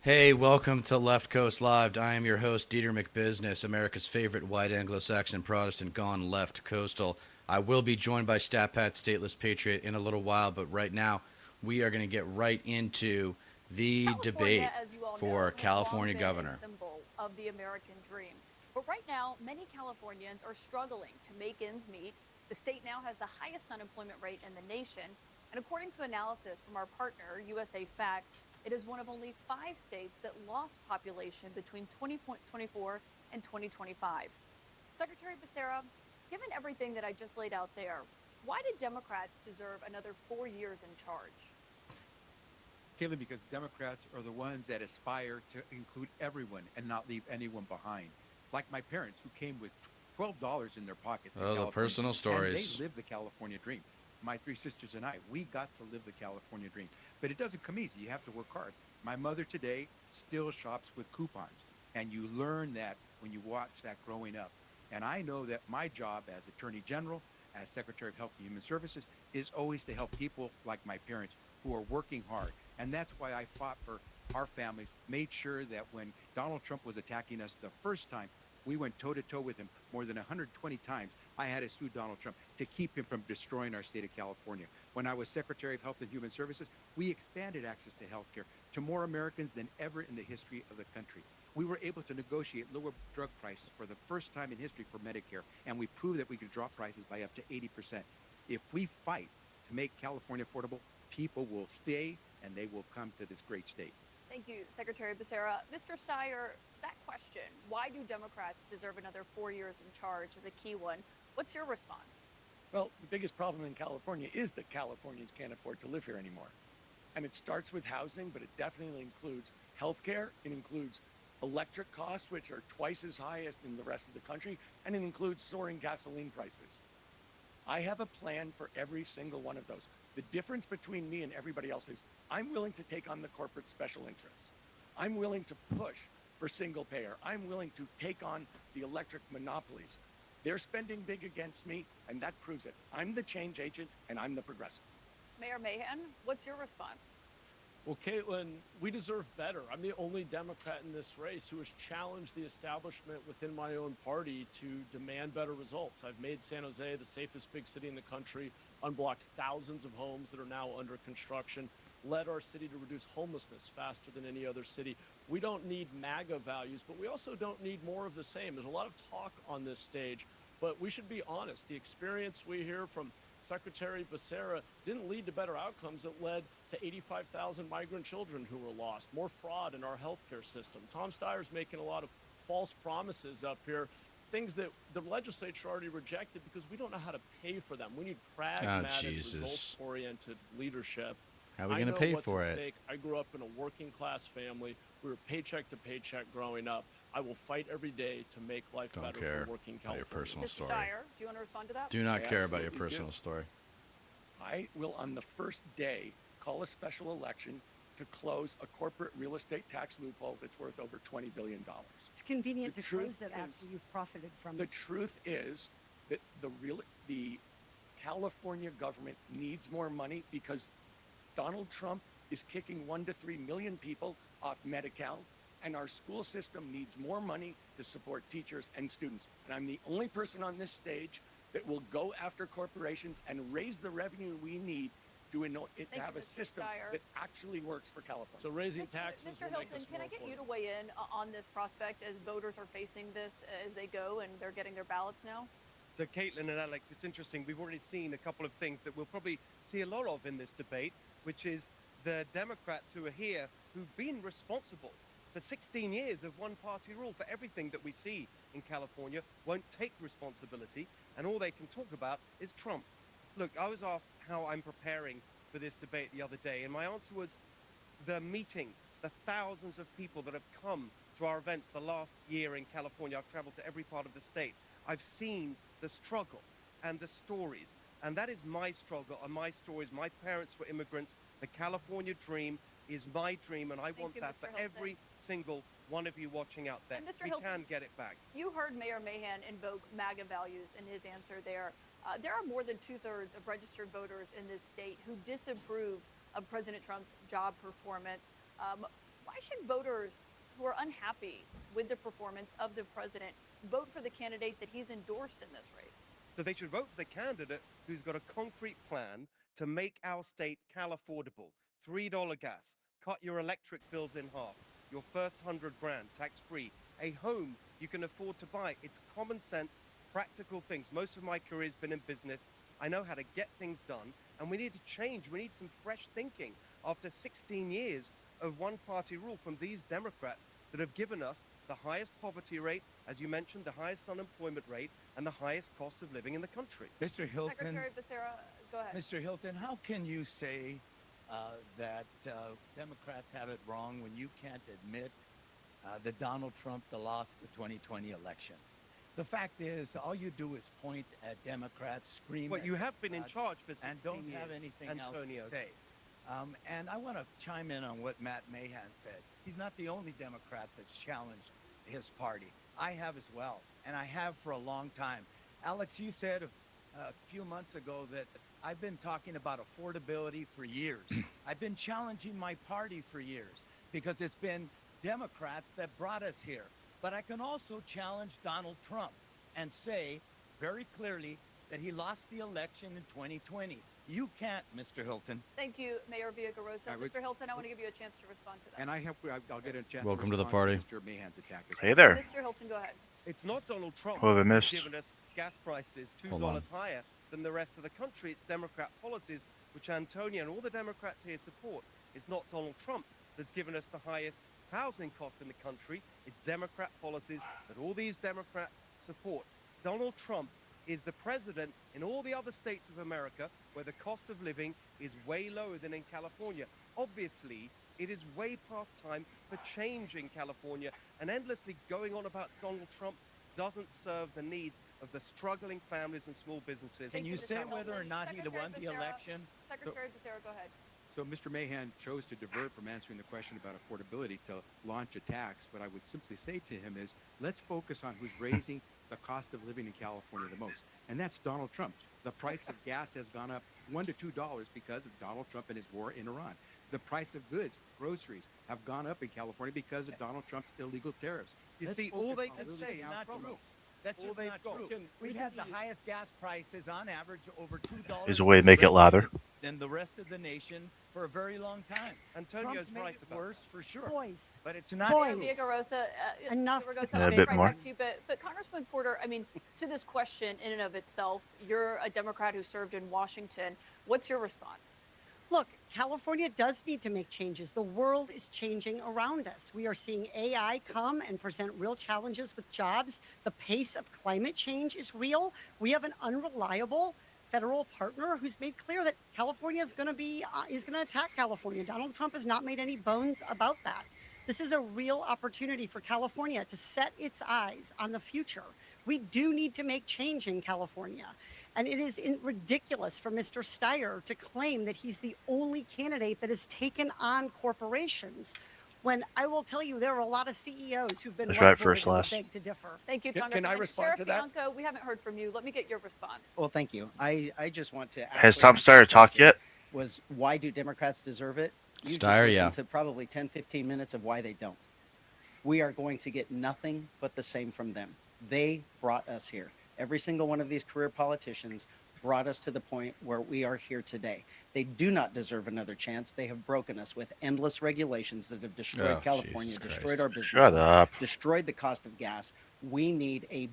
Hey, welcome to Left Coast Live. I am your host, Dieter McBusiness, America's favorite white Anglo-Saxon Protestant gone left coastal. I will be joined by Stat Pat Stateless Patriot in a little while, but right now we are going to get right into the California, debate as you all for know, has long California been a governor. symbol of the American dream. But right now, many Californians are struggling to make ends meet. The state now has the highest unemployment rate in the nation. And according to analysis from our partner, USA Facts, it is one of only 5 states that lost population between 2024 and 2025. Secretary Becerra, given everything that I just laid out there, why did Democrats deserve another 4 years in charge? Caitlin, because Democrats are the ones that aspire to include everyone and not leave anyone behind. Like my parents, who came with $12 in their pocket to Oh, the California, personal and they stories. lived the California dream. My three sisters and I, we got to live the California dream. But it doesn't come easy. You have to work hard. My mother today still shops with coupons, and you learn that when you watch that growing up. And I know that my job as Attorney General, as Secretary of Health and Human Services, is always to help people like my parents who are working hard. And that's why I fought for our families, made sure that when Donald Trump was attacking us the first time, we went toe to toe with him more than 120 times. I had to sue Donald Trump to keep him from destroying our state of California. When I was Secretary of Health and Human Services, we expanded access to health care to more Americans than ever in the history of the country. We were able to negotiate lower drug prices for the first time in history for Medicare, and we proved that we could drop prices by up to 80%. If we fight to make California affordable, people will stay and they will come to this great state. Thank you, Secretary Becerra. Mr. Steyer, that question, why do Democrats deserve another 4 years in charge, is a key one. What's your response? Well, the biggest problem in California is that Californians can't afford to live here anymore. And it starts with housing, but it definitely includes healthcare. It includes electric costs, which are twice as high as in the rest of the country, and it includes soaring gasoline prices. I have a plan for every single one of those. The difference between me and everybody else is I'm willing to take on the corporate special interests. I'm willing to push for single payer. I'm willing to take on the electric monopolies. They're spending big against me, and that proves it. I'm the change agent, and I'm the progressive. Mayor Mahan, what's your response? Well, Caitlin, we deserve better. I'm the only Democrat in this race who has challenged the establishment within my own party to demand better results. I've made San Jose the safest big city in the country, unblocked thousands of homes that are now under construction, led our city to reduce homelessness faster than any other city. We don't need MAGA values, but we also don't need more of the same. There's a lot of talk on this stage, but we should be honest. The experience we hear from Secretary Becerra didn't lead to better outcomes. It led to 85,000 migrant children who were lost, more fraud in our healthcare system. Tom Steyer's making a lot of false promises up here, things that the legislature already rejected because we don't know how to pay for them. We need Oh, pragmatic, Jesus. results-oriented leadership. How are we I going to know pay what's for at it? stake. I grew up in a working class family. We were paycheck to paycheck growing up. I will fight every day to make life Don't better care for working about your Californians. personal Mr. story. Steyer, do you want to respond to that? Do not I care about your absolutely personal do. story. I will, on the first day, call a special election to close a corporate real estate tax loophole that's worth over $20 billion. It's convenient The to close truth it is- after you've profited from The it. truth is that the California government needs more money because Donald Trump is kicking 1 to 3 million people off Medi-Cal, and our school system needs more money to support teachers and students. And I'm the only person on this stage that will go after corporations and raise the revenue we need to Thank have you, a Mr. system Steyer. that actually works for California. So raising Mr. taxes Mr. will make Hilton, us can more I get you to affordable. weigh in on this prospect as voters are facing this as they go and they're getting their ballots now? So, Caitlin and Alex, it's interesting. We've already seen a couple of things that we'll probably see a lot of in this debate, which is the Democrats who are here who've been responsible for 16 years of one party rule for everything that we see in California, won't take responsibility, and all they can talk about is Trump. Look, I was asked how I'm preparing for this debate the other day, and my answer was the meetings, the thousands of people that have come to our events the last year in California. I've traveled to every part of the state. I've seen the struggle and the stories. And that is my struggle and my stories. My parents were immigrants. The California dream is my dream, and I want you, that Mr. for Hilton. every single one of you watching out there. And Mr. We Hilton- can get it back. You heard Mayor Mahan invoke MAGA values in his answer there. There are more than 2/3 of registered voters in this state who disapprove of President Trump's job performance. Why should voters who are unhappy with the performance of the president vote for the candidate that he's endorsed in this race? So they should vote for the candidate who's got a concrete plan to make our state Cal affordable. $3 gas, cut your electric bills in half, your first 100 grand tax-free, a home you can afford to buy. It's common sense, practical things. Most of my career's been in business. I know how to get things done, and we need to change. We need some fresh thinking after 16 years of one-party rule from these Democrats that have given us the highest poverty rate, as you mentioned, the highest unemployment rate, and the highest cost of living in the country. Mr. Hilton, Secretary Becerra, go ahead. Mr. Hilton, how can you say that Democrats have it wrong when you can't admit that Donald Trump lost the 2020 election? The fact is, all you do is point at Democrats, scream. Well, at you have been in Democrats, charge for 16 and don't years, have anything Antonio. else to say. And I want to chime in on what Matt Mahan said. He's not the only Democrat that's challenged his party. I have as well, and I have for a long time. Alex, you said a few months ago that I've been talking about affordability for years. I've been challenging my party for years because it's been Democrats that brought us here. But I can also challenge Donald Trump and say very clearly that he lost the election in 2020. You can't, Mr. Hilton. Thank you, Mayor Villaraigosa. I was- Mr. Hilton, I want to give you a chance to respond to that. And I'll get a chance Welcome to the respond party. Mr. Mahan's attack as Hey well. there. Mr. Hilton, go ahead. It's not Donald Trump What have I who's missed? given us gas prices Hold on. $2 higher than the rest of the country. It's Democrat policies, which Antonio and all the Democrats here support. It's not Donald Trump that's given us the highest housing costs in the country. It's Democrat policies that all these Democrats support. Donald Trump is the president in all the other states of America where the cost of living is way lower than in California. Obviously, it is way past time for change in California, and endlessly going on about Donald Trump doesn't serve the needs of the struggling families and small businesses. Can Thank you you, say Mr. whether or Hilton. not he'd have won the Secretary Becerra. election? Secretary Becerra, go ahead. So Mr. Mahan chose to divert from answering the question about affordability to launch a tax. What I would simply say to him is, let's focus on who's raising the cost of living in California the most, and that's Donald Trump. The price of gas has gone up $1 to $2 because of Donald Trump and his war in Iran. The price of goods, groceries, have gone up in California because of Donald Trump's illegal tariffs. You Let's see, all focus they on can who's say raising is not Trump. true. That's All just they've not got. true. Can- We've can had the we- highest gas prices on average over $2 There's a way to make it louder. than the rest of the nation for a very long time. Antonio's Trump's made right it about worse for sure, Boys, but it's not. Mayor Boys. Villaraigosa, Enough Villaraigosa, with I'll a get bit right more. back to you, but Congressman Porter, I mean, to this question in and of itself, you're a Democrat who served in Washington. What's your response? look, California does need to make changes. The world is changing around us. We are seeing AI come and present real challenges with jobs. The pace of climate change is real. We have an unreliable federal partner who's made clear that California is going to attack California. Donald Trump has not made any bones about that. This is a real opportunity for California to set its eyes on the future. We do need to make change in California. And it is ridiculous for Mr. Steyer to claim that he's the only candidate that has taken on corporations, when I will tell you there are a lot of CEOs who've been That's right, whiteboarded first and last. beg to differ. Thank you, Can Congressman. I And respond Sheriff to that? Bianco, we haven't heard from you. Let me get your response. Well, thank you. I just want to. Has actually Tom answer Steyer the talked question, yet? Was why do Democrats deserve it? You Steyer, just listened yeah. to probably 10, 15 minutes of why they don't. We are going to get nothing but the same from them. They brought us here. Every single one of these career politicians brought us to the point where we are here today. They do not deserve another chance. They have broken us with endless regulations that have destroyed Oh, California, Jesus destroyed Christ. our businesses, Shut up. destroyed the cost of gas. We need a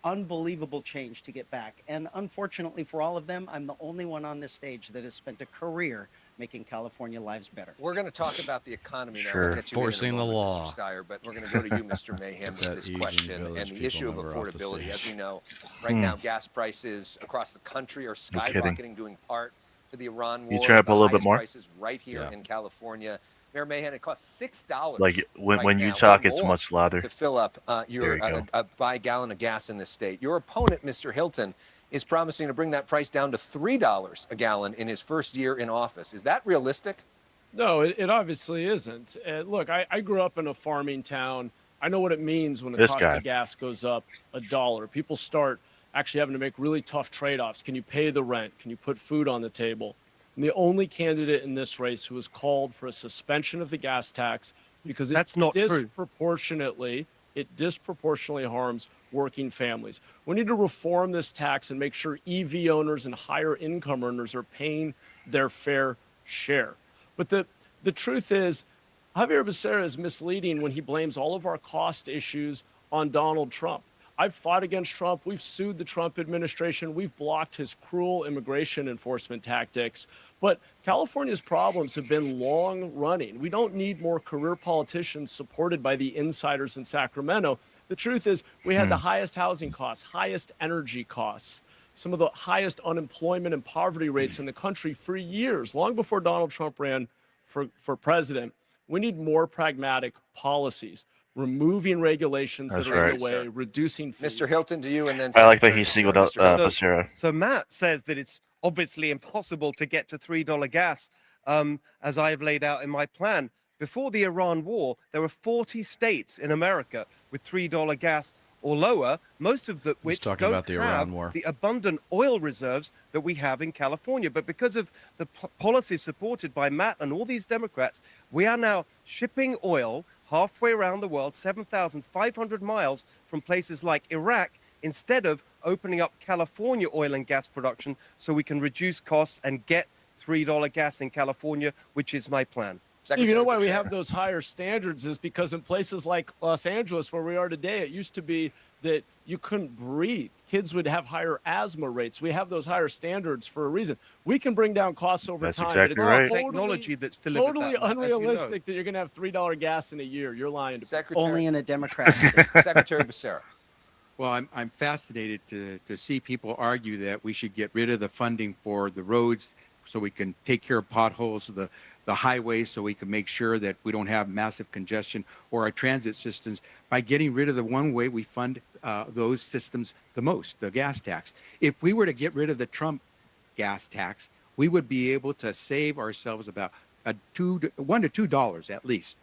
unbelievable change to get back. And unfortunately for all of them, I'm the only one on this stage that has spent a career making California lives better. We're going to talk about the economy now. Sure. We'll get you in Forcing in a the moment, law. Mr. Steyer, but we're going to go to you, Mr. Mahan, with That this Eugene question Village and the people issue of never off the affordability. As stage. we know, right now, gas prices across the country are No kidding. skyrocketing, due in part to the Iran You war. turn up the a little bit highest more? Prices right here Yeah. in California. Mayor Mahan, it costs $6. Like when right you now, talk, or it's more, much louder. to fill up There your you go. buy a gallon of gas in this state. Your opponent, Mr. Hilton, is promising to bring that price down to $3 a gallon in his first year in office. Is that realistic? No, it obviously isn't. Look, I grew up in a farming town. I know what it means when the This cost guy. of gas goes up $1. People start actually having to make really tough trade-offs. Can you pay the rent? Can you put food on the table? And the only candidate in this race who has called for a suspension of the gas tax, because That's not true. it disproportionately harms working families. We need to reform this tax and make sure EV owners and higher income earners are paying their fair share. But the truth is, Javier Becerra is misleading when he blames all of our cost issues on Donald Trump. I've fought against Trump. We've sued the Trump administration. We've blocked his cruel immigration enforcement tactics. But California's problems have been long running. We don't need more career politicians supported by the insiders in Sacramento. The truth is, we had the highest housing costs, highest energy costs, some of the highest unemployment and poverty rates in the country for years, long before Donald Trump ran for president. We need more pragmatic policies, removing regulations That's that are in right. the way, reducing fees. Mr. Hilton, to you, and then I like that Secretary he's Becerra. singled out Mr. Hilton. Becerra. So Matt says that it's obviously impossible to get to $3 gas, as I've laid out in my plan. Before the Iran war, there were 40 states in America with $3 gas or lower, most of which talking don't about the have Iran war. the abundant oil reserves that we have in California. But because of the policies supported by Matt and all these Democrats, we are now shipping oil halfway around the world, 7,500 miles from places like Iraq, instead of opening up California oil and gas production so we can reduce costs and get $3 gas in California, which is my plan. Steve, you know why we Becerra. have those higher standards is because in places like Los Angeles, where we are today, it used to be that you couldn't breathe. Kids would have higher asthma rates. We have those higher standards for a reason. We can bring down costs over That's time. exactly but it's right. Technology that's delivered totally that, Matt, as you know. unrealistic that you're going to have $3 gas in a year. You're lying to people. Secretary, Only in a Democrat state. Secretary Becerra. Well, I'm fascinated to see people argue that we should get rid of the funding for the roads so we can take care of potholes, the highways, so we can make sure that we don't have massive congestion, or our transit systems, by getting rid of the one way we fund those systems the most, the gas tax. If we were to get rid of the Trump gas tax, we would be able to save ourselves about $1 to $2 at least,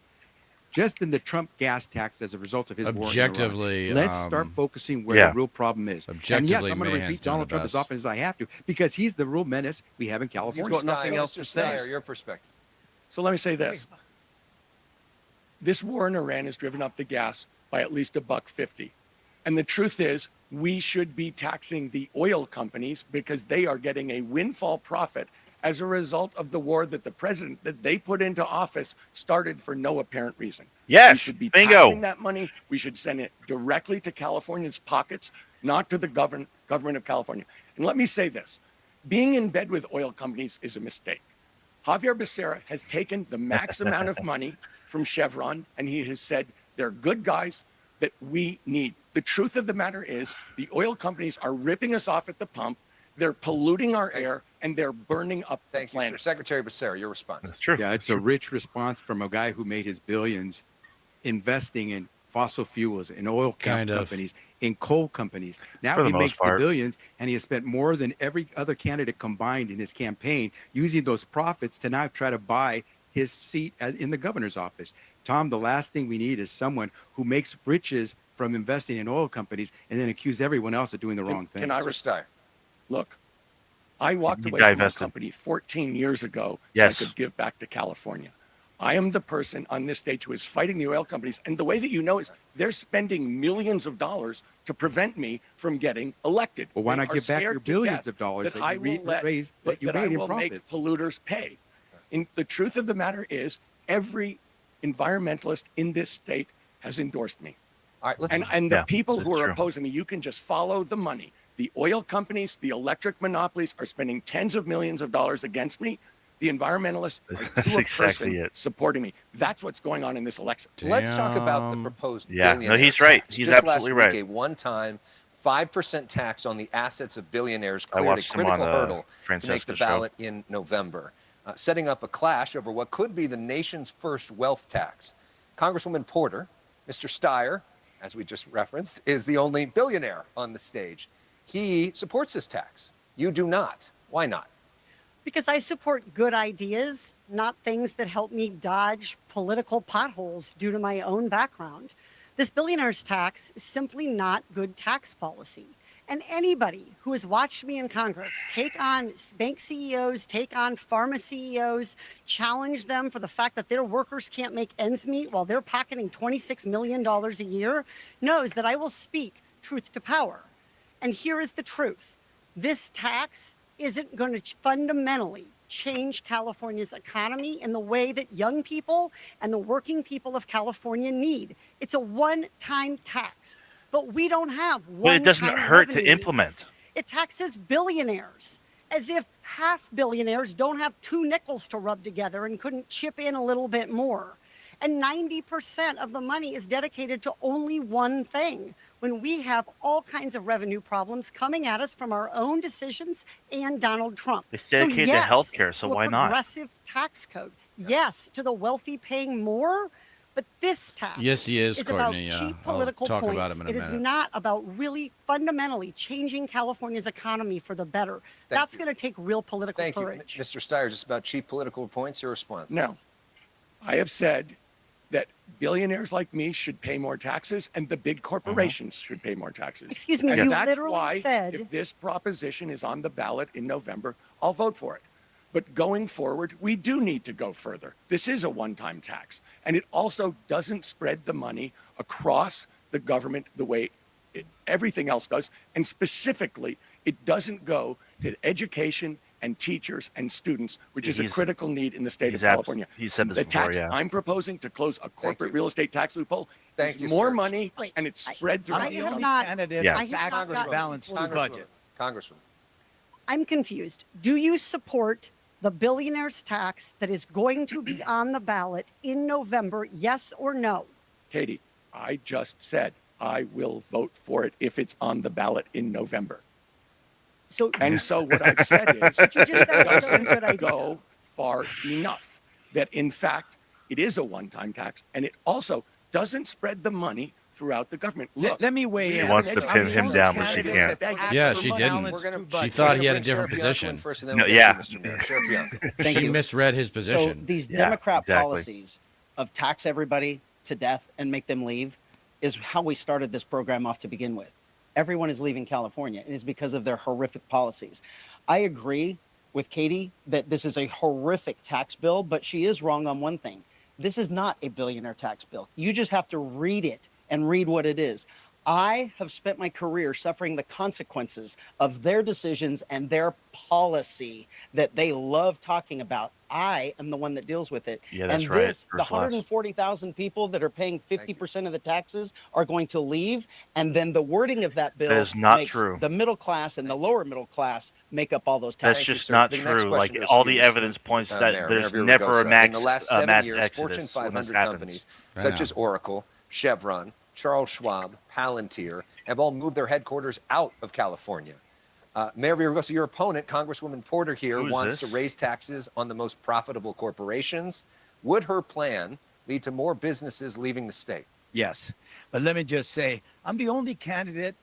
just in the Trump gas tax as a result of his war in Iran. Objectively, Let's start focusing where yeah. the real problem is. And yes, Objectively, I'm going to Mahan's repeat done Donald the Trump as best. often as I have to, because he's the real menace we have in California. got nothing Steyer, else to Mr. say. Steyer, your perspective. So let me say this. This war in Iran has driven up the gas by at least $1.50. And the truth is, we should be taxing the oil companies because they are getting a windfall profit as a result of the war that the president that they put into office started for no apparent reason. Yes, We should be bingo. taxing that money. We should send it directly to Californians' pockets, not to the government of California. And let me say this. Being in bed with oil companies is a mistake. Javier Becerra has taken the max amount of money from Chevron, and he has said they're good guys that we need. The truth of the matter is the oil companies are ripping us off at the pump. They're polluting our air, and they're burning up the Thank you, sir. planet. Secretary Becerra, your response. That's true. Yeah, it's a rich response from a guy who made his billions investing in fossil fuels, in oil Kind of. companies, in coal companies. Now For the he most makes the part. billions, and he has spent more than every other candidate combined in his campaign, using those profits to now try to buy his seat in the governor's office. Tom, the last thing we need is someone who makes riches from investing in oil companies and then accuse everyone else of doing the wrong thing. can I Mr. Steyer. Look, I walked You away from my divested. company 14 years ago so Yes. I could give back to California. I am the person on this stage who is fighting the oil companies. And the way that you know is they're spending millions of dollars to prevent me from getting elected. Well, why They not are give back scared your to billions death of dollars that I you will let- raised, that you that I made in will make profits? polluters pay. And the truth of the matter is every environmentalist in this state has endorsed me. All right, let's, And the Yeah, people who that's are true. opposing me, you can just follow the money. The oil companies, the electric monopolies are spending tens of millions of dollars against me. The environmentalists are That's to a exactly person it. supporting me. That's what's going on in this election. let's talk about the Damn. proposed Yeah, no, billionaire he's right. tax. He's Just absolutely last right. week, a one-time 5% tax on the assets of billionaires I cleared a watched him on critical hurdle to make the Francesca's show. ballot in November, setting up a clash over what could be the nation's first wealth tax. Congresswoman Porter, Mr. Steyer, as we just referenced, is the only billionaire on the stage. He supports this tax. You do not. Why not? Because I support good ideas, not things that help me dodge political potholes due to my own background. This billionaire's tax is simply not good tax policy. And anybody who has watched me in Congress take on bank CEOs, take on pharma CEOs, challenge them for the fact that their workers can't make ends meet while they're pocketing $26 million a year, knows that I will speak truth to power. And here is the truth. This tax isn't going to fundamentally change California's economy in the way that young people and the working people of California need. It's a one-time tax. But we don't have one. But it doesn't hurt to implement. It taxes billionaires, as if half billionaires don't have two nickels to rub together and couldn't chip in a little bit more. And 90% of the money is dedicated to only one thing, when we have all kinds of revenue problems coming at us from our own decisions and Donald Trump. It's dedicated to healthcare, so to a why not? progressive tax code. Yes, to the wealthy paying more. But this tax Yes, he is, about Courtney. cheap I'll political talk points. about him in a It is minute. not about really fundamentally changing California's economy for the better. That's going to take real political Thank you. courage. Mr. Steyer, just about cheap political points, your response. No. I have said that billionaires like me should pay more taxes and the big corporations should pay more taxes. Excuse me, And you that's literally why, said- if this proposition is on the ballot in November, I'll vote for it. But going forward, we do need to go further. This is a one-time tax, and it also doesn't spread the money across the government the way everything else does. And specifically, it doesn't go to education and teachers and students, which is a critical need in the state of California. He said this The before, tax yeah. I'm proposing to close a corporate you. real estate tax loophole Thank is you, more sir. money, Wait, and it's spread I throughout the have economy. not- Candidate Yeah. I have not actually gotten- balanced two budgets. Congresswoman. I'm confused. Do you support the billionaires tax that is going to be on the ballot in November, yes or no? Katie, I just said I will vote for it if it's on the ballot in November. So And so what I've said is What you just said it was a good doesn't idea. go far enough that in fact it is a one-time tax, and it also doesn't spread the money throughout the government. Look, Let me weigh in. She wants to I'm pin the him only down, but she candidate can't. that's Yeah, actually she didn't. balanced two She budgets. thought he had a bring different Sheriff Bianco in position. First, and then No, we'll yeah. get to Mr. Mayor. Sheriff Bianco. Thank She you. misread his So position. these Yeah, Democrat exactly. policies of tax everybody to death and make them leave is how we started this program off to begin with. Everyone is leaving California, and it's because of their horrific policies. I agree with Katie that this is a horrific tax bill, but she is wrong on one thing. This is not a billionaire tax bill. You just have to read it and read what it is. I have spent my career suffering the consequences of their decisions and their policy that they love talking about. I am the one that deals with it. Yeah, that's and right. this, the First class. 140,000 people that are paying 50% of the taxes are going to leave. And then the wording of that bill That is not makes true. the middle class and the lower middle class make up all those taxes. That's you, just sir. not The next true. question Like goes all to the you, evidence points that Mayor there's Villaraigosa. never a In the last 7 mass years, exodus Fortune when this 500 happens. companies I such know. as Oracle, Chevron, Charles Schwab, Palantir have all moved their headquarters out of California. Mayor Villaraigosa, your opponent, Congresswoman Porter here, Who is wants this? to raise taxes on the most profitable corporations. Would her plan lead to more businesses leaving the state? Yes. But let me just say, I'm the only candidate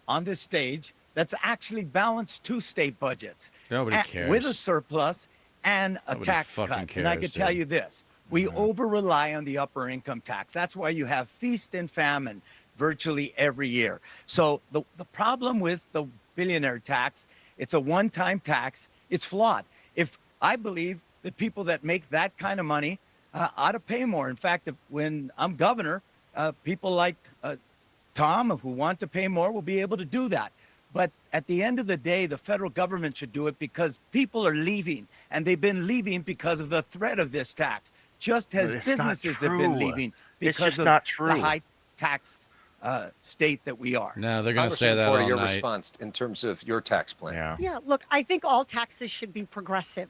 on this stage that's actually balanced two state budgets. Nobody And- cares. With a surplus and a Nobody tax fucking cut. And I cares, can tell dude. you this, we over-rely on the upper income tax. That's why you have feast and famine virtually every year. So the problem with the billionaire tax, it's a one-time tax. It's flawed. If I believe that people that make that kind of money ought to pay more. In fact, when I'm governor, people like Tom who want to pay more will be able to do that. But at the end of the day, the federal government should do it because people are leaving, and they've been leaving because of the threat of this tax, just as It's not businesses have been true. leaving It's because just of not the true. high tax state that we are. No, they're going to say Congresswoman that Porter, all your night. response in terms of your tax plan. Yeah. Yeah, look, I think all taxes should be progressive.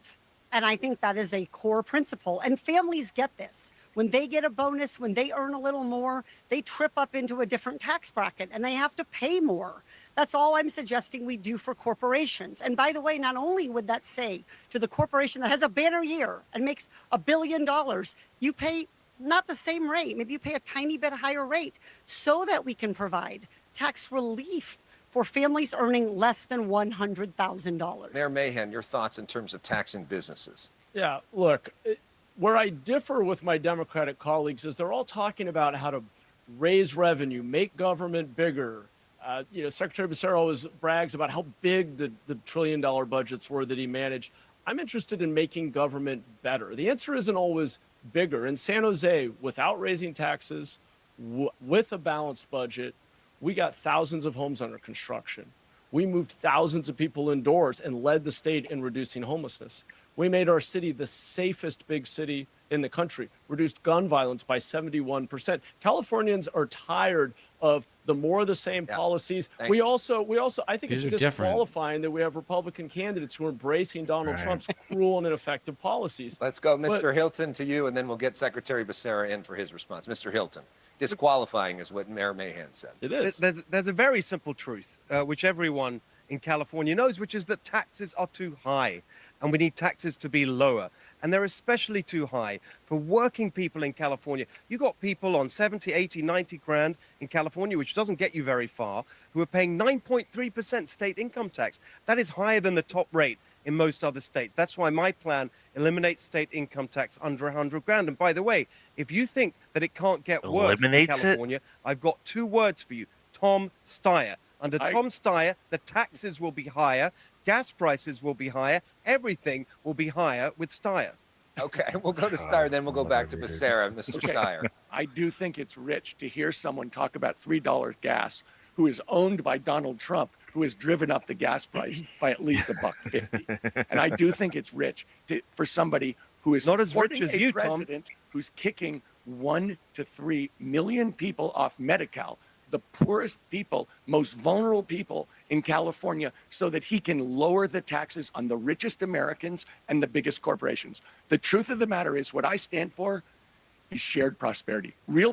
And I think that is a core principle. And families get this. When they get a bonus, when they earn a little more, they trip up into a different tax bracket and they have to pay more. That's all I'm suggesting we do for corporations. And by the way, not only would that say to the corporation that has a banner year and makes $1 billion, you pay not the same rate. Maybe you pay a tiny bit higher rate so that we can provide tax relief for families earning less than $100,000. Mayor Mahan, your thoughts in terms of taxing businesses? Yeah, look, where I differ with my Democratic colleagues is they're all talking about how to raise revenue, make government bigger, Secretary Becerra always brags about how big the $1 trillion budgets were that he managed. I'm interested in making government better. The answer isn't always bigger. In San Jose, without raising taxes, with a balanced budget, we got thousands of homes under construction. We moved thousands of people indoors and led the state in reducing homelessness. We made our city the safest big city in the country, reduced gun violence by 71%. Californians are tired of the more of the same policies. We also, I think These it's are different. disqualifying that we have Republican candidates who are embracing Donald Trump's cruel and ineffective policies. Let's go, Mr. Hilton, to you, and then we'll get Secretary Becerra in for his response. Mr. Hilton, disqualifying is what Mayor Mahan said. It is. There's a very simple truth, which everyone in California knows, which is that taxes are too high, and we need taxes to be lower. And they're especially too high for working people in California. You got people on 70, 80, 90 grand in California, which doesn't get you very far, who are paying 9.3% state income tax. That is higher than the top rate in most other states. That's why my plan eliminates state income tax under 100 grand. And by the way, if you think that it can't get worse in Eliminates it? California, I've got two words for you: Tom Steyer. Under Tom Steyer, the taxes will be higher, gas prices will be higher, everything will be higher with Steyer. Okay, we'll go to Steyer, then we'll go back to Becerra. Mr. Steyer. I do think it's rich to hear someone talk about $3 gas who is owned by Donald Trump, who has driven up the gas price by at least $1.50. And I do think it's rich for somebody who is Not as rich supporting as a you, Tom. president who's kicking 1 to 3 million people off Medi-Cal, the poorest people, most vulnerable people in California, so that he can lower the taxes on the richest Americans and the biggest corporations. The truth of the matter is, what I stand for is shared prosperity, real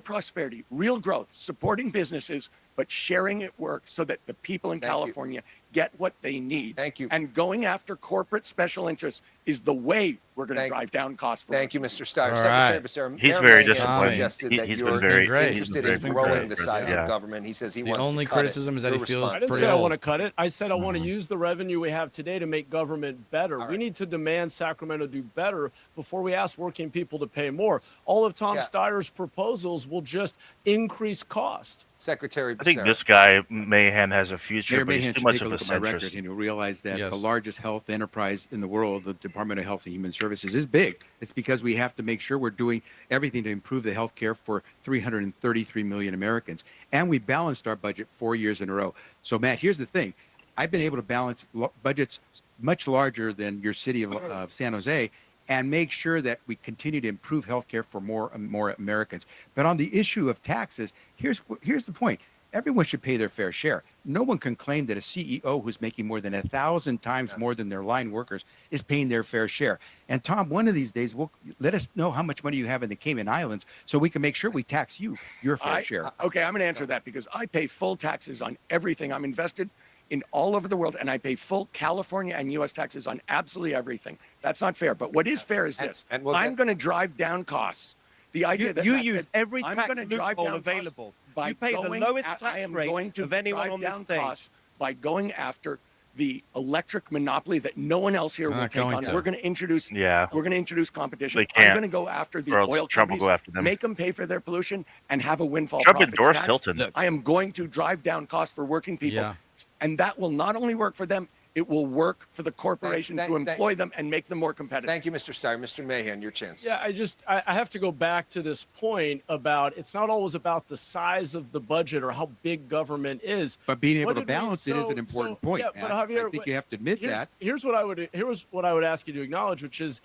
growth, supporting businesses, but sharing it work so that the people in California get what they need. Thank you. And going after corporate special interests is the way we're going to drive down costs. Thank you, Mr. Steyer. All Secretary right. Becerra. He's Mayor very Mahan disappointed. suggested that He's you're been very great. interested he's in been growing great the size president. of government. He says he The wants only to cut criticism it. is that he Your feels response. I didn't pretty say I old. want to cut it. I said I want to use the revenue we have today to make government better. We need to demand Sacramento do better before we ask working people to pay more. All of Tom Steyer's proposals will just increase cost. Secretary I think Becerra. this guy Mahan has a future, Mayor but he's Mahan too should much take a of a look at my record centrist. and you'll realize that Yes. the largest health enterprise in the world, the Department of Health and Human Services, is big. It's because we have to make sure we're doing everything to improve the health care for 333 million Americans. And we balanced our budget 4 years in a row. So, Matt, here's the thing. I've been able to balance budgets much larger than your city of San Jose and make sure that we continue to improve health care for more Americans. But on the issue of taxes, here's the point. Everyone should pay their fair share. No one can claim that a CEO who's making more than 1,000 times more than their line workers is paying their fair share. And Tom, one of these days, let us know how much money you have in the Cayman Islands so we can make sure we tax you your fair share. Okay, I'm going to answer that because I pay full taxes on everything. I'm invested in all over the world, and I pay full California and U.S. taxes on absolutely everything. That's not fair. But what is fair is this. and we'll I'm get- going to drive down costs. The idea that You Matt use said, every I'm tax gonna drive loophole down costs available. by You pay the going lowest I tax am rate going to of anyone drive on this down stage. costs by going after the electric monopoly that no one else here We're will not take going on. to. We're going to introduce. Yeah. We're going to introduce competition. They I'm can't, going to go after the or else oil Trump will companies, go after them. make them pay for their pollution, and have a windfall Trump profits endorsed tax. Hilton. Look. I am going to drive down costs for working people, Yeah. and that will not only work for them. It will work for the corporations thank- to thank- employ them and make them more competitive. Thank you, Mr. Steyer. Mr. Mahan, your chance. Yeah, I have to go back to this point about it's not always about the size of the budget or how big government is. But being able What to did we- balance it is an so- important so- point, yeah, but Matt. Javier, I think you have to admit that. Here's what I would ask you to acknowledge, which is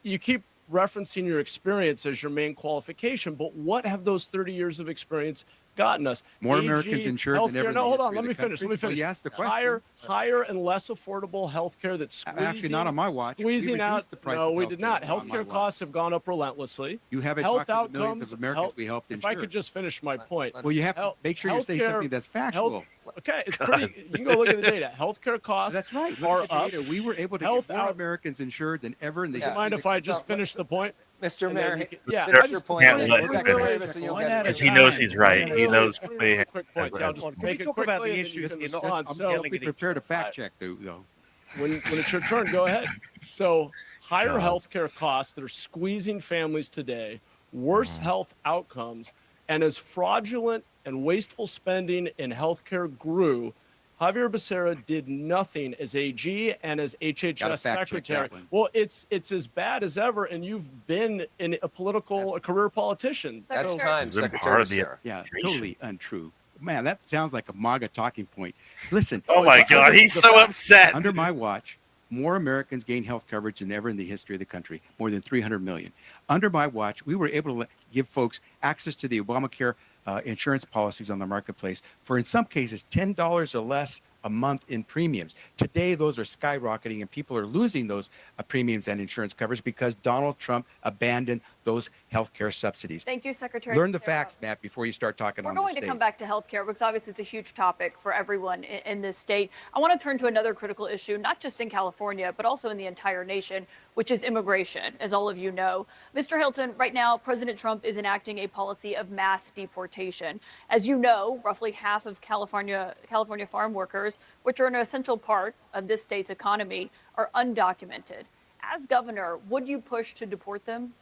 you keep referencing your experience as your main qualification, but what have those 30 years of experience gotten us? More AG, Americans insured than healthcare- ever in the No, hold on. history Let of me the finish. country. Let me Well, finish. you asked the question. Higher and less affordable health care that's squeezing. Actually, not on my watch. We Squeezing reduced out. the price No, of we did healthcare not. on my Healthcare costs have gone up relentlessly. You haven't Health talked to the millions outcomes. of Americans we helped If I insure. could just finish my point. Well, you have to Health- make sure you say healthcare- something that's factual. health- Okay, it's pretty. You can go look at the data. Healthcare costs That's right. are Look at the up. data. We were able to Health get more out- Americans insured than ever in the Do you history mind of if the I country. just finish the point? Mr. And then Mayor, you can- yeah, finish I your just- point. Can't and let then him Secretary finish. Davis, and you'll One get at it. a Because he time. knows he's right. One He at a knows time. Mahan. Quick points. I'll just Can we make it talk about quickly the and then you issues can you're not- respond. I'm So- yelling Be at each prepared to fact check, though. when it's your turn, go ahead. So higher healthcare costs that are squeezing families today, worse health outcomes, and as fraudulent and wasteful spending in healthcare grew, Javier Becerra did nothing as AG and as Gotta HHS fact check secretary. that one. Well, it's as bad as ever, and you've been in a career politician. That's Secretary- time, It's been Secretary part of the- Becerra. Yeah, Administration. totally untrue. Man, that sounds like a MAGA talking point. Listen. Oh my God, he's so upset. Under my watch, more Americans gained health coverage than ever in the history of the country, more than 300 million. Under my watch, we were able to give folks access to the Obamacare insurance policies on the marketplace for, in some cases, $10 or less a month in premiums. Today, those are skyrocketing, and people are losing those premiums and insurance coverage because Donald Trump abandoned those health care subsidies. Thank you, Secretary. Learn the Becerra. facts, Matt, before you start talking We're on the going stage. to come back to healthcare because obviously it's a huge topic for everyone in this state. I want to turn to another critical issue, not just in California, but also in the entire nation, which is immigration, as all of you know. Mr. Hilton, right now, President Trump is enacting a policy of mass deportation. As you know, roughly half of California farm workers, which are an essential part of this state's economy, are undocumented. As governor, would you push to deport them?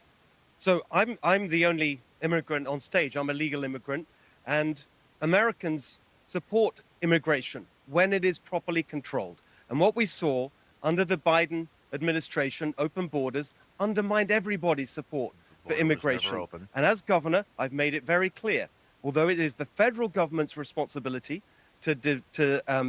So I'm the only immigrant on stage. I'm a legal immigrant, and Americans support immigration when it is properly controlled. And what we saw under the Biden administration, open borders, undermined everybody's support for Border was never immigration. open. And as governor, I've made it very clear, although it is the federal government's responsibility to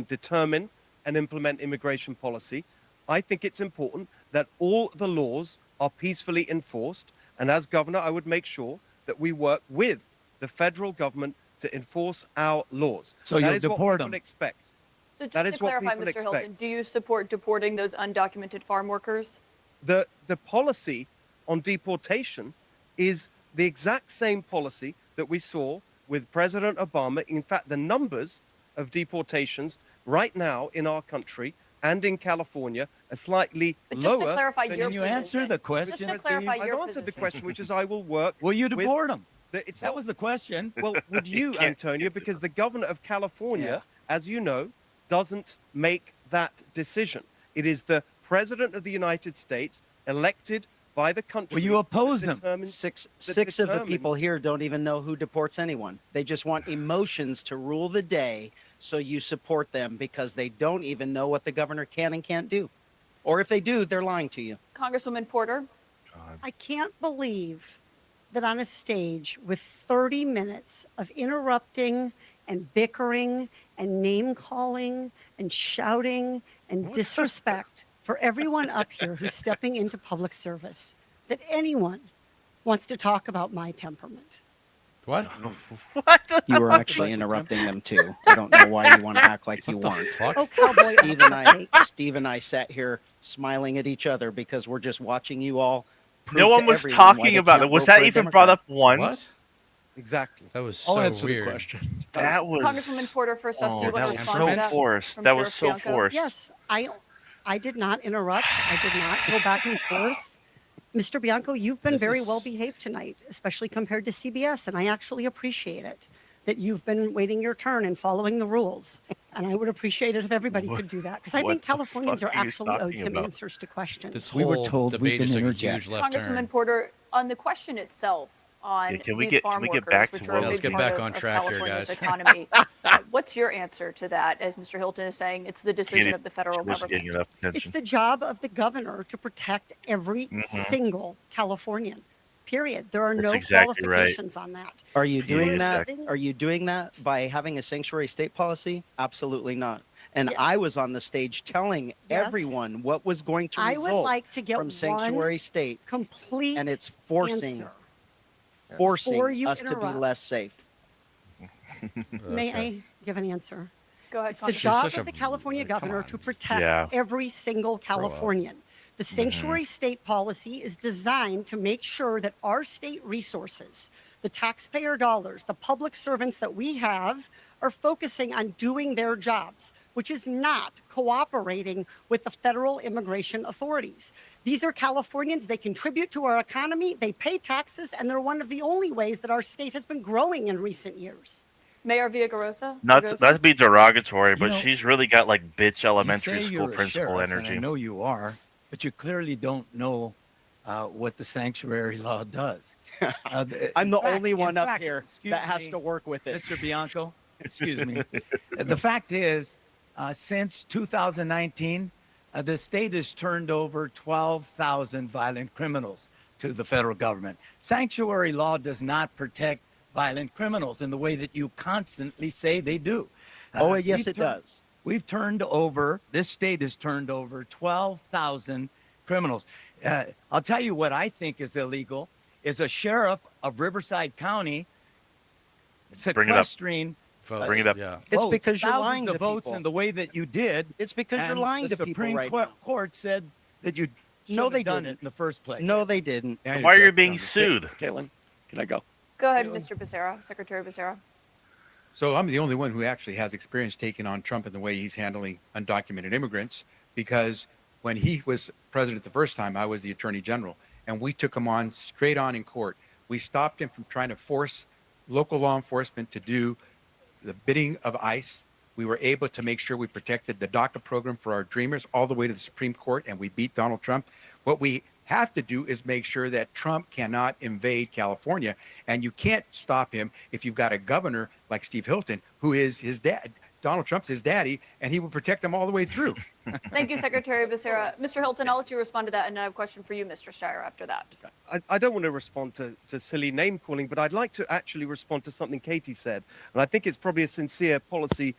determine and implement immigration policy, I think it's important that all the laws are peacefully enforced. And as governor, I would make sure that we work with the federal government to enforce our laws. So That you'll is what deport people 'em? expect. So That just is to what clarify, people Mr. Hilton, expect. do you support deporting those undocumented farm workers? The policy on deportation is the exact same policy that we saw with President Obama. In fact, the numbers of deportations right now in our country and in California are slightly But just to lower. clarify than your Can you position. answer the question, Just to clarify I've your answered the position. question, which is I will work. Will you with- deport them? It's That not- was the question. well, would you, can't Antonio, answer because the governor of California, Yeah. as you know, doesn't make that decision. It is the president of the United States, elected by the country. Will you oppose that them? determines- Six that of the determines- people here don't even know who deports anyone. They just want emotions to rule the day, so you support them because they don't even know what the governor can and can't do. Or if they do, they're lying to you. Congresswoman Porter, I can't believe that on a stage with 30 minutes of interrupting and bickering and name calling and shouting and disrespect for everyone up here who's stepping into public service, that anyone wants to talk about my temperament. What? You were actually interrupting them too. I don't know why you want to act like you weren't. Fuck. Oh, cowboy. Steve and I sat here smiling at each other because we're just watching you all. prove No to one was everyone why talking they about can't it. Was vote for that a even brought Democrat. up one? What? Exactly. That was I'll so answer weird. the question. That was Congresswoman Porter, first up, do you oh, want that to was respond so to that? forced. from That was Sheriff so Bianco? forced. Yes, I did not interrupt. I did not go back and forth. Mr. Bianco, you've been This very is- well behaved tonight, especially compared to CBS, and I actually appreciate it that you've been waiting your turn and following the rules. And I would appreciate it if everybody could do that, because I What think the Californians fuck are are you actually owed talking some about? answers to questions. This We were whole told we debate can just took a interject. huge left Congresswoman turn. Porter, on the question itself on Yeah, can we these get- farm can we get workers, back to which what are a we Let's big get part back of, on of track here, California's guys. economy, what's your answer to that? As Mr. Hilton is saying, it's the decision Can't of the federal She wasn't government. getting enough It's attention. the job of the governor to protect every single Californian. Period. There are That's no exactly right. qualifications on that. Are you doing Yeah, that? exactly. Are you doing that by having a sanctuary state policy? Absolutely not. And Yeah. I was on the stage telling Yes. everyone what was going to I would result like to get from sanctuary state, complete and it's forcing answer. forcing Before you us to be interrupt. less safe. May Okay. I give an answer? Go ahead, It's the Congresswoman. job such of a- the California come governor on. to protect Yeah. every single Californian. The sanctuary state policy is designed to make sure that our state resources, the taxpayer dollars, the public servants that we have, are focusing on doing their jobs, which is not cooperating with the federal immigration authorities. These are Californians. They contribute to our economy, they pay taxes, and they're one of the only ways that our state has been growing in recent years. Mayor Villagrosa? Not Villagrosa? to be derogatory, but know, she's really got like bitch You elementary say school you're a principal sheriff, and energy. I know you are, but you clearly don't know what the sanctuary law does. I'm In the fact- only in one up fact, here excuse that has me, to work with it. Mr. Bianco, excuse me. The fact is, since 2019, the state has turned over 12,000 violent criminals to the federal government. Sanctuary law does not protect violent criminals in the way that you constantly say they do. Oh, yes, we've it does. We've turned over, this state has turned over 12,000 criminals. I'll tell you what I think is illegal is a sheriff of Riverside County Bring it up. sequestering Bring it up. Yeah. It's votes, because you're thousands lying of to votes people. in the way that you did. It's because you're and lying the to people Supreme right Court, now. Court said that you No, they shouldn't have done didn't. it in the first place. No, they didn't. And Why are you Jeff being Dunn. sued? Caitlin, can I go? Go ahead, Mr. Becerra, Secretary Becerra. So I'm the only one who actually has experience taking on Trump in the way he's handling undocumented immigrants, because when he was president the first time, I was the attorney general, and we took him on straight on in court. We stopped him from trying to force local law enforcement to do the bidding of ICE. We were able to make sure we protected the DACA program for our dreamers all the way to the Supreme Court, and we beat Donald Trump. What we have to do is make sure that Trump cannot invade California, and you can't stop him if you've got a governor like Steve Hilton, who is his dad. Donald Trump's his daddy, and he will protect them all the way through. Thank you, Secretary Becerra. Mr. Hilton, I'll let you respond to that, and I have a question for you, Mr. Steyer, after that. I don't want to respond to silly name calling, but I'd like to actually respond to something Katie said. And I think it's probably a sincere policy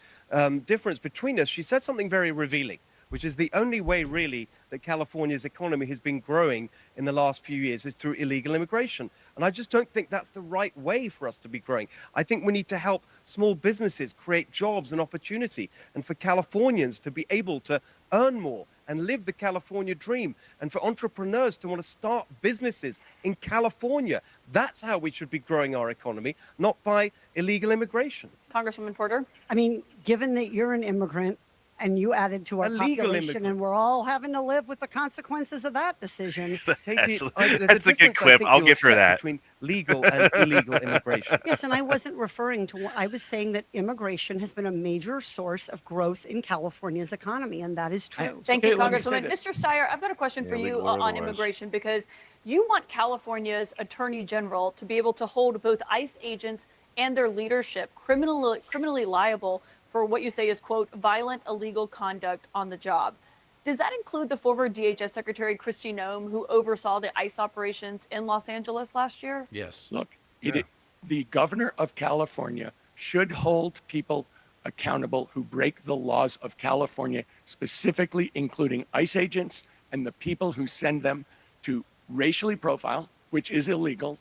difference between us. She said something very revealing, which is the only way really that California's economy has been growing in the last few years is through illegal immigration. And I just don't think that's the right way for us to be growing. I think we need to help small businesses create jobs and opportunity, and for Californians to be able to earn more and live the California dream, and for entrepreneurs to want to start businesses in California. That's how we should be growing our economy, not by illegal immigration. Congresswoman Porter? I mean, given that you're an immigrant and you added to our A legal population immigrant. and we're all having to live with the consequences of that decision. Katie, there's That's a good difference, I clip. think I'll you'll give her accept that. between legal and illegal immigration. Yes, and I wasn't referring to, I was saying that immigration has been a major source of growth in California's economy, and that is true. Thank you, Okay, let me say Congresswoman. this. Mr. Steyer, I've got a question for you on immigration, because you want California's Attorney General to be able to hold both ICE agents and their leadership criminally liable for what you say is, quote, violent illegal conduct on the job. Does that include the former DHS Secretary Kristi Noem, who oversaw the ICE operations in Los Angeles last year? Yes. Look, the governor of California should hold people accountable who break the laws of California, specifically including ICE agents and the people who send them to racially profile, which is illegal,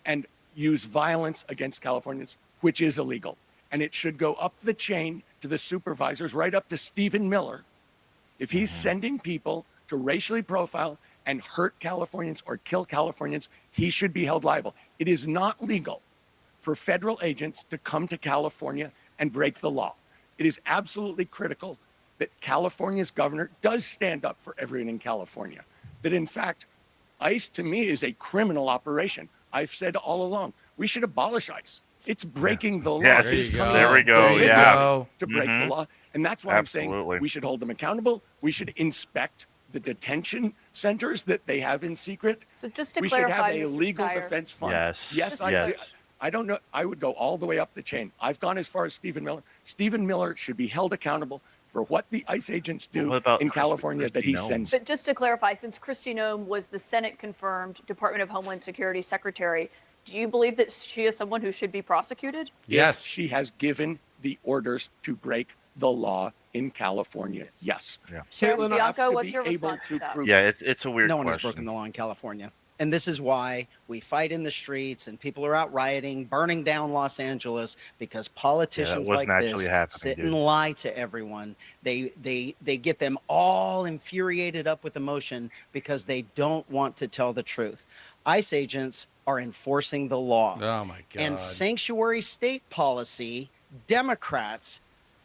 and use violence against Californians, which is illegal. And it should go up the chain to the supervisors, right up to Stephen Miller. If he's sending people to racially profile and hurt Californians or kill Californians, he should be held liable. It is not legal for federal agents to come to California and break the law. It is absolutely critical that California's governor does stand up for everyone in California. That in fact, ICE to me is a criminal operation. I've said all along, we should abolish ICE. It's breaking the law. Yes, It is there you coming there we out go, deliberately yeah. to break the law. And that's why I'm saying Absolutely. we should hold them accountable. We should inspect the detention centers that they have in secret. So just to We should clarify, have a Mr. legal Steyer, defense fund. Yes, Yes, yes. I don't know. I would go all the way up the chain. I've gone as far as Stephen Miller. Stephen Miller should be held accountable for what the ICE agents do What about in Kristi California that he Noem? sends. But just to clarify, since Kristi Noem was the Senate-confirmed Department of Homeland Security Secretary, do you believe that she is someone who should be prosecuted? Yes. If she has given the orders to break the law in California. Yes. Sheriff Caitlin, I have Bianco, to what's be your able response to to that? prove Yeah, it's a weird No one has question. broken the law in California. And this is why we fight in the streets and people are out rioting, burning down Los Angeles, because politicians like wasn't this actually happening, sit dude. and lie to everyone. They get them all infuriated up with emotion because they don't want to tell the truth. ICE agents are enforcing the law. Oh my God. And sanctuary state policy, Democrats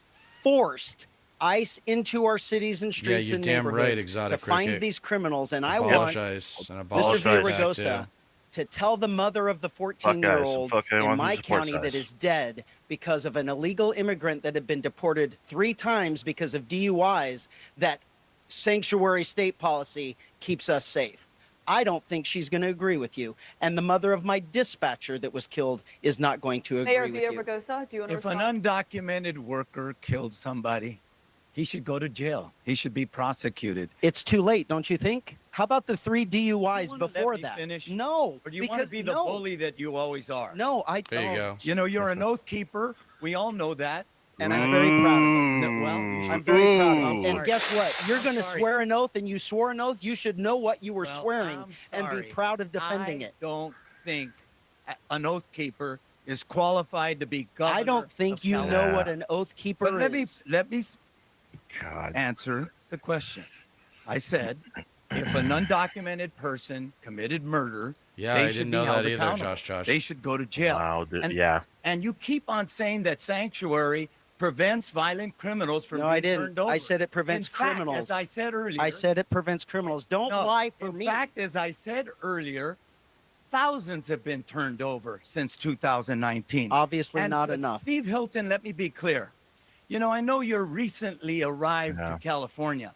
forced ICE into our cities and streets you're and damn right, neighborhoods Exotic to find Cricket. these criminals. And I Abolish want ICE and Mr. abolish Villaraigosa that, Villaraigosa to tell the mother of the 14-year-old fuck anyone in who my supports county that ICE. is dead because of an illegal immigrant that had been deported 3 times because of DUIs, that sanctuary state policy keeps us safe. I don't think she's going to agree with you. And the mother of my dispatcher that was killed is not going to agree Mayor with you. Villaraigosa, do you want to If an respond? undocumented worker killed somebody, he should go to jail. He should be prosecuted. It's too late, don't you think? How about the 3 DUIs You wanna let before me that? finish? No, Or do you want to because be the no, bully that you always are? No, I There don't. you go. You know, you're an oath keeper. We all know that. And I'm very proud of it. No, well, you should I'm very proud of I'm it. And sorry. guess what? You're I'm going to sorry. swear an oath, and you swore an oath. You should know what you were Well, swearing I'm and sorry. be proud of defending I it. don't think an oath keeper is qualified to be governor. I don't think of you California. know what an oath keeper But is. let me God. answer the question. I said, if an undocumented person committed murder, Yeah, they I should didn't be know held that either, accountable. Josh. They should go to jail. Wow. And- Yeah. And you keep on saying that sanctuary prevents violent criminals from No, being I didn't. turned over. I said it prevents In fact, criminals. as I said earlier. I said it prevents criminals. Don't No, lie for in me. fact, as I said earlier, thousands have been turned over since 2019. Obviously And, not enough. Steve Hilton, let me be clear. You know, I know you're recently arrived Yeah. to California,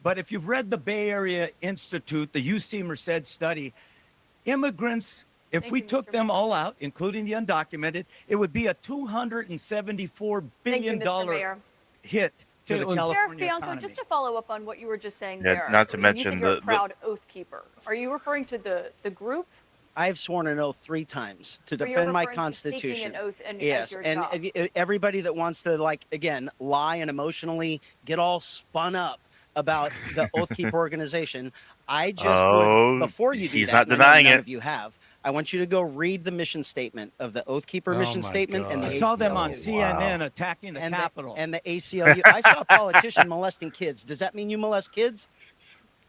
but if you've read the Bay Area Institute, the UC Merced study, immigrants, if Thank we you, took Mr. them all out, including the undocumented, it would be a $274 Thank you, billion Mr. Mayor. hit to the Caitlin. California Sheriff Bianco, economy. just to follow up on what you were just saying Yeah, there. not to you mention said you're a the- proud oath keeper. Are you referring to the group? I've sworn an oath 3 times to Or you're defend my referring to Constitution. taking an oath and as Yes, your and job? everybody that wants to, like, again, lie and emotionally get all spun up about the Oath Keeper organization, I just Oh, would, before you do he's that, not and I know denying none it. of you have, I want you to go read the mission statement of the Oath Keeper Oh mission my statement and the God. I saw them on ACLU. CNN attacking the Capitol. And the ACLU. I saw a politician molesting kids. Does that mean you molest kids?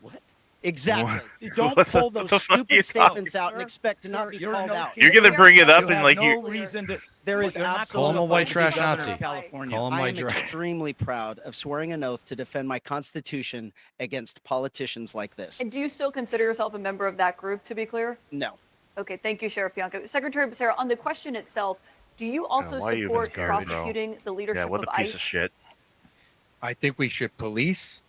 What? Exactly. Don't What pull the those fuck are you stupid statements talking- out and Sir, expect to not sir, be you're called no out. kid. You're gonna bring it up You and have like no you. reason to. There is you're not absolutely Call him a qualified white to be trash governor Nazi. of California. Call him I white am trash. extremely proud of swearing an oath to defend my Constitution against politicians like this. And do you still consider yourself a member of that group, to be clear? No. Okay, thank you, Sheriff Bianco. Secretary Becerra, on the question itself, do you also why are you support even garbage, bro? prosecuting the leadership Yeah. What of a piece ICE? of shit. I think we should police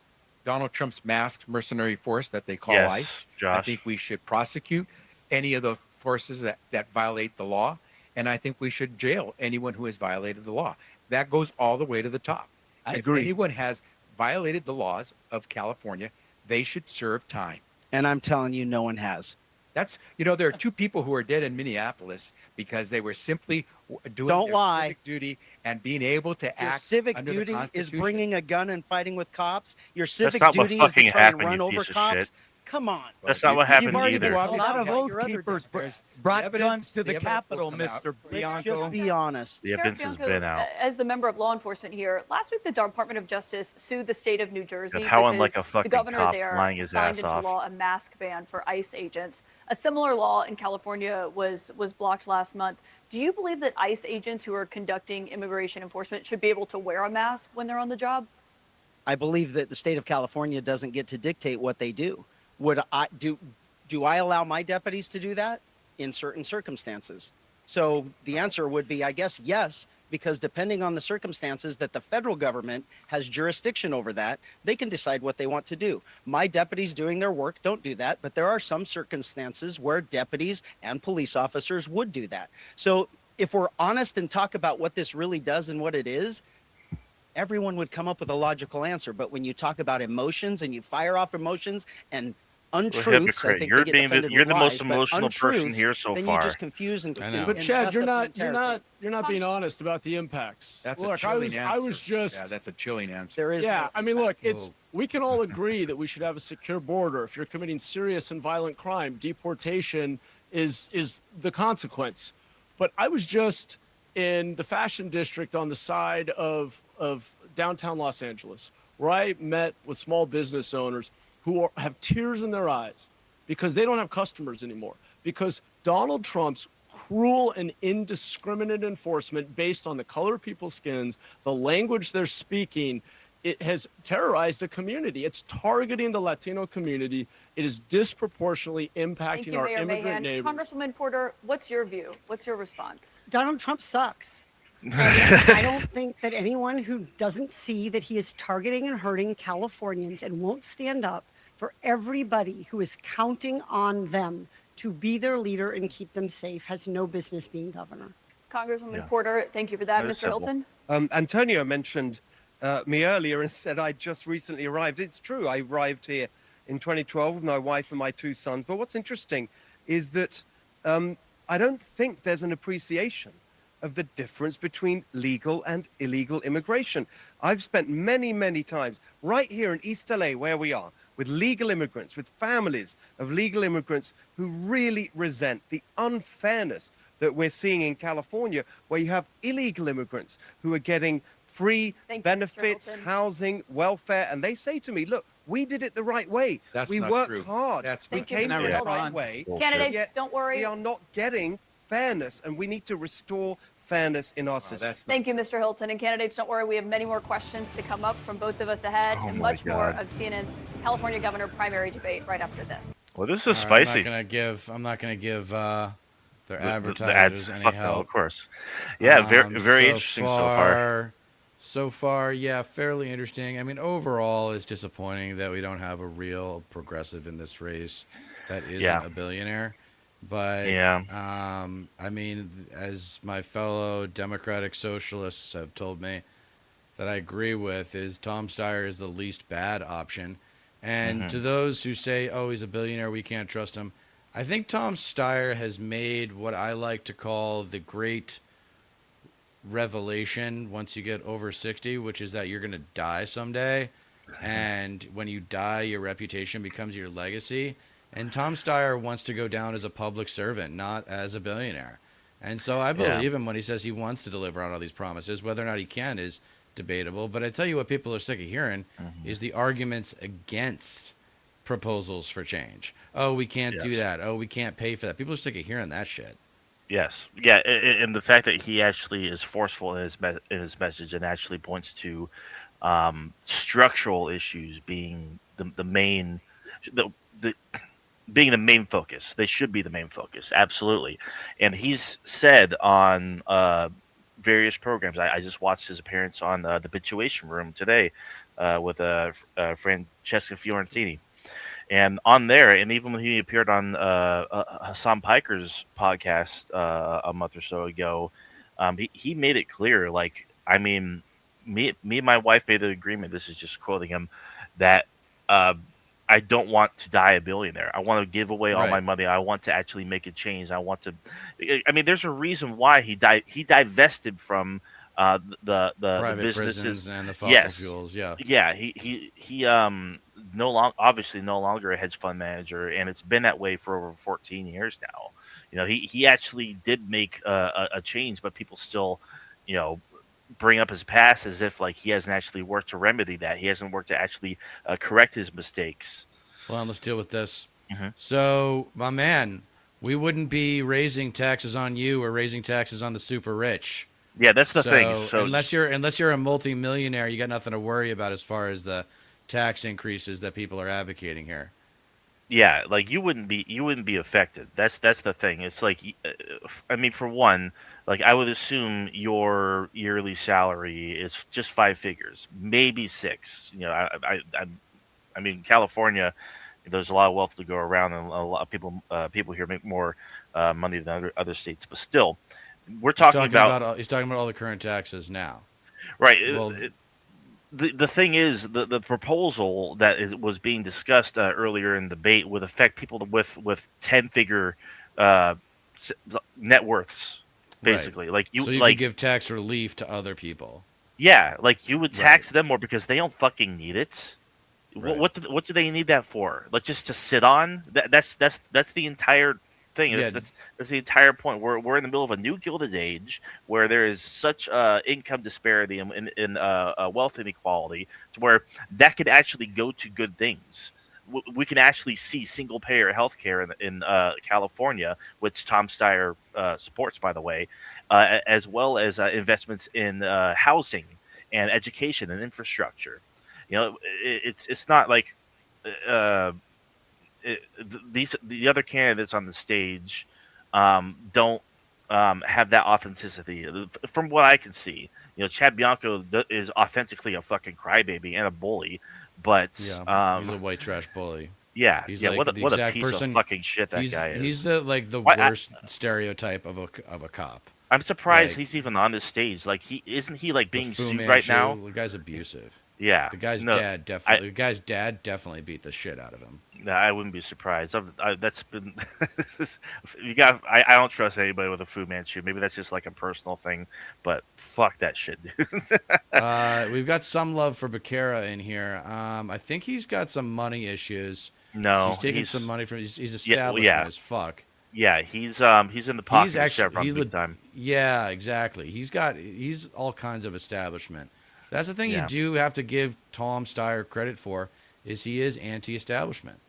Donald Trump's masked mercenary force that they call Yes, ICE. I Josh. think we should prosecute any of the forces that violate the law. And I think we should jail anyone who has violated the law. That goes all the way to the top. I If agree. anyone has violated the laws of California, they should serve time. And I'm telling you, no one has. That's, there are 2 people who are dead in Minneapolis because they were simply doing Don't their lie. civic duty and being able to Your act civic under the duty is Constitution. bringing a gun and fighting with cops. Your civic not what duty is to fucking try and happened, run you over piece of cops. shit. Come on. That's not what happened You've already either. been A called lot out of about oath your other keepers districts. brought The evidence- guns to the the evidence will Capitol, come out. Mr. Let's Bianco. just be honest. The Sheriff evidence has Bianco, been out. as the member of law enforcement here, last week the Department of Justice sued the state of New Jersey How because unlike a the fucking governor cop there lying his signed ass into off. law a mask ban for ICE agents. A similar law in California was blocked last month. Do you believe that ICE agents who are conducting immigration enforcement should be able to wear a mask when they're on the job? I believe that the state of California doesn't get to dictate what they do. Would I do I allow my deputies to do that in certain circumstances? So the answer would be, I guess, yes, because depending on the circumstances that the federal government has jurisdiction over that, they can decide what they want to do. My deputies doing their work don't do that, but there are some circumstances where deputies and police officers would do that. So if we're honest and talk about what this really does and what it is, everyone would come up with a logical answer. But when you talk about emotions and you fire off emotions and untruths, I hypocrite. think You're they get being the- defended you're with the most lies, but emotional person untruths, here so then far. you just confuse and I know. But and Chad, mess you're up the not entire thing. being honest about the impacts. That's Look, a chilling answer. I was just Yeah, that's a chilling answer. There is yeah. no I mean, look, it's Whoa. we can all agree that we should have a secure border. If you're committing serious and violent crime, deportation is the consequence. But I was just in the fashion district on the side of downtown Los Angeles, where I met with small business owners who have tears in their eyes because they don't have customers anymore. Because Donald Trump's cruel and indiscriminate enforcement based on the color of people's skins, the language they're speaking, it has terrorized a community. It's targeting the Latino community. It is disproportionately Thank impacting you, our Mayor immigrant Mahan. neighbors. Congresswoman Porter, what's your view? What's your response? Donald Trump sucks. And I don't think that anyone who doesn't see that he is targeting and hurting Californians and won't stand up for everybody who is counting on them to be their leader and keep them safe has no business being governor. Congresswoman Yeah. Porter, thank you for that. That is Mr. simple. Hilton? Antonio mentioned me earlier and said I just recently arrived. It's true. I arrived here in 2012 with my wife and my 2 sons. But what's interesting is that I don't think there's an appreciation of the difference between legal and illegal immigration. I've spent many, many times right here in East LA, where we are, with legal immigrants, with families of legal immigrants who really resent the unfairness that we're seeing in California, where you have illegal immigrants who are getting free Thank you, Mr. benefits, Hilton. housing, welfare, and they say to me, look, we did it the right way. That's we not worked true. hard. That's we Thank you, came Mr. the right Hilton. way. Bullshit. Candidates, Yet don't worry. We are not getting fairness, and we need to restore fairness in our system. That's not Thank you, Mr. Hilton. And candidates, don't worry, we have many more questions to come up from both of us ahead Oh and my much more God. of CNN's California governor primary debate right after this. Well, this is All right, spicy. I'm not gonna give their The advertisers any fuck no, help. of course. Yeah, very So interesting so far. So far, yeah, fairly interesting. I mean, overall, it's disappointing that we don't have a real progressive in this race that isn't Yeah. a billionaire. But Yeah. I mean, as my fellow Democratic socialists have told me, that I agree with is Tom Steyer is the least bad option. And to those who say, "Oh, he's a billionaire, we can't trust him," I think Tom Steyer has made what I like to call the great revelation once you get over 60, which is that you're going to die someday. And when you die, your reputation becomes your legacy. And Tom Steyer wants to go down as a public servant, not as a billionaire. And so I Yeah. believe him when he says he wants to deliver on all these promises. Whether or not he can is debatable. But I tell you what people are sick of hearing is the arguments against proposals for change. Oh, we can't do Yes. that. Oh, we can't pay for that. People are sick of hearing that shit. Yes, yeah, and the fact that he actually is forceful in his message and actually points to structural issues being the main the being the main focus. They should be the main focus, absolutely. And he's said on various programs. I just watched his appearance on the Habituation Room today with Francesca Fiorentini. And on there, and even when he appeared on Hassan Piker's podcast a month or so ago, he made it clear. Like, I mean, me and my wife made an agreement. This is just quoting him, that I don't want to die a billionaire. I want to give away all Right. my money. I want to actually make a change. I want to. I mean, there's a reason why he divested from the Private businesses. prisons and the fossil Yes. fuels. Yeah. Yeah, he obviously no longer a hedge fund manager, and it's been that way for over 14 years now. You know, he actually did make a change, but people still, you know, bring up his past as if like he hasn't actually worked to remedy that. He hasn't worked to actually correct his mistakes. Well, let's deal with this. Mhm. So, my man, we wouldn't be raising taxes on you or raising taxes on the super rich. Yeah, that's the thing. So unless you're a multimillionaire, you got nothing to worry about as far as the tax increases that people are advocating here. yeah, like you wouldn't be affected. That's the thing. It's like, I mean, for one, like I would assume your yearly salary is just 5 figures, maybe 6. You know, I mean, California, there's a lot of wealth to go around, and a lot of people here make more money than other states. But still, we're talking about he's talking about all the current taxes now. right. Well, The thing is, the proposal that was being discussed earlier in the debate would affect people with 10-figure net worths, basically. Like so you like could give tax relief to other people. yeah, like you would tax them more because they don't fucking need it. Right. What do they need that for? Like just to sit on? That's the entire thing. Yeah. That's the entire point. We're in the middle of a new Gilded Age where there is such income disparity in wealth inequality to where that could actually go to good things. We can actually see single payer healthcare in California, which Tom Steyer supports, by the way, as well as investments in housing and education and infrastructure. You know, it's not like the other candidates on the stage don't have that authenticity. From what I can see, you know, Chad Bianco is authentically a fucking crybaby and a bully, But He's a white trash bully. yeah, He's yeah. like What a, the what a exact piece person. of fucking shit that He's guy is. he's the Why- worst stereotype of a cop. I'm surprised like- he's even on this stage. Like he isn't he like The being Fu sued Manchu, right now? The guy's abusive. Yeah. The guy's no, dad definitely beat the shit out of him. No, I wouldn't be surprised. That's been you got. I don't trust anybody with a Fu Manchu. Maybe that's just like a personal thing, but fuck that shit, dude. We've got some love for Becerra in here. I think he's got some money issues. No, he's taking some money from. He's Yeah, establishment yeah. as fuck. Yeah, he's in the pocket He's of actually Chevron big time. Yeah, exactly. He's all kinds of establishment. That's the thing Yeah. you do have to give Tom Steyer credit for is he is anti-establishment.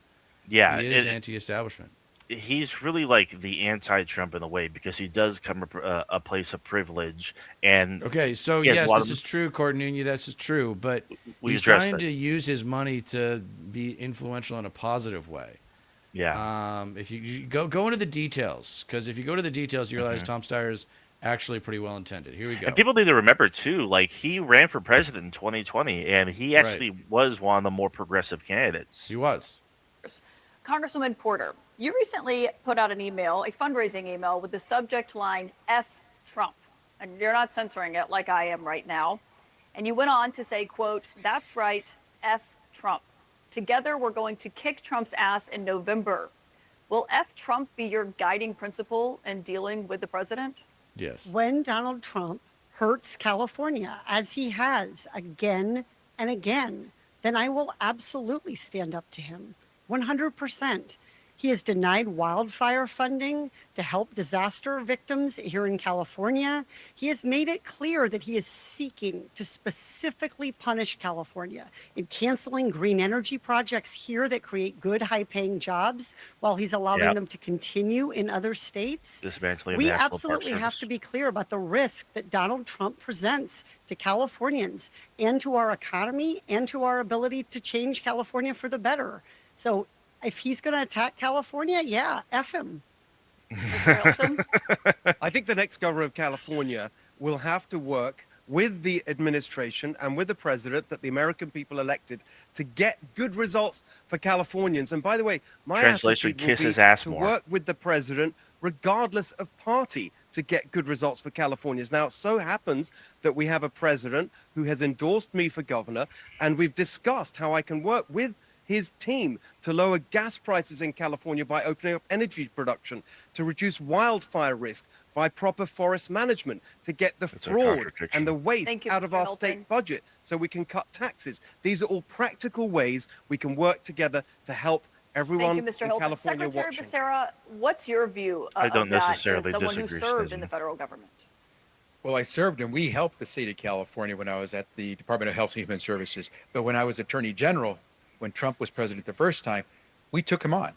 Yeah, He is anti-establishment. he's really like the anti-Trump in a way because he does come from a place of privilege and Okay, so he has a yes, lot this of- is true, Cordelia. This is true, but We he's addressed trying it. to use his money to be influential in a positive way. yeah. If you go into the details, because if you go to the details, you realize Tom Steyer is actually pretty well intended. Here we go. And people need to remember too, like he ran for president in 2020, and he Right. actually was one of the more progressive candidates. He was. Congresswoman Porter, you recently put out an email, a fundraising email, with the subject line F Trump. And you're not censoring it like I am right now. And you went on to say, quote, "That's right, F Trump. Together we're going to kick Trump's ass in November." Will F Trump be your guiding principle in dealing with the president? Yes. When Donald Trump hurts California, as he has again and again, then I will absolutely stand up to him 100%. He has denied wildfire funding to help disaster victims here in California. He has made it clear that he is seeking to specifically punish California in canceling green energy projects here that create good, high-paying jobs while he's allowing Yep. them to continue in other states. Dismantling We the National Park absolutely have Service. to be clear about the risk that Donald Trump presents to Californians and to our economy and to our ability to change California for the better. So if he's going to attack California, yeah, F him. Mr. Hilton? I think the next governor of California will have to work with the administration and with the president that the American people elected to get good results for Californians. And by the way, my Translation, attitude will kiss be his ass to more. work with the president regardless of party to get good results for Californians. Now, it so happens that we have a president who has endorsed me for governor, and we've discussed how I can work with his team to lower gas prices in California by opening up energy production, to reduce wildfire risk by proper forest management, to get the That's a fraud contradiction. and the waste Thank you, out of Mr. our Hilton. state budget so we can cut taxes. These are all practical ways we can work together to help everyone Thank you, Mr. in Hilton. California Secretary watching. Becerra, what's your view I don't of that necessarily as someone who disagree, served in Susan. the federal government? Well, I served and we helped the state of California when I was at the Department of Health and Human Services. But when I was Attorney General, when Trump was president the first time, we took him on.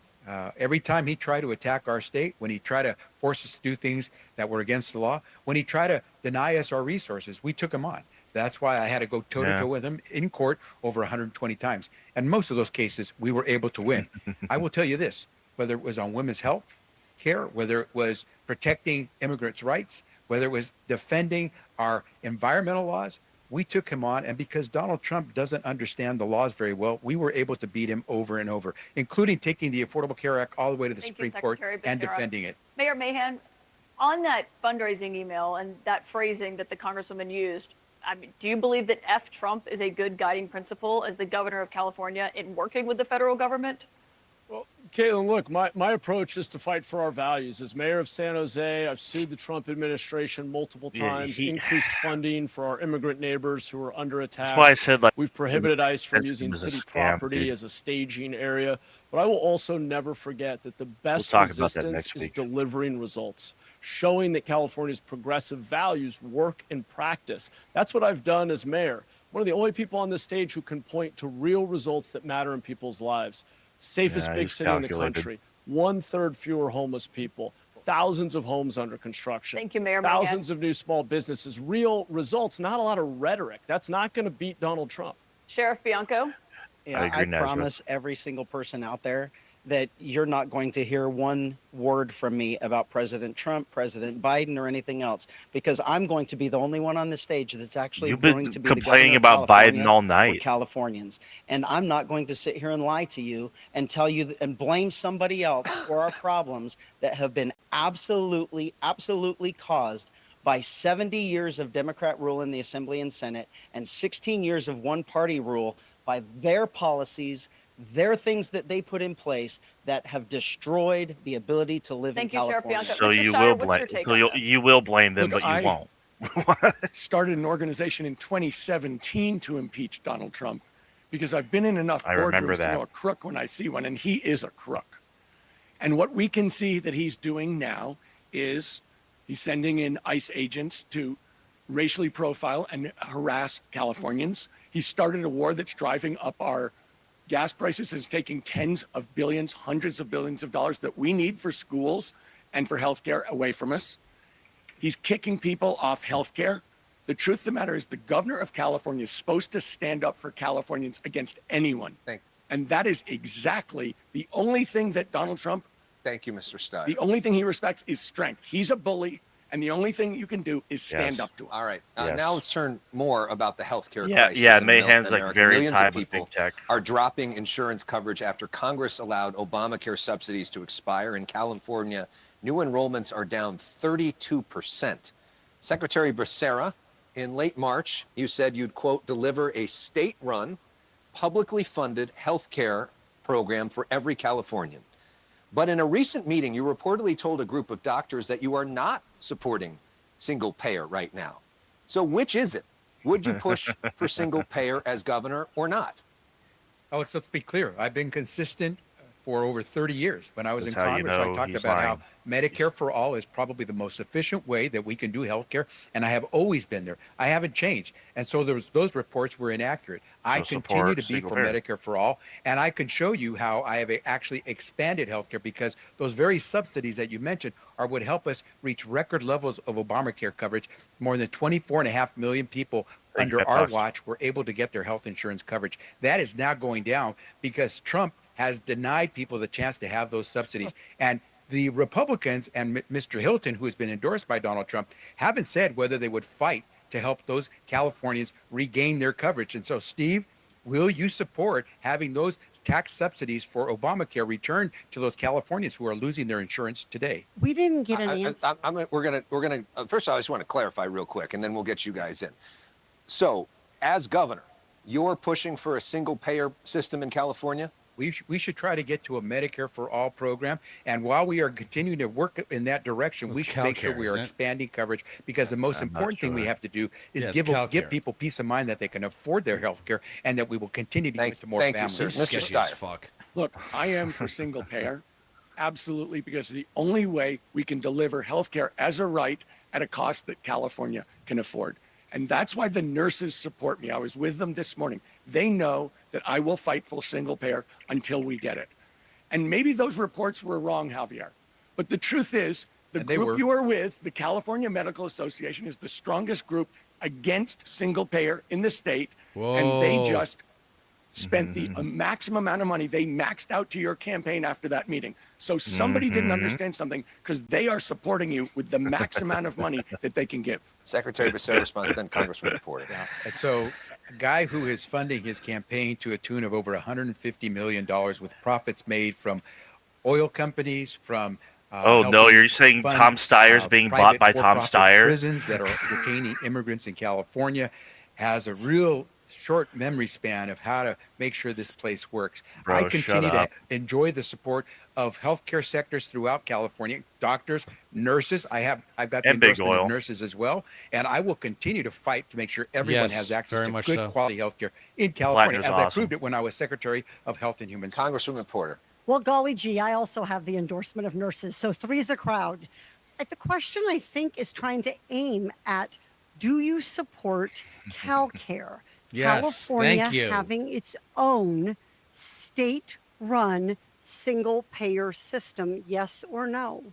Every time he tried to attack our state, when he tried to force us to do things that were against the law, when he tried to deny us our resources, we took him on. That's why I had to go toe to toe with him in court over 120 times. And most of those cases, we were able to win. I will tell you this, whether it was on women's health care, whether it was protecting immigrants' rights, whether it was defending our environmental laws, we took him on. And because Donald Trump doesn't understand the laws very well, we were able to beat him over and over, including taking the Affordable Care Act all the way to the Thank you, Supreme Court Secretary and Becerra. defending it. Mayor Mahan, on that fundraising email and that phrasing that the Congresswoman used, I mean, do you believe that F Trump is a good guiding principle as the governor of California in working with the federal government? Well, Caitlin, look, my approach is to fight for our values. As mayor of San Jose, I've sued the Trump administration multiple Yeah, times, he- increased funding for our immigrant neighbors who are under attack. That's why I said like We've prohibited ICE from it using was a city scam, property dude. as a staging area. But I will also never forget that the best talk about that resistance next is week. delivering results, showing that California's progressive values work in practice. That's what I've done as mayor. One of the only people on this stage who can point to real results that matter in people's lives. Safest Yeah, big he's city in the calculated. country. 1/3 fewer homeless people. Thousands of homes under construction. Thank you, Mayor Mahan. Thousands of new small businesses. Real results, not a lot of rhetoric. That's not going to beat Donald Trump. Sheriff Bianco? Yeah, I I, agree, Nazareth. promise every single person out there that you're not going to hear one word from me about President Trump, President Biden, or anything else, because I'm going to be the only one on the stage that's actually You've going been to be the complaining governor of about Biden California all for night. Californians. And I'm not going to sit here and lie to you and tell you and blame somebody else for our problems that have been absolutely caused by 70 years of Democrat rule in the Assembly and Senate and 16 years of one-party rule by their policies, their things that they put in place that have destroyed the ability to live Thank in you, Sheriff California. Bianco. So Mr. you Steyer, will what's blame. your take So on you'll, this? you will blame them, Look, but you I- won't. Started an organization in 2017 to impeach Donald Trump because I've been in enough I remember boardrooms to that. know a crook when I see one, and he is a crook. And what we can see that he's doing now is he's sending in ICE agents to racially profile and harass Californians. He started a war that's driving up our gas prices, is taking tens of billions, hundreds of billions of dollars that we need for schools and for healthcare away from us. He's kicking people off healthcare. The truth of the matter is the governor of California is supposed to stand up for Californians against anyone. And that is exactly the only thing that Donald Trump, Thank you, Mr. Steyer. the only thing he respects is strength. He's a bully, and the only thing you can do is stand Yes. up to him. All right. Yes. Now let's turn more about the healthcare Yeah, crisis. yeah. in Mayhan's like America. very Millions tied of with people big tech. are dropping insurance coverage after Congress allowed Obamacare subsidies to expire. In California, new enrollments are down 32%. Secretary Becerra, in late March, you said you'd, quote, deliver a state-run, publicly funded health care program for every Californian. But in a recent meeting, you reportedly told a group of doctors that you are not supporting single payer right now. So which is it? Would you push for single payer as governor or not? Oh, let's be clear. I've been consistent for over 30 years. When I was That's in how you Congress, I know talked he's about how lying. Medicare for all is probably the most efficient way that we can do healthcare, and I have always been there. I haven't changed. And so those reports were inaccurate. I So continue support to be single for payer. Medicare for all, and I can show you how I have actually expanded healthcare because those very subsidies that you mentioned are what help us reach record levels of Obamacare coverage. More than 24.5 million people Thank you, under Pat our Fox. watch were able to get their health insurance coverage. That is now going down because Trump has denied people the chance to have those subsidies. And the Republicans and Mr. Hilton, who has been endorsed by Donald Trump, haven't said whether they would fight to help those Californians regain their coverage. And so, Steve, will you support having those tax subsidies for Obamacare returned to those Californians who are losing their insurance today? We didn't get an answer. We're gonna. First, I just want to clarify real quick, and then we'll get you guys in. So, as governor, you're pushing for a single payer system in California? We should try to get to a Medicare for all program. And while we are continuing to work in that direction, Well, we it's should make sure CalCare, we are isn't it? expanding coverage because the most I'm not important thing we sure. have to do is Yeah, it's give CalCare. people peace of mind that they can afford their health care and that we will continue to give it to more thank you, families. sir. Mr. Sketchy as Steyer. fuck. Look, I am for single payer, absolutely, because the only way we can deliver healthcare as a right at a cost that California can afford. And that's why the nurses support me. I was with them this morning. They know that I will fight for single payer until we get it. And maybe those reports were wrong, Javier. But the truth is, the And they group were. you are with, the California Medical Association, is the strongest group against single payer in the state. And they Whoa. just spent the maximum amount of money. They maxed out to your campaign after that meeting. So somebody didn't understand something because they are supporting you with the max amount of money that they can give. Secretary Becerra responds, then Congressman Porter. And so a guy who is funding his campaign to a tune of over $150 million with profits made from oil companies, from Oh, no, helping you're saying fund, Tom Steyer's being bought private by Tom for-profit Steyer? prisons that are detaining immigrants in California, has a real short memory span of how to make sure this place works. Bro, I shut continue to up. enjoy the support of healthcare sectors throughout California, doctors, nurses. I've got the And big endorsement oil. of nurses as well, and I will continue to fight to make sure everyone Yes, has access very to much good so. quality healthcare in California, Platinum's as I awesome. proved it when I was Secretary of Health and Human Services. Congresswoman Porter. Well, golly gee, I also have the endorsement of nurses. So three's a crowd. The question, I think, is trying to aim at, do you support CalCare? Yes, California thank you. having its own state-run single-payer system, yes or no?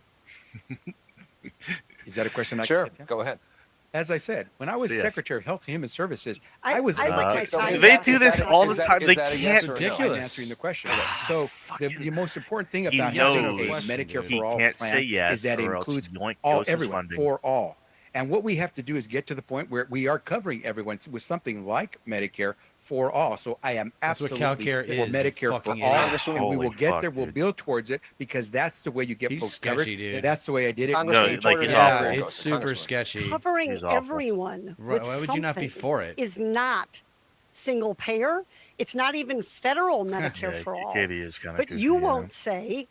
Is that a question I Sure, can get to? go ahead. As I said, when I was Yes. Secretary of Health and Human Services, I- I was I'd able like to my tell time you They back. do is this that- all the is that- time. is They that a can't- yes or no? I'm Ridiculous. answering the question. So the most important thing He about knows. having a Question, Medicare dude. He for all can't plan say yes is that it or else includes yoink all goes his everyone funding. for all. And what we have to do is get to the point where we are covering everyone with something like Medicare for all. So I am That's what absolutely CalCare for is, you Medicare for fucking all, idiot. and we Holy will get fuck, there. We'll dude. build towards it because that's the way you get He's folks sketchy, covered. dude. That's the way I did it. Congressman No, like, Porter, he's now awful. before Yeah, it it's goes. super Congressman. sketchy. Covering He's awful. everyone Right, with why would you not be something for it? is not single payer. It's not even federal Medicare Yeah, for all. Katie is kind of. But you won't say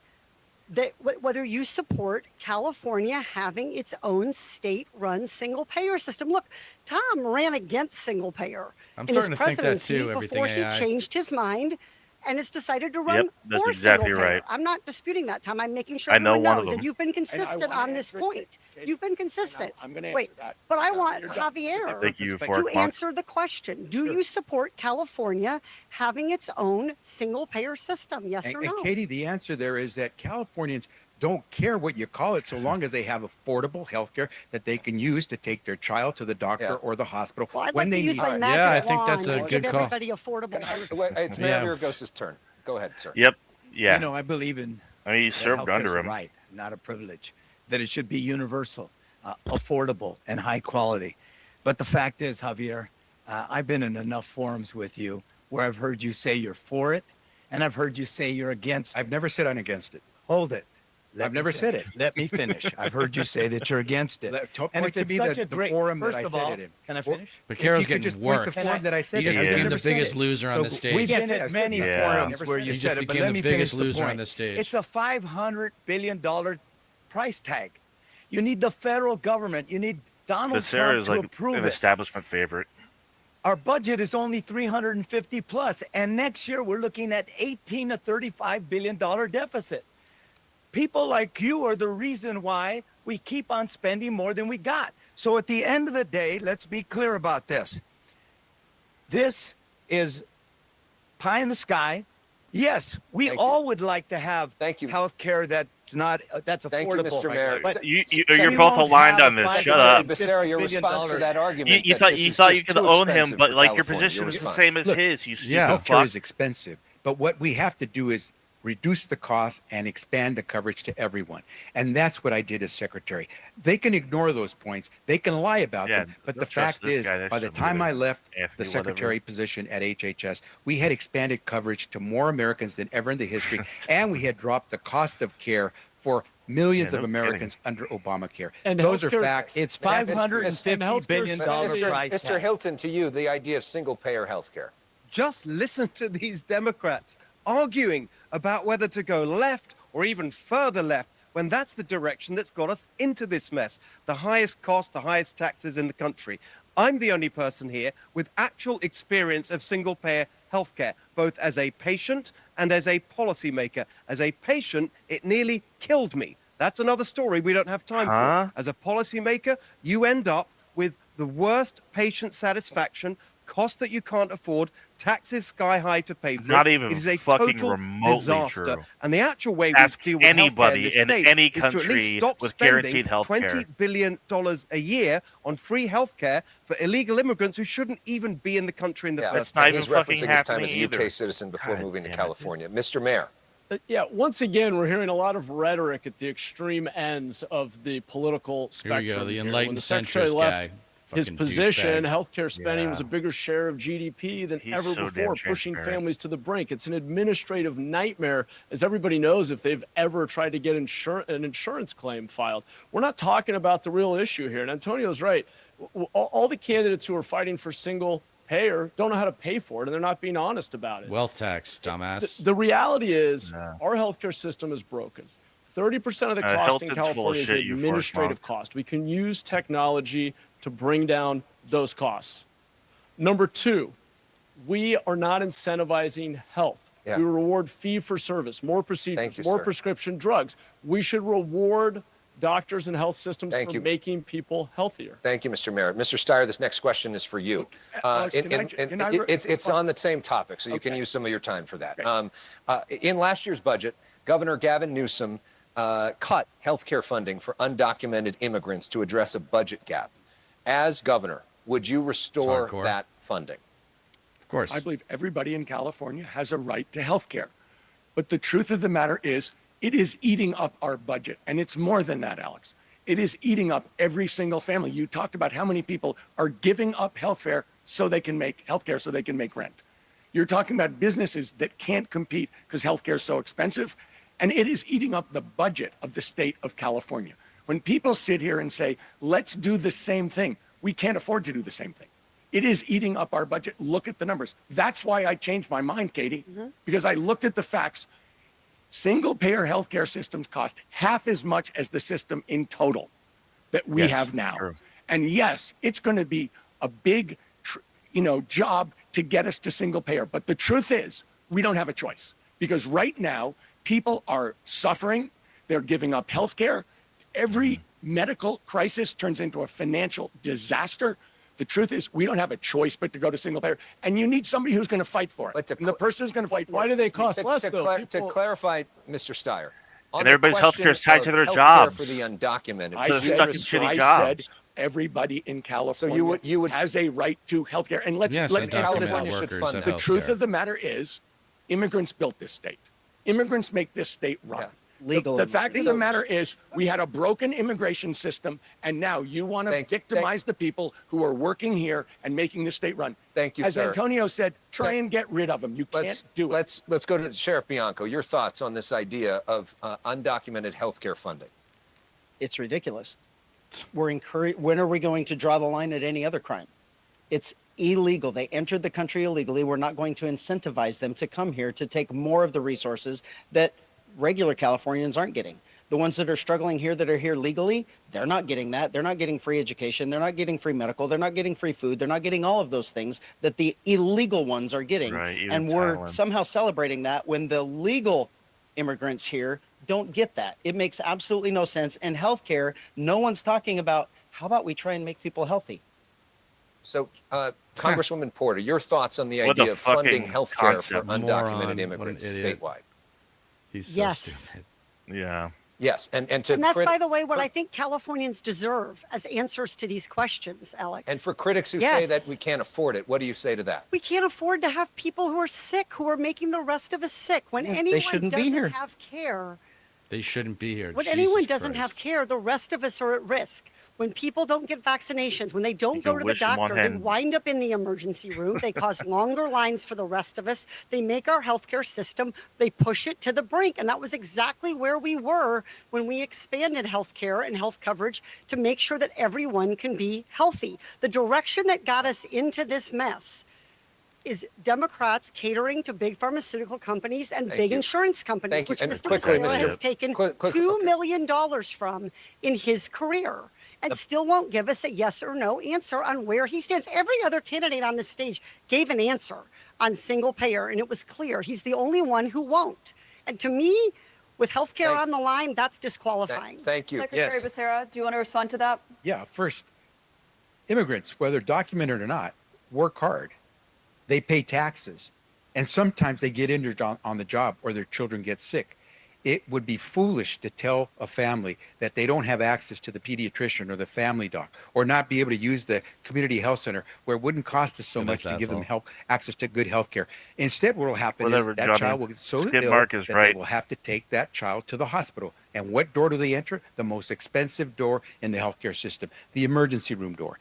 that whether you support California having its own state-run single-payer system. Look, Tom ran against single-payer I'm in his starting to think that presidency too, everything before he AI. changed his mind and has decided to run Yep, that's for exactly single-payer. right. I'm not disputing that, Tom. I'm making sure I know everyone one of knows, them. and you've been consistent wanna on this answer it, point. Katie. You've been consistent. I'm going to answer Wait, that. but I No, want you're done. Javier Thank you for to it, Mark. answer the question. Do you support California having its own single-payer system? Yes or And no? Katie, the answer there is that Californians don't care what you call it so long as they have affordable health care that they can use to take their child to the doctor Yeah. or the hospital Well, I'd when like they to use need my it. magic Yeah, I think that's wand a and good give call. everybody affordable health. It's Mayor Yeah. Virgos' turn. Go ahead, sir. Yep. Yeah. You know, I believe in I mean, he that served healthcare's under a him. right, not a privilege. That it should be universal, affordable, and high quality. But the fact is, Javier, I've been in enough forums with you where I've heard you say you're for it, and I've heard you say you're against it. I've never said I'm against it. Hold it. I've never said it. Let me finish. I've heard you say that you're against it. Point And if to it's me such the a great forum that first I of said all, it in. can I Well, finish? But If Carol's you could getting just point the worked. forum that I said He it just in. I've became never the said biggest it. loser on So the stage. We've Yes, been yes, at many yes. Yeah. forums where He you just said it, but became let the me biggest finish the loser on point. the stage. It's a $500 billion price tag. You need the federal government. You need Donald Becerra Trump is to like approve an it. establishment favorite. Our budget is only 350 plus, and next year we're looking at 18 to 35 billion dollar deficit. People like you are the reason why we keep on spending more than we got. So at the end of the day, let's be clear about this. This is pie in the sky. Yes, we Thank you. all would like to have Thank you. health care that's not that's affordable. Thank you, Mr. Mayor. But You're we both won't aligned have on a this. $5 Shut up. Becerra, your billion response to dollar- that argument. You that thought this you is thought you just could too own him, expensive but for like your California. position Your is the response. same as Look, his. You yeah. stupid Healthcare fuck. is expensive, but what we have to do is reduce the cost and expand the coverage to everyone. And that's what I did as secretary. They can ignore those points. They can lie about Yeah, them. But the don't trust fact this is, guy. That's by the some time I weird left Anthony the whatever. secretary position at HHS, we had expanded coverage to more Americans than ever in the history. And we had dropped the cost of care for millions Yeah, of no Americans under Obamacare. And Those are healthcare- facts. it's That is- $550 billion spending- price Mr. tag. Hilton, to you, the idea of single-payer health care. Just listen to these Democrats arguing about whether to go left or even further left when that's the direction that's got us into this mess. The highest cost, the highest taxes in the country. I'm the only person here with actual experience of single payer healthcare, both as a patient and as a policymaker. As a patient, it nearly killed me. That's another story we don't have time Huh? for. As a policymaker, you end up with the worst patient satisfaction, cost that you can't afford, taxes sky high to pay for. Not it. even It is a fucking total remotely disaster. true. And the actual way Ask we deal with healthcare in anybody this in state any is to at country least stop with spending guaranteed healthcare. $20 billion a year on free healthcare for illegal immigrants who shouldn't even be in the country in the Yeah, first That's not and even he's referencing fucking his time as a happening UK either. citizen before God moving to damn it, California. Mr. Mayor. Yeah, once again, we're hearing a lot of rhetoric at the extreme ends of the political Here spectrum. we go, the here. When enlightened the secretary centrist left guy. his Fucking position, douchebag. healthcare spending was a Yeah. bigger share of GDP than He's ever so damn before, pushing transparent. families to the brink. It's an administrative nightmare, as everybody knows if they've ever tried to get an insurance claim filed. We're not talking about the real issue here. And Antonio's right. All the candidates who are fighting for single payer don't know how to pay for it, and they're not being honest about it. Wealth tax, dumbass. The reality is No. our healthcare system is broken. 30% of the Hilton's cost in full of California is shit, you administrative force monk. cost. We can use technology to bring down those costs. Number two, we are not incentivizing health. Yeah. We reward fee for service, more Thank procedures, you, more sir. prescription drugs. We should reward doctors and health systems Thank for you. making people healthier. Thank you, Mr. Mayor. Mr. Steyer, this next question is for you. Alex, can I It's on the same topic, so you can Okay. use some of your time for that. Great. In last year's budget, Governor Gavin Newsom cut healthcare funding for undocumented immigrants to address a budget gap. as governor, would you restore hardcore. that funding? Of course. I believe everybody in California has a right to health care. But the truth of the matter is, it is eating up our budget. And it's more than that, Alex. It is eating up every single family. You talked about how many people are giving up healthcare so they can make healthcare so they can make rent. You're talking about businesses that can't compete because healthcare is so expensive. And it is eating up the budget of the state of California. When people sit here and say, let's do the same thing, we can't afford to do the same thing. It is eating up our budget. Look at the numbers. That's why I changed my mind, Katie, because I looked at the facts. Single payer healthcare systems cost half as much as the system in total that we Yes, have now. true. And yes, it's going to be a big, job to get us to single payer. But the truth is, we don't have a choice because right now people are suffering. They're giving up healthcare. Every medical crisis turns into a financial disaster. The truth is, we don't have a choice but to go to single payer, and you need somebody who's going to fight for it. But And the person who's going to fight for Why it. do they cost less, To though? to clarify, Mr. Steyer, on And the everybody's healthcare is question tied of to their healthcare jobs. for the undocumented, I They're would you stuck in restore- shitty I jobs. said everybody in California you would- has a right to health care. And let's Yes, answer this. undocumented California should workers fund have that. The truth healthcare. of the matter is, immigrants built this state. Immigrants make this state run. Yeah. Legal The fact of the immigrants. matter is, we had a broken immigration system, and now you want to Thank- victimize the people who are working here and making the state run. Thank you, As sir. Antonio said, try and get rid of them. You can't do it. Let's go to Sheriff Bianco. Your thoughts on this idea of undocumented healthcare funding? It's ridiculous. When are we going to draw the line at any other crime? It's illegal. They entered the country illegally. We're not going to incentivize them to come here to take more of the resources that regular Californians aren't getting. The ones that are struggling here that are here legally, they're not getting that. They're not getting free education. They're not getting free medical. They're not getting free food. They're not getting all of those things that the illegal ones are getting. Right, even And we're Thailand. somehow celebrating that when the legal immigrants here don't get that. It makes absolutely no sense. And healthcare, no one's talking about how about we try and make people healthy? So, Congresswoman Porter, your thoughts on the What a idea of funding fucking healthcare for concept. undocumented Moron, what an immigrants idiot. statewide? He's so Yes. stupid. Yeah. Yes, and to And that's, crit- by the way, what I think Californians deserve as answers to these questions, Alex. and for critics who say that Yes. we can't afford it, what do you say to that? We can't afford to have people who are sick, who are making the rest of us sick. When Yeah, they anyone shouldn't be doesn't here. have care, They shouldn't be here. when Jesus anyone doesn't Christ. have care, the rest of us are at risk. When people don't get vaccinations, when they don't You go can to the wish them one doctor, they hand. wind up in the emergency room. They cause longer lines for the rest of us. They make our healthcare system, they push it to the brink. And that was exactly where we were when we expanded healthcare and health coverage to make sure that everyone can be healthy. The direction that got us into this mess is Democrats catering to big pharmaceutical companies and Thank big you. insurance companies, Thank you. which And Mr. quickly, Becerra Mr. has taken Quick- $2 okay. million from in his career and still won't give us a yes or no answer on where he stands. Every other candidate on the stage gave an answer on single payer, and it was clear he's the only one who won't. And to me, with health care Thank- on the line, that's disqualifying. Thank you. Secretary Yes. Becerra, do you want to respond to that? Yeah, first, immigrants, whether documented or not, work hard. They pay taxes, and sometimes they get injured on the job or their children get sick. It would be foolish to tell a family that they don't have access to the pediatrician or the family doc, or not be able to use the community health center where it wouldn't cost us so Yeah, much that's to give them asshole. access to good health care. Instead, what will happen Whatever, is that Johnny. child will get so Skid ill Mark is that right. they will have to take that child to the hospital. And what door do they enter? The most expensive door in the healthcare system, the emergency room door.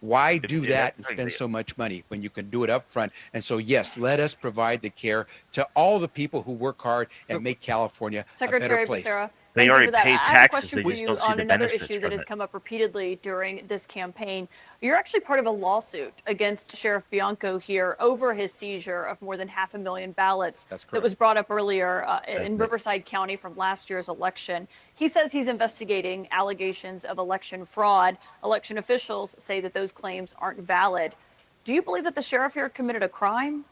Why do Yeah, that and I spend agree. so much money when you can do it up front? And so, yes, let us provide the care to all the people who work hard and make California a better Secretary place. Becerra, They thank you already for that. pay I have a taxes, question they for just you don't see on the another benefits issue that from has it. come up repeatedly during this campaign. You're actually part of a lawsuit against Sheriff Bianco here over his seizure of more than 500,000 ballots. That's That correct. was brought up earlier in me. Riverside County from last year's election. He says he's investigating allegations of election fraud. Election officials say that those claims aren't valid. Do you believe that the sheriff here committed a crime?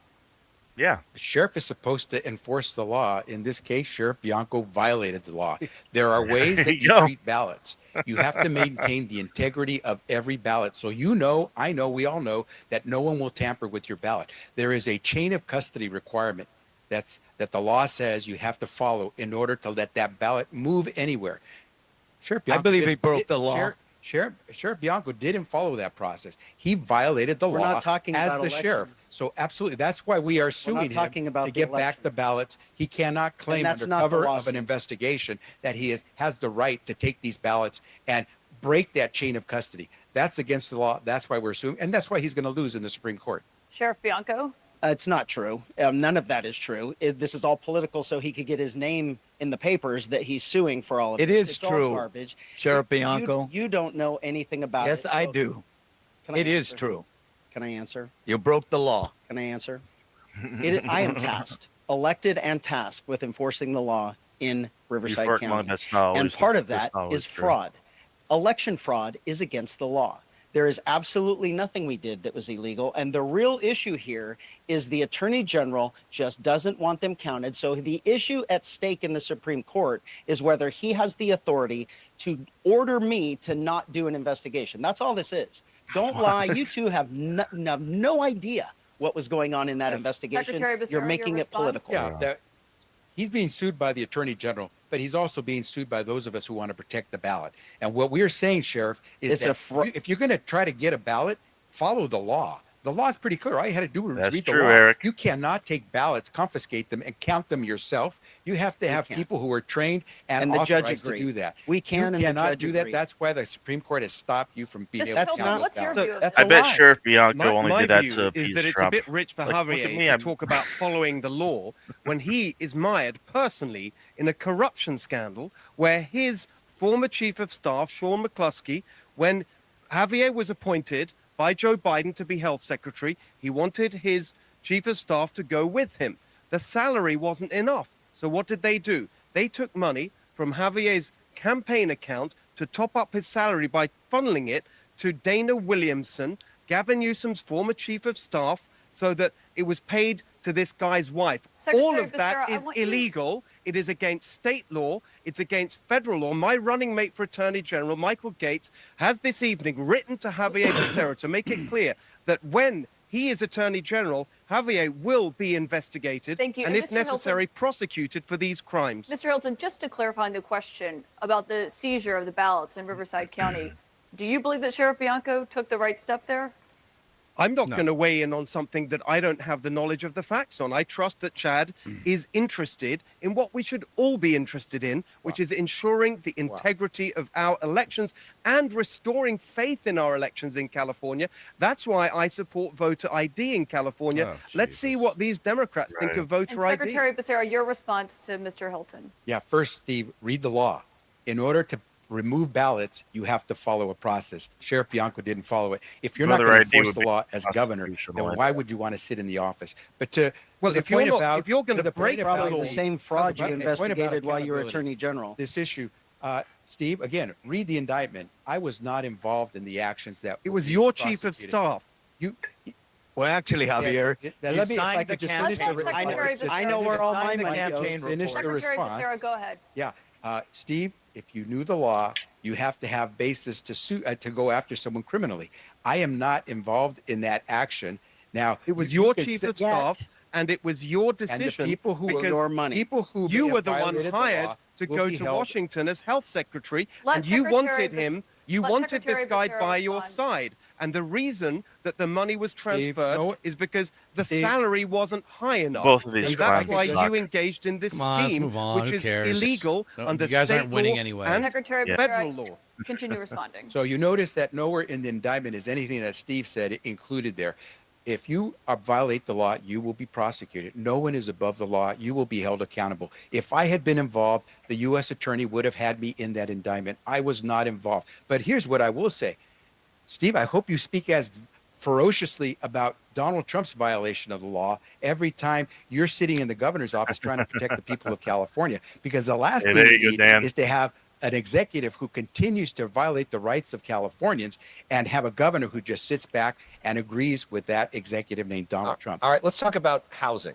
Yeah. The sheriff is supposed to enforce the law. In this case, Sheriff Bianco violated the law. There are ways There that you you go. treat ballots. You have to maintain the integrity of every ballot. So you know, I know, we all know that no one will tamper with your ballot. There is a chain of custody requirement that the law says you have to follow in order to let that ballot move anywhere. Sheriff I Bianco believe did- he broke the law. Sheriff Bianco didn't follow that process. He violated the We're law not talking as about the sheriff. elections. So absolutely, that's why we are suing talking him about to the get back the election. ballots. He cannot claim that's under not the cover of lawsuit. an investigation that he has the right to take these ballots and break that chain of custody. That's against the law. That's why we're suing, and that's why he's going to lose in the Supreme Court. Sheriff Bianco? It's not true. None of that is true. This is all political, so he could get his name in the papers that he's suing for all of It this. is It's all true, garbage. Sheriff You- Bianco. You don't know anything about it. Yes, I so- do. Can I It is answer? true. Can I answer? You broke the law. Can I answer? I am tasked, elected and tasked with enforcing the law in Riverside Fort County. Monk, that's not And always- part of that's that not always is true. fraud. Election fraud is against the law. There is absolutely nothing we did that was illegal. And the real issue here is the attorney general just doesn't want them counted. So the issue at stake in the Supreme Court is whether he has the authority to order me to not do an investigation. That's all this is. Don't lie. You two have no idea what was going on in that investigation. Secretary Becerra, You're your making it response? political. Yeah, he's being sued by the attorney general, but he's also being sued by those of us who want to protect the ballot. And what we're saying, Sheriff, is It's a that if you're going to try to get a ballot, follow the law. The law is pretty clear. All you had to do was That's read true, the law. Eric. You cannot take ballots, confiscate them, and count them yourself. You have to have can't. people who are trained and, And the judge authorized to agreed. do that. We can, and You the cannot judge do that. agreed. That's why the Supreme Court has stopped you from being Mr. able to Hilton, count what's those your ballots. view of That's I a bet lie. Sheriff Bianco My only did that view to is appease that it's Trump. a bit rich for Like, look at Javier me, to I'm- talk about following the law when he is mired personally in a corruption scandal where his former chief of staff, Sean McCluskey, when Javier was appointed by Joe Biden to be health secretary, he wanted his chief of staff to go with him. The salary wasn't enough. So what did they do? They took money from Javier's campaign account to top up his salary by funneling it to Dana Williamson, Gavin Newsom's former chief of staff, so that it was paid to this guy's wife. Secretary All of that Becerra, I is want you- illegal. It is against state law. It's against federal law. My running mate for Attorney General, Michael Gates, has this evening written to Javier Becerra to make it clear that when he is Attorney General, Javier will be investigated Thank you. and, And if Mr. Hilton- necessary, prosecuted for these crimes. Mr. Hilton, just to clarify the question about the seizure of the ballots in Riverside County, do you believe that Sheriff Bianco took the right step there? I'm not No. going to weigh in on something that I don't have the knowledge of the facts on. I trust that Chad is interested in what we should all be interested in, which is ensuring the integrity of our elections and restoring faith in our elections in California. That's why I support voter ID in California. Oh, Let's see Jesus. what these Democrats think Right. of voter And ID. Secretary Becerra, your response to Mr. Hilton. Yeah, first, Steve, read the law. In order to remove ballots, you have to follow a process. Sheriff Bianco didn't follow it. If you're not Voter going to ID enforce would the be law as governor, constitutional, then I why bet. would you want to sit in the office? But to Well, the if you're point not- about if you're gonna to the point break the about Probably the law- same fraud you Okay, point about investigated while you were accountability. attorney general. This issue, Steve, again, read the indictment. I was not involved in the actions that It were was being your chief of prosecuted. staff. You, Well, actually, Javier, Yeah, you let me- if I signed the could just campaign finish the- report. Secretary Becerra. I know where all my Signed the money campaign goes. Finish the report. Secretary response. Becerra, go ahead. Yeah, Steve, if you knew the law, you have to have basis to sue to go after someone criminally. I am not involved in that action. Now, It was you your can chief sit- of staff, and it was your and the decision people who because your money. people who you have were the one violated the hired law to will go be to held- Washington as health secretary, Let and you Secretary wanted Bes- him. You let wanted this Secretary guy Becerra by your respond. side, and the reason that the money was Steve, transferred no- is because the Steve- salary wasn't high enough. Both of these and that's crimes why suck. you engaged in this Come on, let's scheme, move on. which Who is cares? illegal No, under you guys state aren't winning law anyway. and Secretary Yeah. federal Becerra, law. continue responding. So you notice that nowhere in the indictment is anything that Steve said included there. If you violate the law, you will be prosecuted. No one is above the law. You will be held accountable. If I had been involved, the U.S. attorney would have had me in that indictment. I was not involved. But here's what I will say. Steve, I hope you speak as ferociously about Donald Trump's violation of the law every time you're sitting in the governor's office trying to protect the people of California. Because the last Hey, thing there we you go, need Dan. is to have an executive who continues to violate the rights of Californians and have a governor who just sits back and agrees with that executive named Donald Trump. All right, let's talk about housing.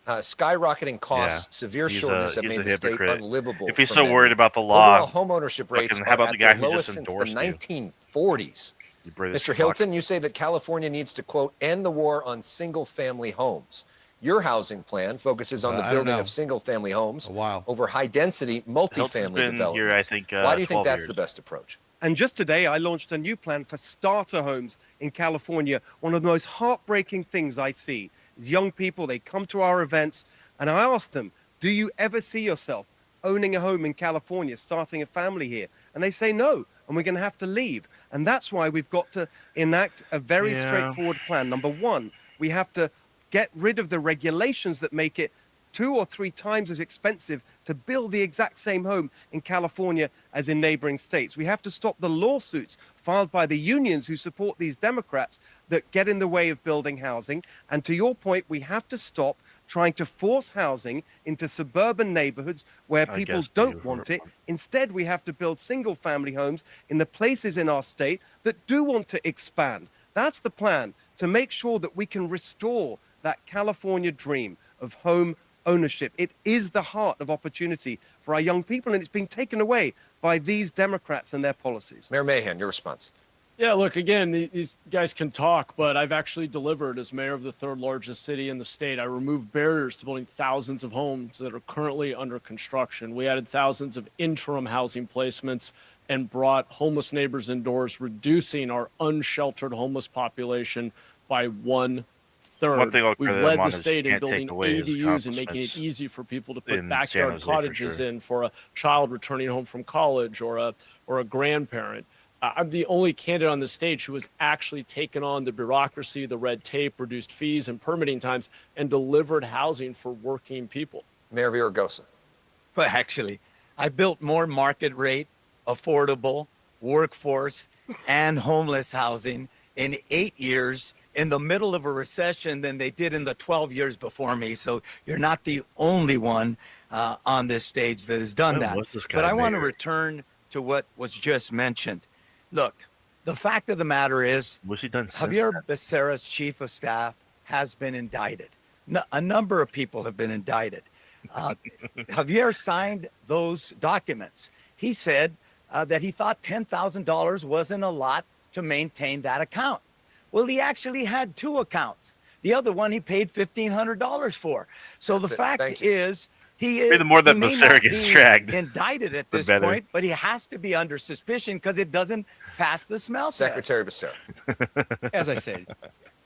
Skyrocketing costs, Yeah, severe he's shortages have a made the state hypocrite. unlivable. If he's for so many. worried about the law, Overall homeownership rates how about are the at guy their who lowest just since the endorsed you? 1940s. You British Mr. fuck. Hilton, you say that California needs to, quote, end the war on single-family homes. Your housing plan focuses on the I don't building know. of single-family homes A while. over high-density Hilton's multifamily been developments. here, I think, Why do you think 12 that's years. the best approach? And just today, I launched a new plan for starter homes in California. One of the most heartbreaking things I see is young people, they come to our events, and I ask them, do you ever see yourself owning a home in California, starting a family here? And they say no, and we're going to have to leave. And that's why we've got to enact a very straightforward plan. Number one, we have to get rid of the regulations that make it 2 or 3 times as expensive to build the exact same home in California as in neighboring states. We have to stop the lawsuits filed by the unions who support these Democrats that get in the way of building housing. And to your point, we have to stop trying to force housing into suburban neighborhoods where people don't want it. Instead, we have to build single family homes in the places in our state that do want to expand. That's the plan, to make sure that we can restore that California dream of home ownership. It is the heart of opportunity for our young people, and it's been taken away by these Democrats and their policies. Mayor Mahan, your response. Yeah, look, again, these guys can talk, but I've actually delivered as mayor of the 3rd largest city in the state. I removed barriers to building thousands of homes that are currently under construction. We added thousands of interim housing placements and brought homeless neighbors indoors, reducing our unsheltered homeless population by 1/3. One thing I'll We've credit led them on the is state in can't take building away his ADUs and making it accomplishments easy for people to in put San backyard Jose for cottages sure. in for a child returning home from college or a grandparent. I'm the only candidate on the stage who has actually taken on the bureaucracy, the red tape, reduced fees and permitting times, and delivered housing for working people. Mayor Villaraigosa. Well, actually, I built more market rate, affordable, workforce, and homeless housing in 8 years in the middle of a recession than they did in the 12 years before me. So you're not the only one on this stage that has done When that. was this guy But I want to mayor? return to what was just mentioned. Look, the fact of the matter is, Was he done since Javier then? Becerra's chief of staff has been indicted. A number of people have been indicted. Javier signed those documents. He said that he thought $10,000 wasn't a lot to maintain that account. Well, he actually had 2 accounts. The other one he paid $1,500 for. So That's the it. fact Thank you. is, he is Maybe the more that he may Becerra not gets be dragged, indicted at the this better. point, but he has to be under suspicion because it doesn't pass the smell test. Secretary Becerra. As I said,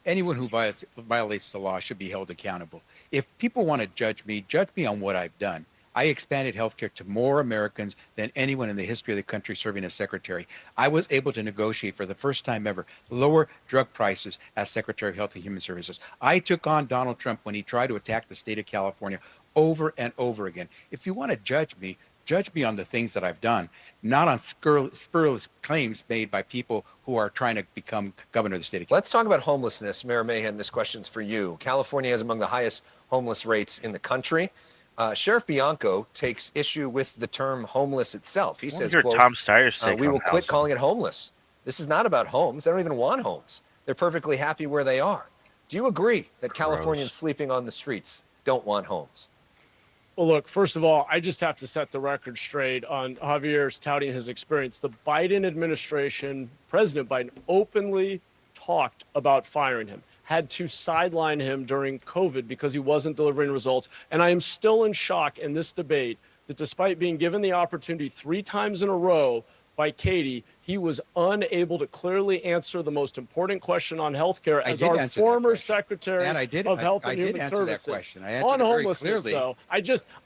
anyone who violates the law should be held accountable. If people want to judge me on what I've done. I expanded healthcare to more Americans than anyone in the history of the country serving as secretary. I was able to negotiate for the first time ever lower drug prices as Secretary of Health and Human Services. I took on Donald Trump when he tried to attack the state of California over and over again. If you want to judge me on the things that I've done, not on spurious claims made by people who are trying to become governor of the state of California. Let's talk about homelessness. Mayor Mahan, this question's for you. California has among the highest homeless rates in the country. Sheriff Bianco takes issue with the term homeless itself. He I wanna says, hear quote, Tom Steyer's take we on will quit housing. calling it homeless. This is not about homes. They don't even want homes. They're perfectly happy where they are. Do you agree that Californians Gross. sleeping on the streets don't want homes? Well, look, first of all, I just have to set the record straight on Javier's touting his experience. The Biden administration, President Biden, openly talked about firing him, had to sideline him during COVID because he wasn't delivering results. And I am still in shock in this debate that despite being given the opportunity 3 times in a row by Katie, he was unable to clearly answer the most important question on healthcare I as did our answer that former question. Secretary And I did- of Health I and did Human answer that Services. question. I answered On it very homelessness, clearly. though,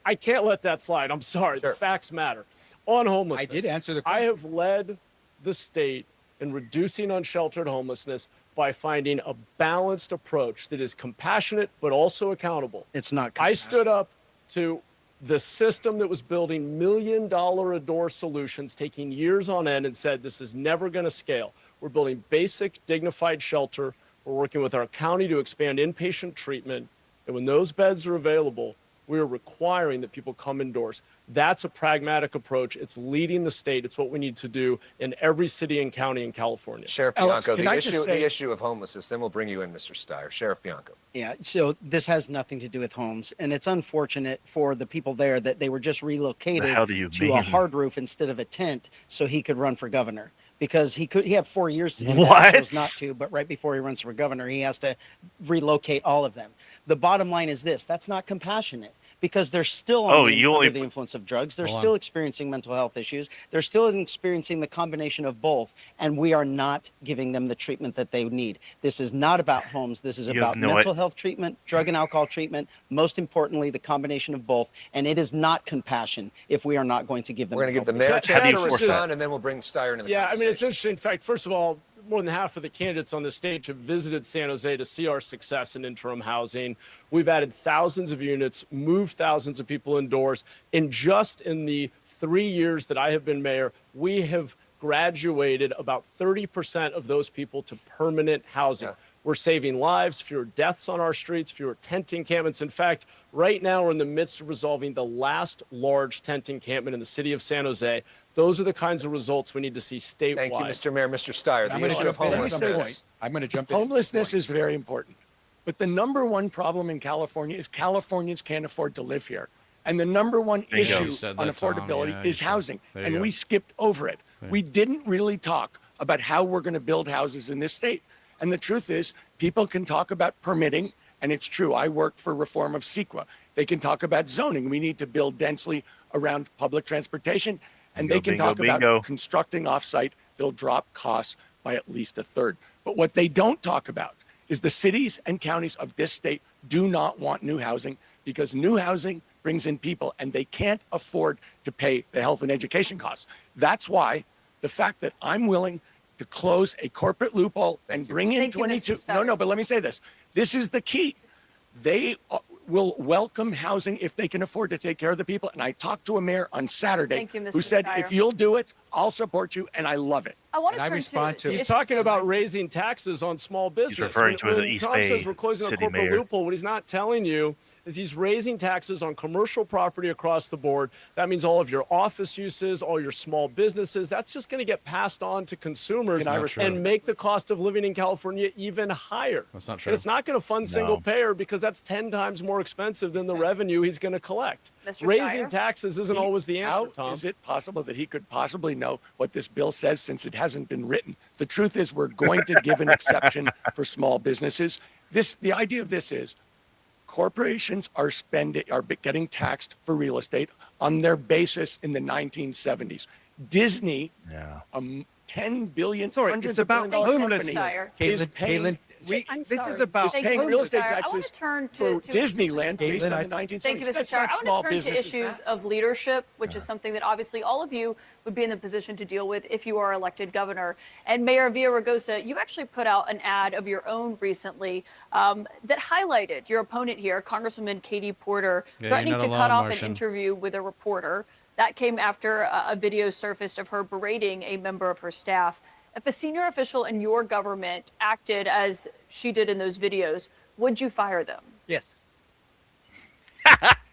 I can't let that slide. I'm sorry. Sure. The facts matter. On homelessness, I did answer the I question. have led the state in reducing unsheltered homelessness by finding a balanced approach that is compassionate but also accountable. It's not. I stood up to the system that was building $1 million a door solutions, taking years on end, and said, this is never going to scale. We're building basic, dignified shelter. We're working with our county to expand inpatient treatment. And when those beds are available, we are requiring that people come indoors. That's a pragmatic approach. It's leading the state. It's what we need to do in every city and county in California. Sheriff Alex, Bianco, can I just say- the issue of homelessness, then we'll bring you in, Mr. Steyer. Sheriff Bianco. Yeah, so this has nothing to do with homes, and it's unfortunate for the people there that they were just relocated hell do you to a mean? hard roof instead of a tent so he could run for governor. Because he had 4 years to do that, What? chose not to, but right before he runs for governor, he has to relocate all of them. The bottom line is this: that's not compassionate. because they're still Oh, under the influence of drugs. They're Hold on. still experiencing mental health issues. They're still experiencing the combination of both, and we are not giving them the treatment that they need. This is not about homes. This is You have about no mental health treatment, drug and alcohol treatment, most importantly, the combination of both. And it is not compassion if we are not going to give them We're going to give the help. mayor a How do chance you to force respond, that? and then we'll bring Steyer into the Yeah, I mean, it's conversation. interesting. In fact, first of all, more than half of the candidates on the stage have visited San Jose to see our success in interim housing. We've added thousands of units, moved thousands of people indoors. And just in the 3 years that I have been mayor, we have graduated about 30% of those people to permanent housing. Yeah. We're saving lives, fewer deaths on our streets, fewer tent encampments. In fact, right now we're in the midst of resolving the last large tent encampment in the city of San Jose. Those are the kinds of results we need to see statewide. Thank you, Mr. Mayor. Mr. Steyer, I'm the going to issue of jump in at some homelessness. point. I'm going to jump in. at some Homelessness point. is very important. But the number one problem in California is Californians can't afford to live here. And the number one There you go. issue You said on that, Tom. affordability Yeah, you is said- housing. there you And go. we skipped over it. We didn't really talk about how we're going to build houses in this state. And the truth is, people can talk about permitting, and it's true. I worked for reform of CEQA. They can talk about zoning. We need to build densely around public transportation. And Bingo, they can bingo, talk bingo. about constructing offsite. They'll drop costs by at least a third. But what they don't talk about is the cities and counties of this state do not want new housing because new housing brings in people and they can't afford to pay the health and education costs. That's why the fact that I'm willing to close a corporate loophole and bring in Thank you, Mr. 22. No, Steyer. no, but let me say this. This is the key. They will welcome housing if they can afford to take care of the people. And I talked to a mayor on Saturday Thank you, Mr. who said, Steyer. if you'll do it, I'll support you. And I love it. I want And to I turn respond to- He's issues talking of about race. raising taxes on small business. referring to the when East Tom Bay says we're closing a city corporate mayor. loophole, what he's not telling you is he's raising taxes on commercial property across the board. That means all of your office uses, all your small businesses. That's just going to get passed on to consumers Can I respond? and make the cost of living in California even higher. That's not true. And it's not going to fund single No. payer because that's 10 times more expensive than the revenue he's going to collect. Mr. Raising Steyer? taxes isn't always the answer, How Tom. is it possible that he could possibly know what this bill says since it hasn't been written? The truth is, we're going to give an exception for small businesses. The idea of this is, corporations are getting taxed for real estate on their basis in the 1970s. Disney, Yeah. 10 billion, Sorry, hundreds it's of about billion dollar homelessness. company Caitlin, is paying, Caitlin, I'm this is sorry. about Thank paying you, real Mr. estate Steyer. I want taxes to turn for to Disneyland based Caitlin, on the 1970s. Thank you, Mr. That's Steyer. not I small want to turn to businesses. issues of leadership, which is something that obviously all of you would be in the position to deal with if you are elected governor. And Mayor Villaraigosa, you actually put out an ad of your own recently that highlighted your opponent here, Congresswoman Katie Porter, Yeah, threatening you're to not cut alone, off Martian. an interview with a reporter. That came after a video surfaced of her berating a member of her staff. If a senior official in your government acted as she did in those videos, would you fire them? Yes.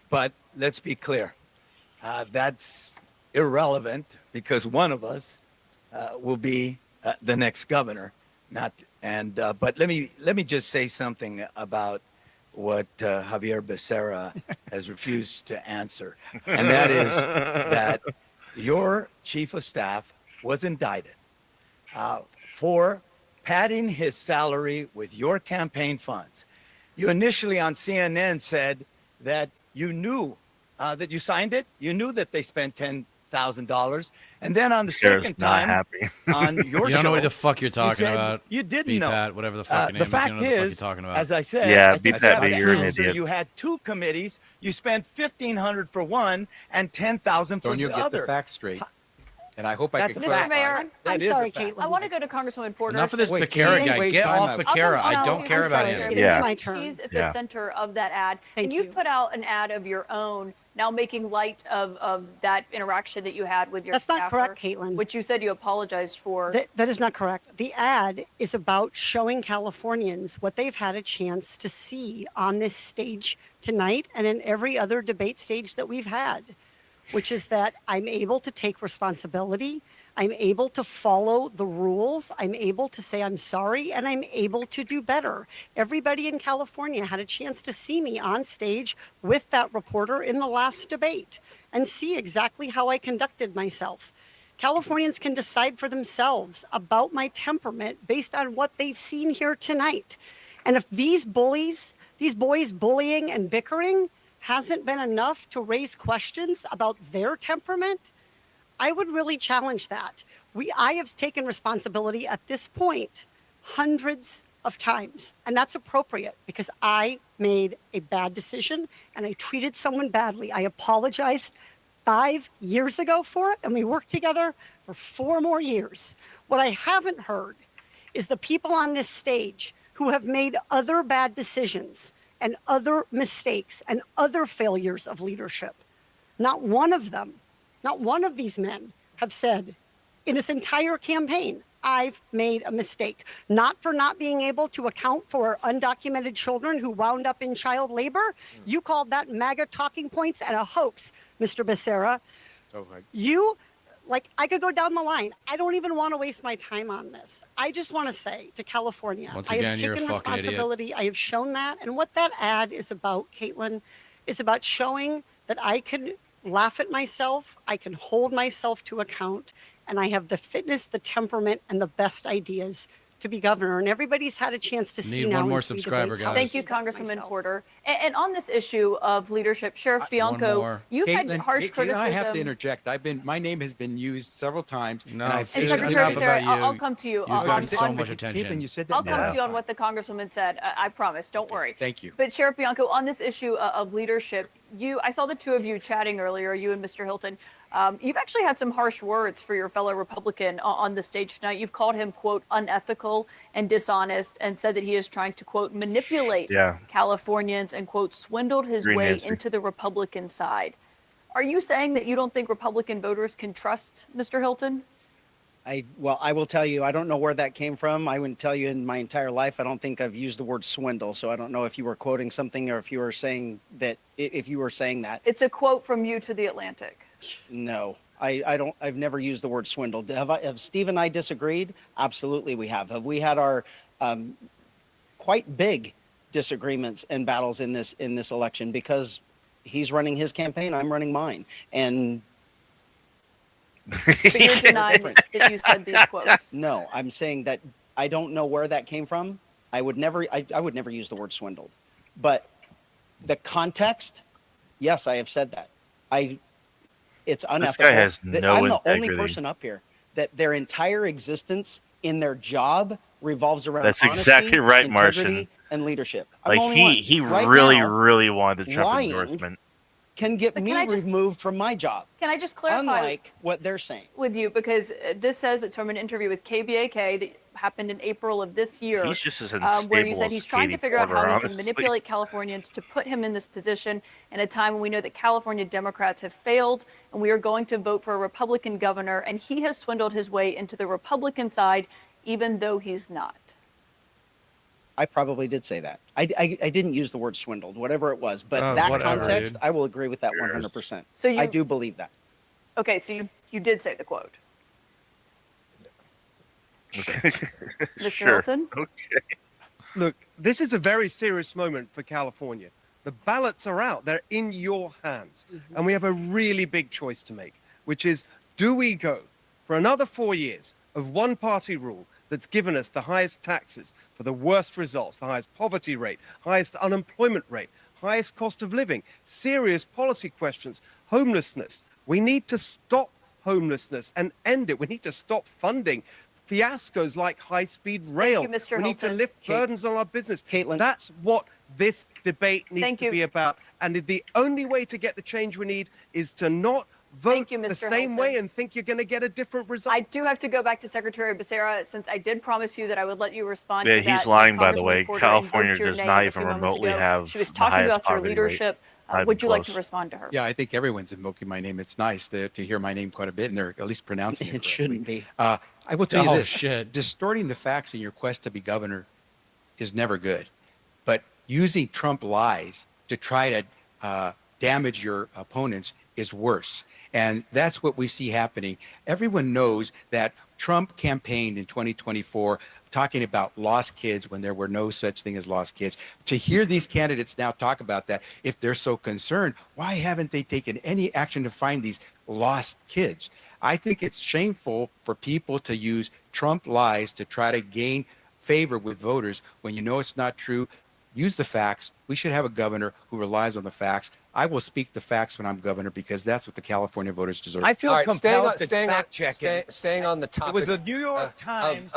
But let's be clear. That's irrelevant because one of us will be the next governor. But let me just say something about what Javier Becerra has refused to answer, and that is that your chief of staff was indicted for padding his salary with your campaign funds. You initially on CNN said that you knew that you signed it. You knew that they spent $10,000, and then on the Sarah's second not time happy. on your You don't know what show, the fuck you're talking said about. You didn't Beat know. Pat, whatever the fuck your name The is. fact you don't know what the fuck is, you're talking about. as I said, Yeah, I beat think that, that's but the you're an answer. idiot. You had two committees. You spent $1,500 for one and $10,000 for Don't you the get other. the facts straight? And I hope I That's can a Mr. fact. clarify. Mayor, That I'm is a sorry, fact. Caitlin. I want to go to Congresswoman Porter. Enough of this Wait, Becerra Caitlin, guy. wait, Get time off out. Becerra. I'll I come don't to care you, about Mr. him. Chair, It Yeah. is my turn. She's at Yeah. the center of that ad. Thank and you've you. put out an ad of your own, now making light of that interaction that you had with your That's not correct, staffer, Caitlin. which you said you apologized for. That is not correct. The ad is about showing Californians what they've had a chance to see on this stage tonight and in every other debate stage that we've had, which is that I'm able to take responsibility. I'm able to follow the rules. I'm able to say I'm sorry, and I'm able to do better. Everybody in California had a chance to see me on stage with that reporter in the last debate and see exactly how I conducted myself. Californians can decide for themselves about my temperament based on what they've seen here tonight. And if these boys bullying and bickering hasn't been enough to raise questions about their temperament, I would really challenge that. I have taken responsibility at this point hundreds of times, and that's appropriate because I made a bad decision and I treated someone badly. I apologized 5 years ago for it, and we worked together for 4 more years. What I haven't heard is the people on this stage who have made other bad decisions and other mistakes and other failures of leadership. Not one of them, not one of these men have said in this entire campaign, I've made a mistake. Not for not being able to account for undocumented children who wound up in child labor. You called that MAGA talking points and a hoax, Mr. Becerra. You, like, I could go down the line. I don't even want to waste my time on this. I just want to say to California, Once I again, have you're a taken fucking idiot. responsibility. I have shown that. And what that ad is about, Caitlin, is about showing that I can laugh at myself. I can hold myself to account. And I have the fitness, the temperament, and the best ideas to be governor. And everybody's had a chance to see Need now. one in more 3 subscriber, debates how guys. I Thank you, can govern Congresswoman myself. Porter. And on this issue of leadership, Sheriff One Bianco, more. you've had Caitlin, harsh criticism. I have to interject. My name has been used several times. No, and I've And Dude, Secretary enough Becerra, about you. I'll come to you You've on, gotten so on much attention. Caitlin, you said that I'll come to last you on time. what the Congresswoman said. I promise. Don't worry. Thank you. But Sheriff Bianco, on this issue of leadership, I saw the two of you chatting earlier, you and Mr. Hilton. You've actually had some harsh words for your fellow Republican on the stage tonight. You've called him, quote, unethical and dishonest, and said that he is trying to, quote, manipulate Californians and, quote, swindled his Green way Nancy. into the Republican side. Are you saying that you don't think Republican voters can trust Mr. Hilton? Well, I will tell you, I don't know where that came from. I wouldn't tell you in my entire life. I don't think I've used the word swindle. So I don't know if you were quoting something or if you were saying that, if you were saying that. It's a quote from you to The Atlantic. No, I've never used the word swindle. Have Steve and I disagreed? Absolutely we have. Have we had our quite big disagreements and battles in this election because he's running his campaign, I'm running mine. And But you're denying that you said these quotes. no, I'm saying that I don't know where that came from. I would never use the word swindled. But the context, yes, I have said that. It's unethical. This guy has that no I'm the only integrity. person up here that their entire existence in their job revolves around That's honesty, exactly right, integrity, Martian. and leadership. I'm the Like only one. he Right really, now, really wanted the Trump lying endorsement. can get But me can I just- removed from my job, Can I just clarify unlike what they're saying. with you? Because this says it's from an interview with KBAK that happened in April of this year. He's just as where you unstable said as he's trying to Katie figure out Porter, how he can honestly. manipulate Californians to put him in this position in a time when we know that California Democrats have failed and we are going to vote for a Republican governor, and he has swindled his way into the Republican side, even though he's not. I probably did say that. I didn't use the word swindled, whatever it was, but Oh, that whatever, context, dude. I will agree with that Yes. 100%. So you, I do believe that. Okay, so you did say the quote. Mr. Sure. Hilton? Okay. Look, this is a very serious moment for California. The ballots are out, they're in your hands. And we have a really big choice to make, which is, do we go for another 4 years of one party rule that's given us the highest taxes for the worst results, the highest poverty rate, highest unemployment rate, highest cost of living, serious policy questions, homelessness. We need to stop homelessness and end it. We need to stop funding fiascos like high-speed rail. you, Mr. We need to Hilton. lift burdens on our business. Caitlin. That's what this debate needs Thank to you. be about. And the only way to get the change we need is to not vote Thank you, the Mr. same Hilton. way and think you're going to get a different result. I do have to go back to Secretary Becerra, since I did promise you that I would let you respond Yeah, to that. he's since lying, by the Congresswoman way. Porter California invoked your does name not a even few moments remotely ago. have She was the talking highest about your poverty rate. leadership. Not Would even you like to close. respond to her? Yeah, I think everyone's invoking my name. It's nice to hear my name quite a bit, and they're at least pronouncing it. It shouldn't be. I will tell you Oh, this: shit. distorting the facts in your quest to be governor is never good. But using Trump lies to try to damage your opponents is worse. And that's what we see happening. Everyone knows that Trump campaigned in 2024 talking about lost kids when there were no such thing as lost kids. To hear these candidates now talk about that, if they're so concerned, why haven't they taken any action to find these lost kids? I think it's shameful for people to use Trump lies to try to gain favor with voters when you know it's not true. use the facts. We should have a governor who relies on the facts. I will speak the facts when I'm governor because that's what the California voters deserve. I feel All right, compelled to fact check it. staying on the topic. It was a New York Times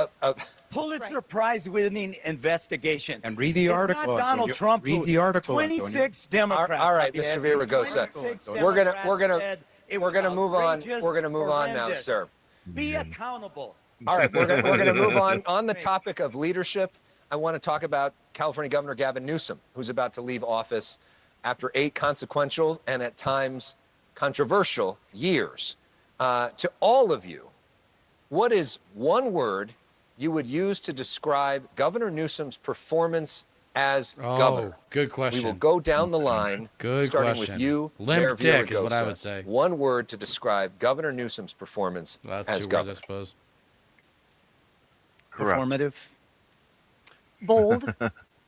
Pulitzer Prize-winning investigation. And read the article. It's not Donald Antonio. Trump. Read who- the article. 26 Democrats. All right, at the Mr. end. Villaraigosa. 26 We're gonna Democrats said it we're was gonna move on. outrageous, We're gonna move on now, horrendous. sir. Be accountable. All right, we're gonna move on. On the topic of leadership, I want to talk about California Governor Gavin Newsom, who's about to leave office after 8 consequential and at times controversial years. To all of you, what is one word you would use to describe Governor Newsom's performance as governor? Good question. We will go down the line, Good starting question. with you, Limp Mayor dick is what I Villaraigosa. would say. One word to describe Governor Newsom's performance Well, that's as 2 governor. words, I suppose. Correct. Performative. Bold.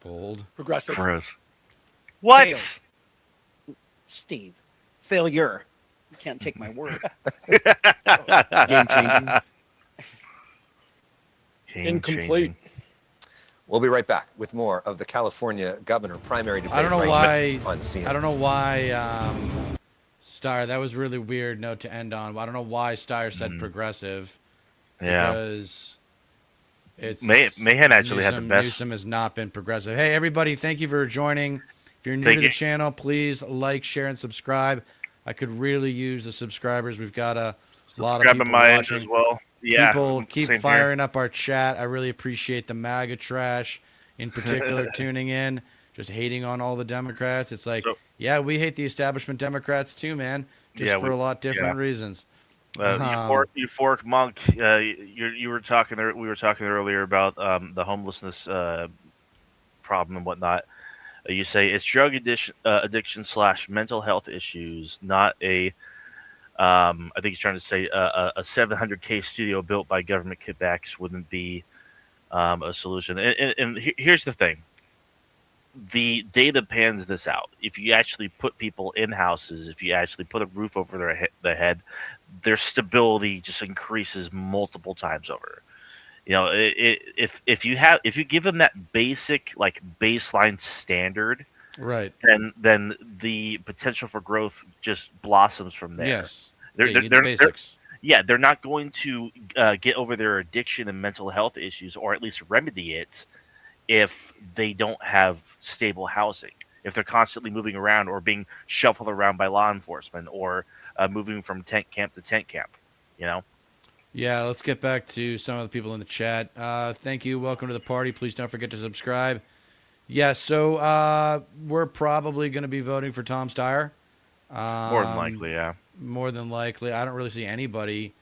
Bold. Progressive. Gross. What? Fail. Steve, failure. You can't take my word. Game changing. Incomplete. We'll be right back with more of the California governor primary debate. I don't know right why. on CNN. I don't know why. Steyer, that was a really weird note to end on. I don't know why Steyer said progressive. Yeah. Because it's Mahan actually had the best. Newsom has not been progressive. Hey, everybody! Thank you for joining. If you're new Thank to the you. channel, please like, share, and subscribe. I could really use the subscribers. We've got a lot of Grabbing people my end watching. as well. Yeah. People keep same here. firing up our chat. I really appreciate the MAGA trash, in particular, tuning in, just hating on all the Democrats. It's like, So- yeah, we hate the establishment Democrats too, man, just Yeah, for we- a lot different yeah. reasons. Euphoric Monk, you were talking there. We were talking earlier about the homelessness problem and whatnot. You say it's drug addiction / mental health issues, not a. I think he's trying to say a 700K studio built by government kickbacks wouldn't be a solution. And here's the thing: the data pans this out. If you actually put people in houses, if you actually put a roof over their head, their stability just increases multiple times over. You know, if you give them that basic like baseline standard, Right. then the potential for growth just blossoms from there. Yes. They're, Yeah, they're, you get the they're, they're- basics. yeah, they're not going to get over their addiction and mental health issues, or at least remedy it, if they don't have stable housing. If they're constantly moving around or being shuffled around by law enforcement, or moving from tent camp to tent camp, you know. Yeah, let's get back to some of the people in the chat. Thank you. Welcome to the party. Please don't forget to subscribe. Yeah, so we're probably going to be voting for Tom Steyer. More than likely, yeah. More than likely. I don't really see anybody.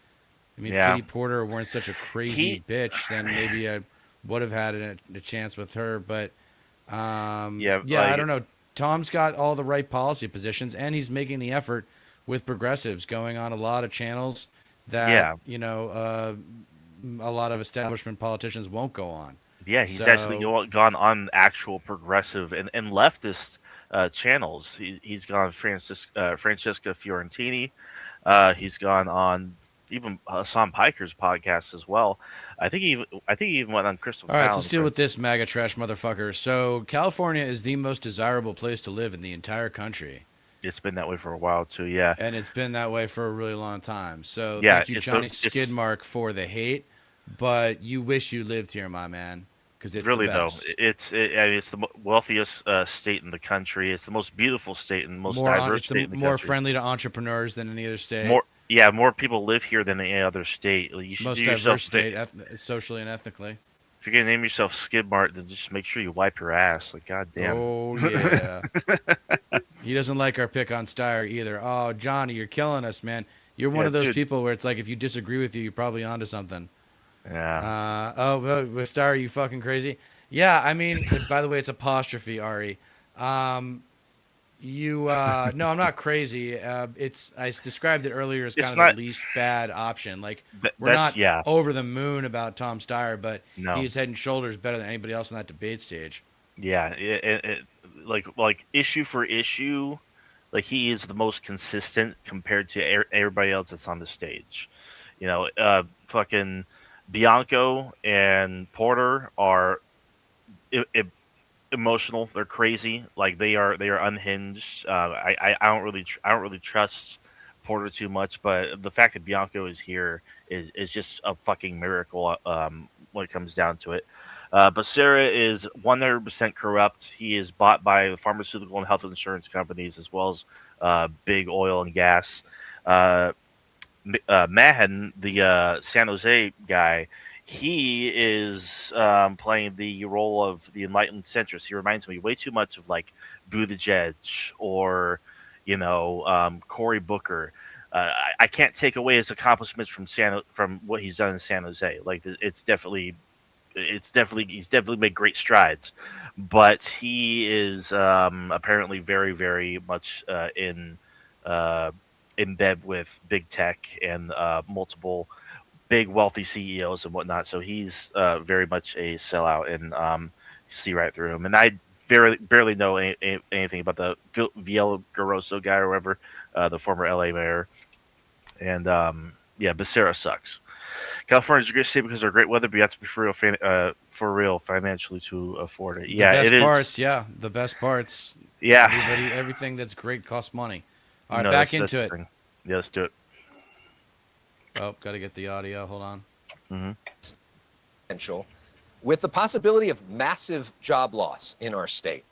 I mean, Yeah. if Katie Porter weren't such a crazy bitch, then maybe I would have had a chance with her. But Yeah, I don't know. Tom's got all the right policy positions, and he's making the effort with progressives, going on a lot of channels that Yeah. a lot of establishment politicians won't go on. Yeah, he's actually gone on actual progressive and leftist channels. He's gone on Francesca Fiorentini. He's gone on even Hassan Piker's podcast as well. I think he even went on Crystal. All right, so Fallon's let's deal with this MAGA trash motherfucker. So California is the most desirable place to live in the entire country. It's been that way for a while too, yeah. And it's been that way for a really long time. So Yeah, thank you, it's Johnny it's- Skidmark, for the hate. But you wish you lived here, my man, because it's really the though, best. it's the wealthiest state in the country. It's the most beautiful state and most diverse it's state in the more country. friendly to entrepreneurs than any other state. More people live here than any other state. You should Most do yourself diverse state, socially and ethnically. If you're gonna name yourself Skidmart, then just make sure you wipe your ass. Like, goddamn. Oh yeah. He doesn't like our pick on Steyer either. Oh, Johnny, you're killing us, man. You're one Yeah, of those dude. people where it's like if you disagree with you, you're probably onto something. Yeah. With Steyer, are you fucking crazy? Yeah, I mean, by the way, it's apostrophe, Ari. No, I'm not crazy. I described it earlier as It's kind of not- the least bad option. Like we're that's- not yeah. over the moon about Tom Steyer, but No. he's head and shoulders better than anybody else on that debate stage. Yeah. Like issue for issue, like he is the most consistent compared to everybody else that's on the stage. You know, fucking Bianco and Porter are emotional. They're crazy. Like they are unhinged. I don't really I don't really trust Porter too much, but the fact that Bianco is here is just a fucking miracle. When it comes down to it. But Sarah is 100% corrupt. He is bought by the pharmaceutical and health insurance companies as well as big oil and gas. Uh, Mahan, the San Jose guy, he is playing the role of the enlightened centrist. He reminds me way too much of like Buttigieg or Cory Booker. I can't take away his accomplishments from what he's done in San Jose. Like it's definitely he's definitely made great strides, but he is apparently very very much in bed with big tech and multiple big wealthy CEOs and whatnot. So he's very much a sellout, and see right through him. And I barely know anything about the Villaraigosa guy or whatever, the former LA mayor. And yeah, Becerra sucks. California's a great state because of great weather, but you have to be for real financially to afford it. Yeah, The best it parts, is. yeah. The best parts. Yeah. Everything that's great costs money. All right, No, back that's into the it. thing. Yeah, let's do it. Oh, got to get the audio. Hold on. Mm-hmm. Potential, with the possibility of massive job loss in our state.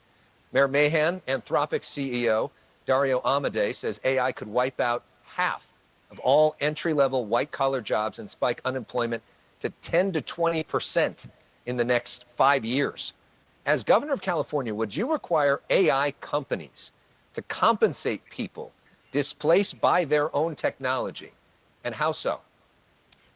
Mayor Mahan, Anthropic CEO Dario Amodei says AI could wipe out half of all entry-level white-collar jobs and spike unemployment to 10 to 20% in the next 5 years. As governor of California, would you require AI companies to compensate people displaced by their own technology? And how so?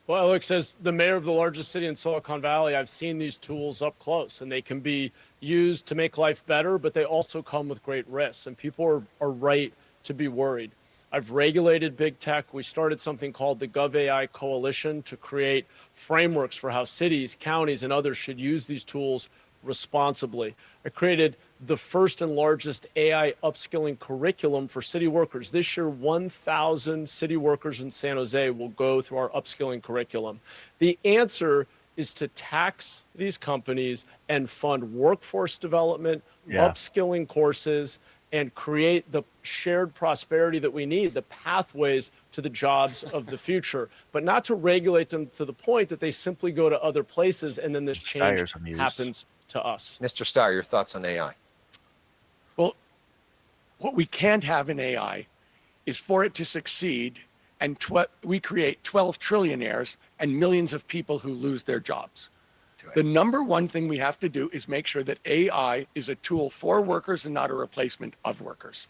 Well, Alex, as the mayor of the largest city in Silicon Valley, I've seen these tools up close, and they can be used to make life better, but they also come with great risks, and people are right to be worried. I've regulated big tech. We started something called the GovAI Coalition to create frameworks for how cities, counties, and others should use these tools responsibly. I created the first and largest AI upskilling curriculum for city workers. This year, 1,000 city workers in San Jose will go through our upskilling curriculum. The answer is to tax these companies and fund workforce development, upskilling courses, and create the shared prosperity that we need, the pathways to the jobs of the future, but not to regulate them to the point that they simply go to other places and then this change happens to us. Mr. Steyer, your thoughts on AI? Well, what we can't have in AI is for it to succeed and we create 12 trillionaires and millions of people who lose their jobs. The number one thing we have to do is make sure that AI is a tool for workers and not a replacement of workers.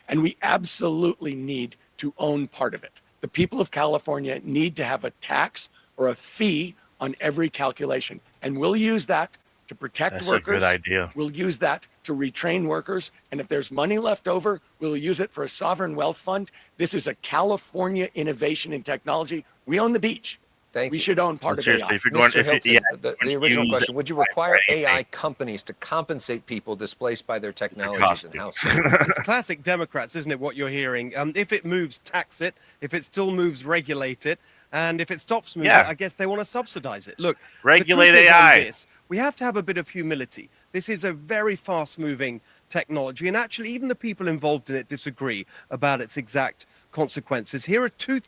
And we absolutely need to own part of it. The people of California need to have a tax or a fee on every calculation. And we'll use that to protect That's workers. a good idea. We'll use that to retrain workers. And if there's money left over, we'll use it for a sovereign wealth fund. This is a California innovation in technology. We own the beach. Thank we you. should own part of Seriously, AI. if you're going, Mr. Hilton, the you original use question, it would you for require anything, AI companies to compensate people displaced by their technologies and how so? It's classic Democrats, isn't it, what you're hearing? If it moves, tax it. If it still moves, regulate it. And if it stops moving, I guess they want to subsidize it. Look, regulate the truth is on AI. this, we have to have a bit of humility. This is a very fast-moving technology, and actually even the people involved in it disagree about its exact consequences. Here are two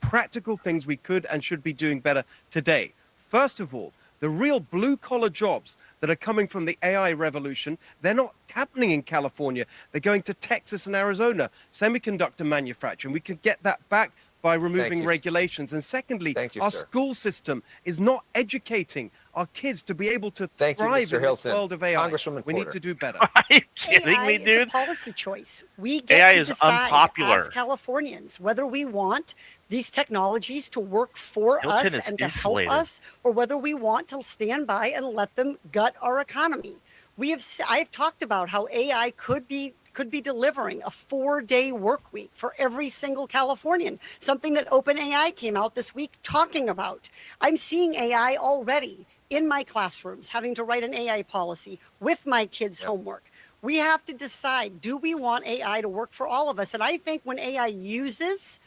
practical things we could and should be doing better today. First of all, the real blue-collar jobs that are coming from the AI revolution, they're not happening in California. They're going to Texas and Arizona, semiconductor manufacturing. We could get that back by removing regulations. And secondly, our school system is not educating our kids to be able to thrive in this world of AI. We need to do better. Are you kidding me, Is dude? a policy choice. We get AI to is decide unpopular. as Californians whether we want these technologies to work for Hilton us is and to insulated. help us, or whether we want to stand by and let them gut our economy. I've talked about how AI could be delivering a 4-day work week for every single Californian, something that OpenAI came out this week talking about. I'm seeing AI already in my classrooms, having to write an AI policy with my kids' homework. We have to decide, do we want AI to work for all of us? And I think when AI uses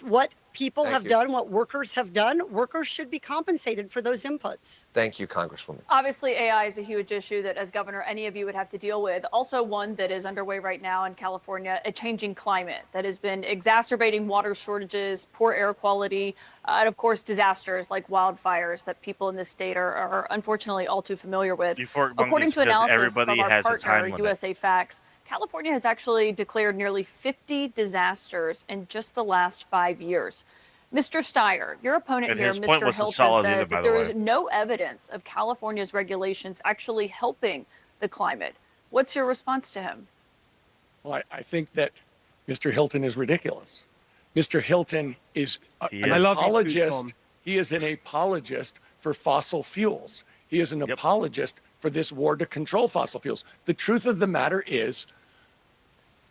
what people Thank have you. done, what workers have done, workers should be compensated for those inputs. Thank you, Congresswoman. Obviously, AI is a huge issue that, as governor, any of you would have to deal with. Also, one that is underway right now in California, a changing climate that has been exacerbating water shortages, poor air quality, and of course, disasters like wildfires that people in this state are unfortunately all too familiar with. Before According to because analysis from everybody our has a time partner, limit. USA Facts, California has actually declared nearly 50 disasters in just the last 5 years. Mr. Steyer, your opponent And here, his point Mr. wasn't Hilton, solid says either, by that the there way. is no evidence of California's regulations actually helping the climate. What's your response to him? Well, I think that Mr. Hilton is ridiculous. Mr. Hilton is He an is. I love you too, apologist. Tom. He is an apologist for fossil fuels. He is an apologist for this war to control fossil fuels. The truth of the matter is,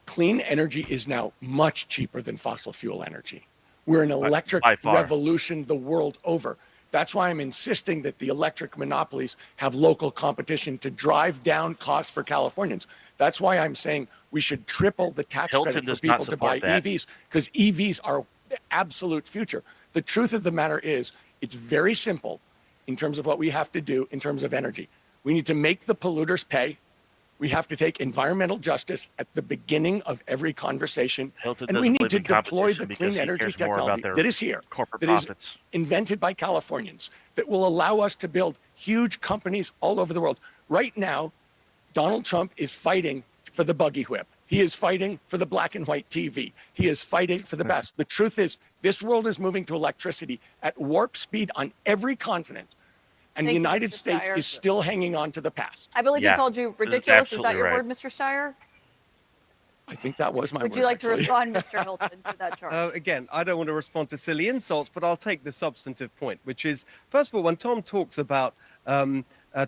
clean energy is now much cheaper than fossil fuel energy. We're an electric by far. revolution the world over. That's why I'm insisting that the electric monopolies have local competition to drive down costs for Californians. That's why I'm saying we should triple the tax Hilton credit for does not people to buy support that. EVs, because EVs are the absolute future. The truth of the matter is, it's very simple in terms of what we have to do in terms of energy. We need to make the polluters pay. We have to take environmental justice at the beginning of every conversation. Hilton And we doesn't need believe to in deploy the competition because clean he energy cares more about technology their that is here, corporate that is profits. invented by Californians, that will allow us to build huge companies all over the world. Right now, Donald Trump is fighting for the buggy whip. He is fighting for the black and white TV. He is fighting for the best. The truth is, this world is moving to electricity at warp speed on every continent. And Thank the you, United Mr. States Steyer. is still hanging on to the past. I believe Yeah, he called you this is ridiculous. Is that absolutely your right. word, Mr. Steyer? I think that was my Would word, you like to actually. respond, Mr. Hilton, to that charge? Again, I don't want to respond to silly insults, but I'll take the substantive point, which is, first of all, when Tom talks about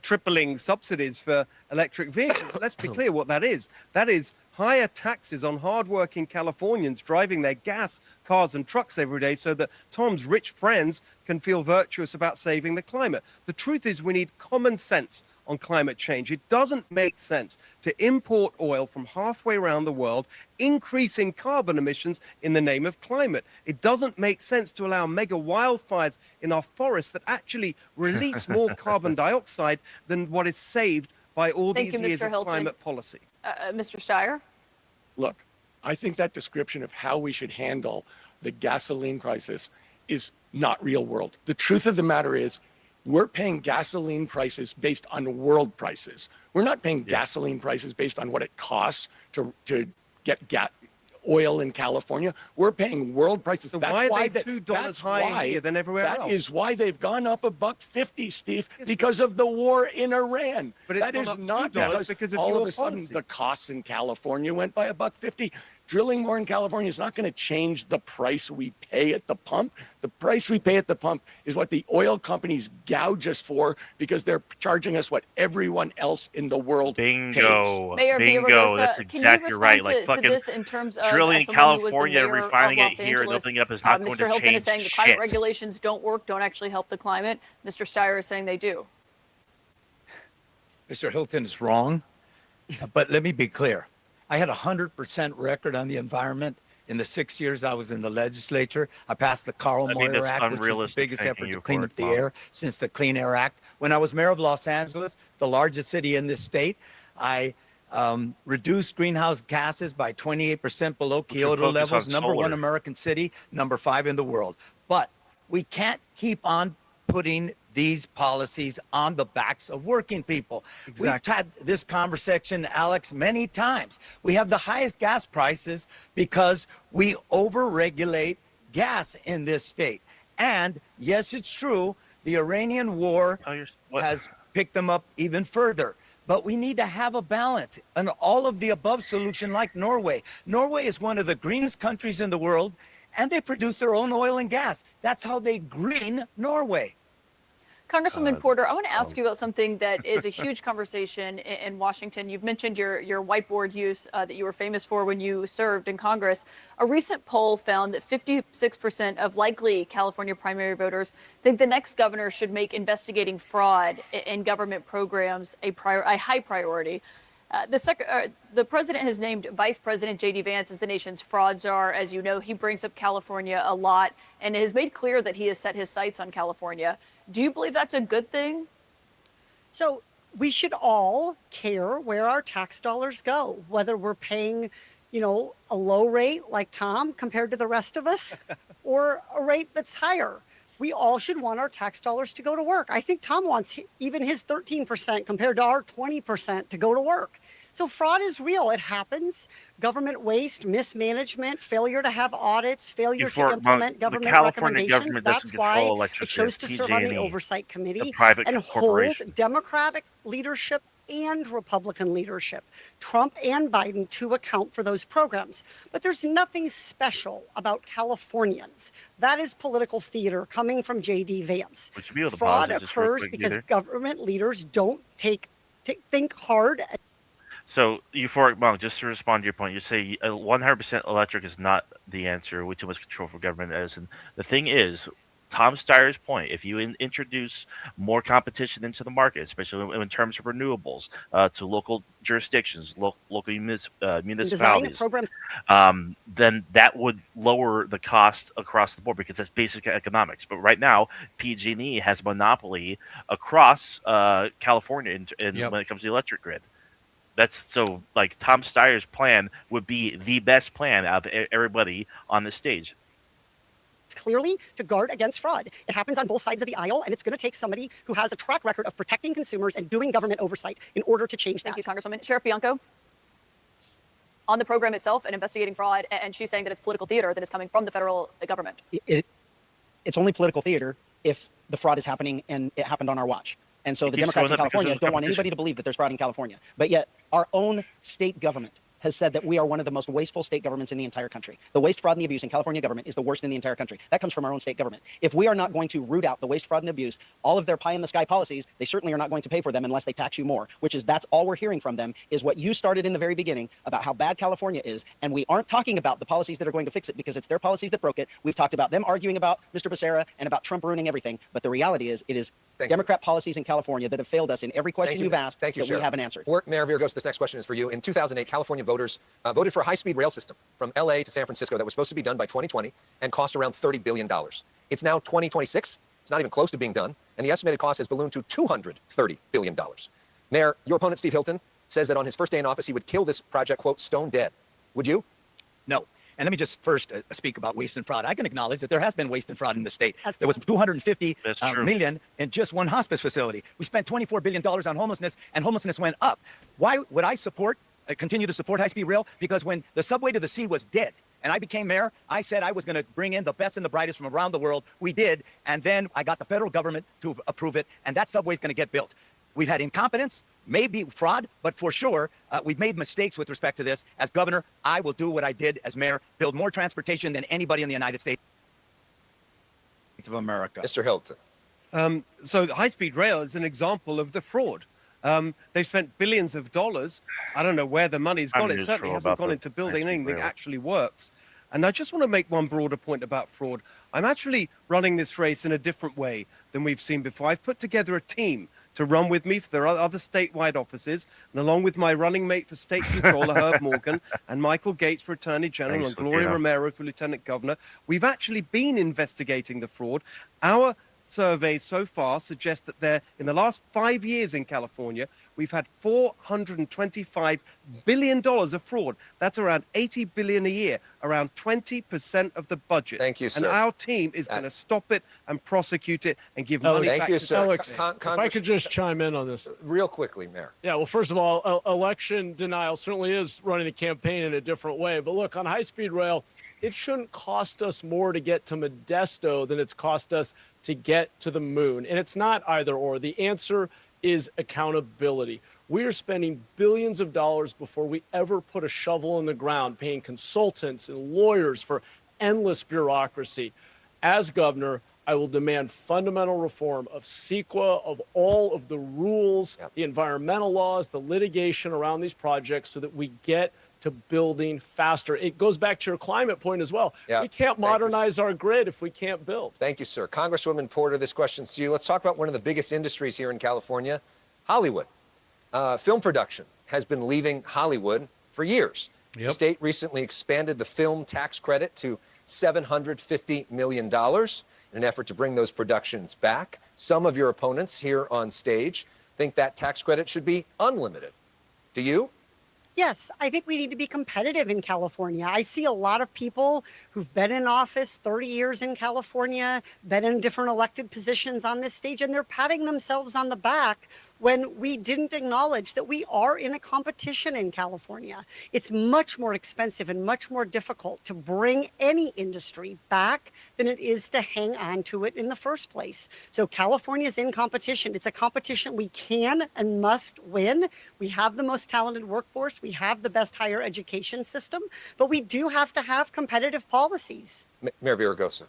tripling subsidies for electric vehicles, let's be clear what that is. That is higher taxes on hardworking Californians driving their gas cars and trucks every day so that Tom's rich friends can feel virtuous about saving the climate. The truth is we need common sense on climate change. It doesn't make sense to import oil from halfway around the world, increasing carbon emissions in the name of climate. It doesn't make sense to allow mega wildfires in our forests that actually release more carbon dioxide than what is saved by all Thank these you, years Mr. of Hilton. climate policy. Mr. Steyer? Look, I think that description of how we should handle the gasoline crisis is not real world. The truth of the matter is, we're paying gasoline prices based on world prices. We're not paying gasoline prices based on what it costs to get oil in California. We're paying world prices. So That's why are why they that- $2 that's higher why- here than everywhere else? That is why they've gone up $1.50, Steve, because of the war in Iran. But it's that gone is up not $2 because of all your of a sudden the policies. costs in California went by $1.50. Drilling more in California is not going to change the price we pay at the pump. The price we pay at the pump is what the oil companies gouge us for because they're charging us what everyone else in the world pays. Bingo. Mayor Bingo. Villaraigosa, That's can you exactly respond right. to, Like to fucking this in terms of drilling as in someone who was the California, mayor of refining it Los here and Angeles, opening up is not going Mr. to Hilton change is saying the climate shit. regulations don't work, don't actually help the climate. Mr. Steyer is saying they do. Mr. Hilton is wrong, but let me be clear. I had a 100% record on the environment in the 6 years I was in the legislature. I passed the Carl I mean, Moyer that's Act, which was the unrealistic biggest thanking effort you to clean for up it, the Mom. air since the Clean Air Act. When I was mayor of Los Angeles, the largest city in this state, I reduced greenhouse gases by 28% below Kyoto focus levels. on Number one solar. American city, number 5 in the world. But we can't keep on putting these policies on the backs of working people. We've had this conversation, Alex, many times. We have the highest gas prices because we overregulate gas in this state. And yes, it's true, the Iranian war what? has picked them up even further. But we need to have a balance, an all of the above solution like Norway. Norway is one of the greenest countries in the world, and they produce their own oil and gas. That's how they green Norway. Congresswoman Porter, I want to ask you about something that is a huge conversation in Washington. You've mentioned your whiteboard use that you were famous for when you served in Congress. A recent poll found that 56% of likely California primary voters think the next governor should make investigating fraud in government programs a high priority. The president has named Vice President J.D. Vance as the nation's fraud czar. As you know, he brings up California a lot and has made clear that he has set his sights on California. Do you believe that's a good thing? So we should all care where our tax dollars go, whether we're paying, a low rate like Tom compared to the rest of us or a rate that's higher. We all should want our tax dollars to go to work. I think Tom wants even his 13% compared to our 20% to go to work. So fraud is real. It happens. Government waste, mismanagement, failure to have audits, failure to implement government California recommendations. government That's doesn't why control it electricity. chose to serve on the PG&E, Oversight Committee private and corporation. hold Democratic leadership and Republican leadership, Trump and Biden, to account for those programs. But there's nothing special about Californians. That is political theater coming from J.D. Vance. Would you be able to Fraud pause it just real occurs quick, because either? government leaders don't think hard. So, Euphoric Monk, just to respond to your point, you say 100% electric is not the answer. Way too much control for government medicine. The thing is, Tom Steyer's point, if you introduce more competition into the market, especially in terms of renewables, to local jurisdictions, local municipalities, programs. then that would lower the cost across the board because that's basic economics. But right now, PG&E has a monopoly across California when it comes to the electric grid. That's so like Tom Steyer's plan would be the best plan out of everybody on the stage. Clearly to guard against fraud. It happens on both sides of the aisle, and it's going to take somebody who has a track record of protecting consumers and doing government oversight in order to change that. Thank you, Congresswoman. Sheriff Bianco, on the program itself and investigating fraud, and she's saying that it's political theater that is coming from the federal government. It's only political theater if the fraud is happening and it happened on our watch. And so the Democrats in California don't want anybody to believe that there's fraud in California. But yet our own state government has said that we are one of the most wasteful state governments in the entire country. The waste, fraud, and the abuse in California government is the worst in the entire country. That comes from our own state government. If we are not going to root out the waste, fraud, and abuse, all of their pie-in-the-sky policies, they certainly are not going to pay for them unless they tax you more, that's all we're hearing from them is what you started in the very beginning about how bad California is. And we aren't talking about the policies that are going to fix it because it's their policies that broke it. We've talked about them arguing about Mr. Becerra and about Trump ruining everything. But the reality is it is Democrat policies in California that have failed us in every question you've asked that we haven't answered. Mayor Villaraigosa, this next question is for you. In 2008, California voters voted for a high-speed rail system from L.A. to San Francisco that was supposed to be done by 2020 and cost around $30 billion. It's now 2026. It's not even close to being done, and the estimated cost has ballooned to $230 billion. Mayor, your opponent, Steve Hilton, says that on his first day in office, he would kill this project, quote, stone dead. Would you? No. And let me just first speak about waste and fraud. I can acknowledge that there has been waste and fraud in the state. There was $250 million in just one hospice facility. We spent $24 billion on homelessness, and homelessness went up. Why would I continue to support high-speed rail? Because when the subway to the sea was dead, and I became mayor, I said I was going to bring in the best and the brightest from around the world. We did, and then I got the federal government to approve it, and that subway is going to get built. We've had incompetence, maybe fraud, but for sure, we've made mistakes with respect to this. As governor, I will do what I did as mayor, build more transportation than anybody in the United States of America. Mr. Hilton. So high-speed rail is an example of the fraud. They've spent billions of dollars. I don't know where the money's gone. It certainly hasn't gone into building anything that actually works. And I just want to make one broader point about fraud. I'm actually running this race in a different way than we've seen before. I've put together a team to run with me for the other statewide offices, and along with my running mate for State Controller, Herb Morgan, and Michael Gates for Attorney General, and Gloria Romero for Lieutenant Governor, we've actually been investigating the fraud. Our surveys so far suggest that in the last 5 years in California, we've had $425 billion of fraud. That's around $80 billion a year, around 20% of the budget. Thank you, sir. And our team is going to stop it and prosecute it and give money back to sir. Alex, if I could just chime in on this. Real quickly, Mayor. Yeah, well, first of all, election denial certainly is running the campaign in a different way. But look, on high-speed rail, it shouldn't cost us more to get to Modesto than it's cost us to get to the moon. And it's not either or. The answer is accountability. We are spending billions of dollars before we ever put a shovel in the ground, paying consultants and lawyers for endless bureaucracy. As governor, I will demand fundamental reform of CEQA, of all of the rules, the environmental laws, the litigation around these projects so that we get to building faster. It goes back to your climate point as well. We can't modernize our grid if we can't build. Thank you, sir. Congresswoman Porter, this question's to you. Let's talk about one of the biggest industries here in California, Hollywood. Film production has been leaving Hollywood for years. Yep. The state recently expanded the film tax credit to $750 million in an effort to bring those productions back. Some of your opponents here on stage think that tax credit should be unlimited. Do you? Yes, I think we need to be competitive in California. I see a lot of people who've been in office 30 years in California, been in different elected positions on this stage, and they're patting themselves on the back when we didn't acknowledge that we are in a competition in California. It's much more expensive and much more difficult to bring any industry back than it is to hang on to it in the first place. So California's in competition. It's a competition we can and must win. We have the most talented workforce. We have the best higher education system, but we do have to have competitive policies. Mayor Villaraigosa.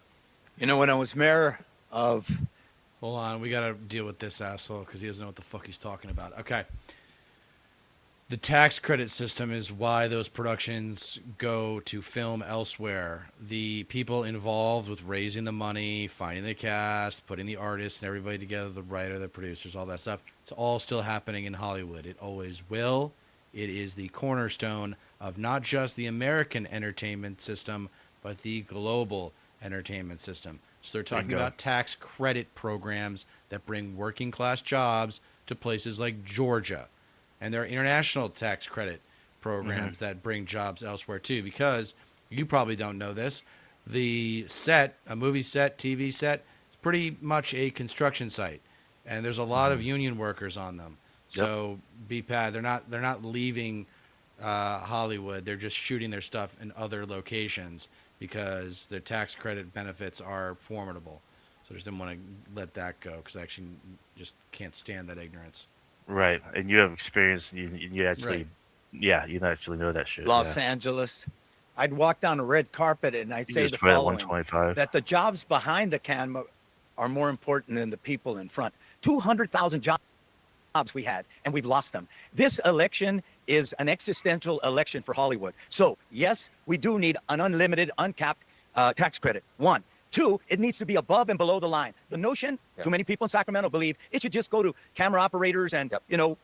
You know, when I was mayor of Hold on, we gotta deal with this asshole because he doesn't know what the fuck he's talking about. Okay. The tax credit system is why those productions go to film elsewhere. The people involved with raising the money, finding the cast, putting the artists and everybody together, the writer, the producers, all that stuff, it's all still happening in Hollywood. It always will. It is the cornerstone of not just the American entertainment system, but the global entertainment system. So they're talking Bingo. about tax credit programs that bring working class jobs to places like Georgia. And there are international tax credit programs that bring jobs elsewhere too, because you probably don't know this. The set, a movie set, TV set, it's pretty much a construction site. And there's a lot of union workers on them. So BPAD, they're not leaving Hollywood. They're just shooting their stuff in other locations because their tax credit benefits are formidable. So I just didn't want to let that go because I actually just can't stand that ignorance. Right, and you have experience. You actually, Right. yeah, you actually know that shit. Los yeah. Angeles, I'd walk down a red carpet and I'd You say just the quit at following, 125. that the jobs behind the camera are more important than the people in front. 200,000 jobs we had, and we've lost them. This election is an existential election for Hollywood. So, yes, we do need an unlimited, uncapped tax credit. One. Two, it needs to be above and below the line. The notion, too many people in Sacramento believe it should just go to camera operators and, makeup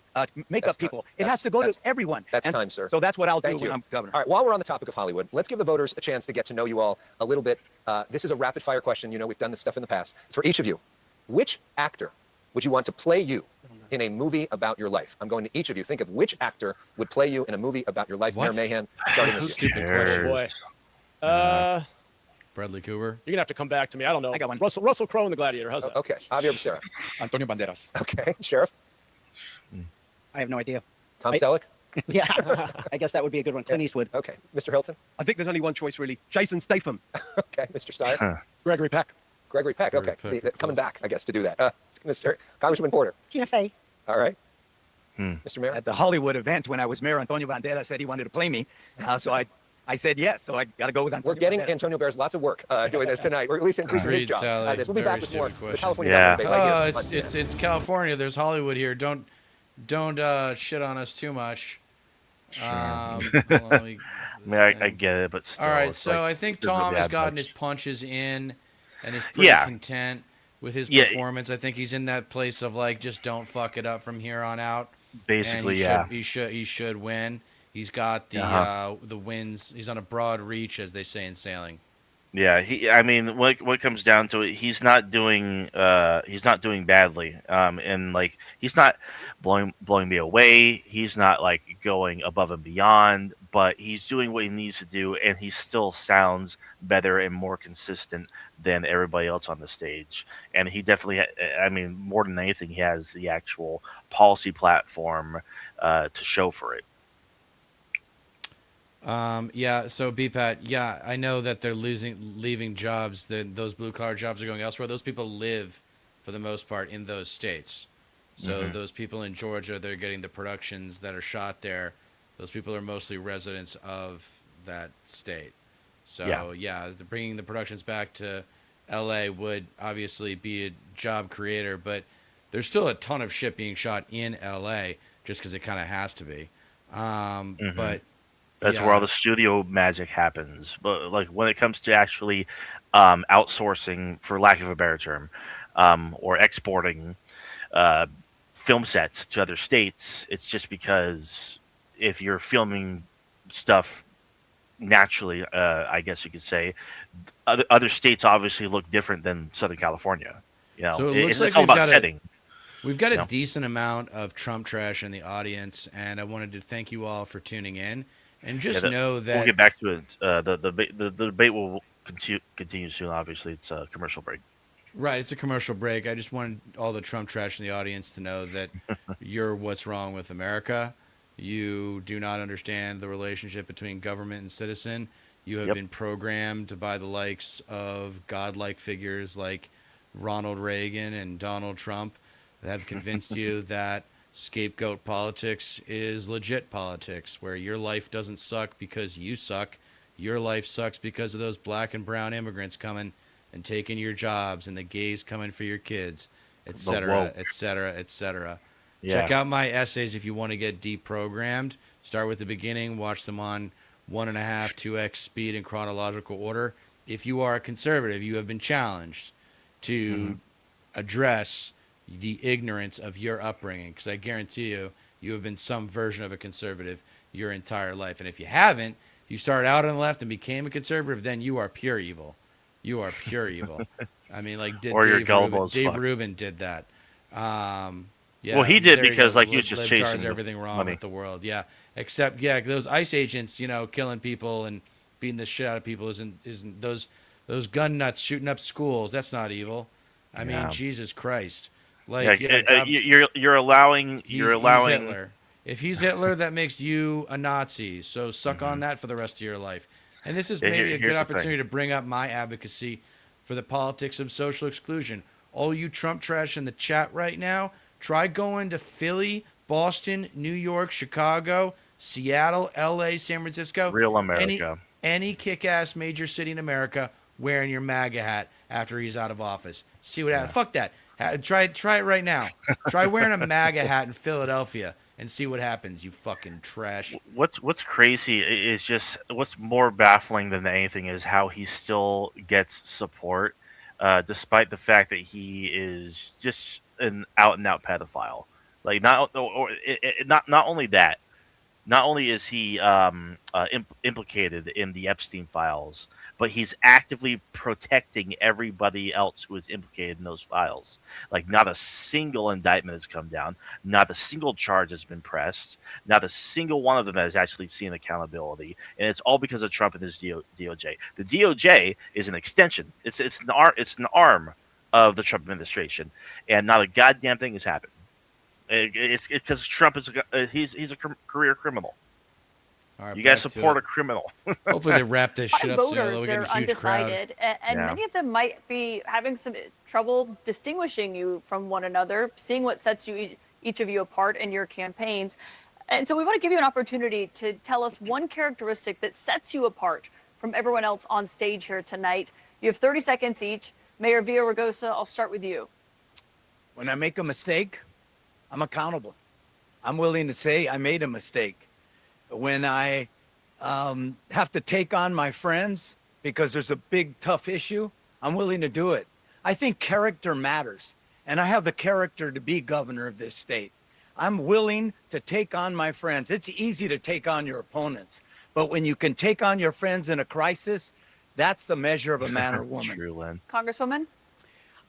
That's people. time. It has to go to everyone. That's And time, sir. So that's what I'll Thank do you. when I'm governor. All right, while we're on the topic of Hollywood, let's give the voters a chance to get to know you all a little bit. This is a rapid fire question. You know, we've done this stuff in the past. It's for each of you. Which actor would you want to play you in a movie about your life? I'm going to each of you. Think of which actor would play you in a movie about your life. What? Mayor Mahan, starting with you. Stupid Sure. question. Boy. Bradley Cooper. You're gonna have to come back to me. I don't know. I got one. Russell Crowe in The Gladiator. How's that? Okay, Javier Becerra. Antonio Banderas. Okay, Sheriff. I have no idea. Tom I- Selleck. Yeah, I guess that would be a good one. Clint Eastwood. Okay, Mr. Hilton. I think there's only one choice, really. Jason Statham. Okay, Mr. Steyer. Gregory Peck. Gregory Peck. Okay, Gregory Peck, coming close. back, I guess, to do that. Mr. Congressman Porter. Tina Fey. All right. Mr. Mayor. At the Hollywood event when I was mayor, Antonio Banderas said he wanted to play me. So I said yes. So I got to go with Antonio We're getting Banderas. Antonio Bears lots of work doing this tonight. We're at least increasing his Agreed, job. Sally. This. We'll be Very back with more stupid the question. California Yeah. government debate right Oh, here on it's CNN. it's California. There's Hollywood here. Don't shit on us too much. Hold on, let me- I mean, I get it, but still. All right, it's so like, I think doesn't Tom really has add gotten much. his punches in, and is pretty Yeah. content with his Yeah. performance. I think he's in that place of like, just don't fuck it up from here on out. Basically, and he yeah. he should win. He's got the wins. He's on a broad reach, as they say in sailing. Yeah, I mean, what comes down to it, he's not doing badly. And like he's not blowing me away. He's not like going above and beyond, but he's doing what he needs to do, and he still sounds better and more consistent than everybody else on the stage. And he definitely, I mean, more than anything, he has the actual policy platform to show for it. Yeah, so BPAT, yeah, I know that they're leaving jobs, that those blue collar jobs are going elsewhere. Those people live, for the most part, in those states. So those people in Georgia, they're getting the productions that are shot there. Those people are mostly residents of that state. So yeah, bringing the productions back to LA would obviously be a job creator, but there's still a ton of shit being shot in LA just because it kind of has to be. But That's yeah. where all the studio magic happens. But like when it comes to actually outsourcing, for lack of a better term, or exporting film sets to other states, it's just because if you're filming stuff naturally, I guess you could say, other states obviously look different than Southern California. You know, So it looks like it's all we've about got setting. We've got a you know? decent amount of Trump trash in the audience, and I wanted to thank you all for tuning in. And just know that we'll get back to it. The debate will continue soon. Obviously, it's a commercial break. right, it's a commercial break. I just wanted all the Trump trash in the audience to know that you're what's wrong with America. You do not understand the relationship between government and citizen. You have Yep. been programmed by the likes of godlike figures like Ronald Reagan and Donald Trump that have convinced you that scapegoat politics is legit politics, where your life doesn't suck because you suck. Your life sucks because of those black and brown immigrants coming and taking your jobs and the gays coming for your kids, et cetera, woke. et cetera, et cetera. Yeah. Check out my essays if you want to get deprogrammed. Start with the beginning, watch them on 1.5, 2x speed in chronological order. If you are a conservative, you have been challenged to address the ignorance of your upbringing, because I guarantee you, you have been some version of a conservative your entire life. And if you haven't, if you started out on the left and became a conservative, then you are pure evil. You are pure evil. I mean, like Or you're gullible as Dave fuck. Rubin did that. Yeah, Well, he did there you because, go. like, he was just Libtard's chasing the everything wrong money. with the world. Yeah, except those ICE agents, killing people and beating the shit out of people isn't those gun nuts shooting up schools. That's not evil. I Yeah. mean, Jesus Christ. Like, you're allowing he's Hitler. If he's Hitler, that makes you a Nazi. So suck on that for the rest of your life. And this is Yeah, maybe a here's good the opportunity thing. to bring up my advocacy for the politics of social exclusion. All you Trump trash in the chat right now, try going to Philly, Boston, New York, Chicago, Seattle, LA, San Francisco. Real America. Any kick-ass major city in America wearing your MAGA hat after he's out of office. See what happens. Fuck that. Try it right now. Try wearing a MAGA hat in Philadelphia and see what happens, you fucking trash. What's crazy is just what's more baffling than anything is how he still gets support, despite the fact that he is just an out and out pedophile. Like not only that, not only is he implicated in the Epstein files, but he's actively protecting everybody else who is implicated in those files. Like, not a single indictment has come down, not a single charge has been pressed, not a single one of them has actually seen accountability, and it's all because of Trump and his DOJ. The DOJ is an extension; it's an arm of the Trump administration, and not a goddamn thing has happened. It's because Trump is he's a career criminal. All right, You guys back to support it. a criminal. Hopefully they wrap this shit By up soon. voters, Although we get they're a huge crowd. undecided, and Yeah. many of them might be having some trouble distinguishing you from one another, seeing what sets you each of you apart in your campaigns. And so we want to give you an opportunity to tell us one characteristic that sets you apart from everyone else on stage here tonight. You have 30 seconds each. Mayor Villaraigosa, I'll start with you. When I make a mistake, I'm accountable. I'm willing to say I made a mistake. When I have to take on my friends because there's a big, tough issue, I'm willing to do it. I think character matters, and I have the character to be governor of this state. I'm willing to take on my friends. It's easy to take on your opponents, but when you can take on your friends in a crisis, that's the measure of a man or woman. True, Lynn. Congresswoman?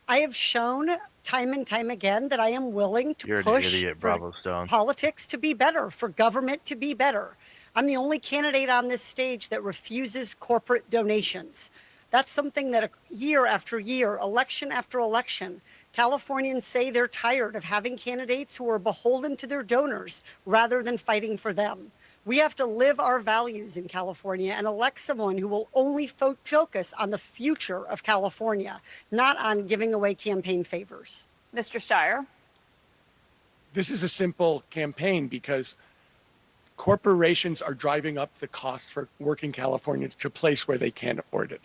I have shown time and time again that I am willing to You're an push idiot, for Bravo Stone. politics to be better, for government to be better. I'm the only candidate on this stage that refuses corporate donations. That's something that year after year, election after election, Californians say they're tired of having candidates who are beholden to their donors rather than fighting for them. We have to live our values in California and elect someone who will only focus on the future of California, not on giving away campaign favors. Mr. Steyer? This is a simple campaign because corporations are driving up the cost for working Californians to a place where they can't afford it.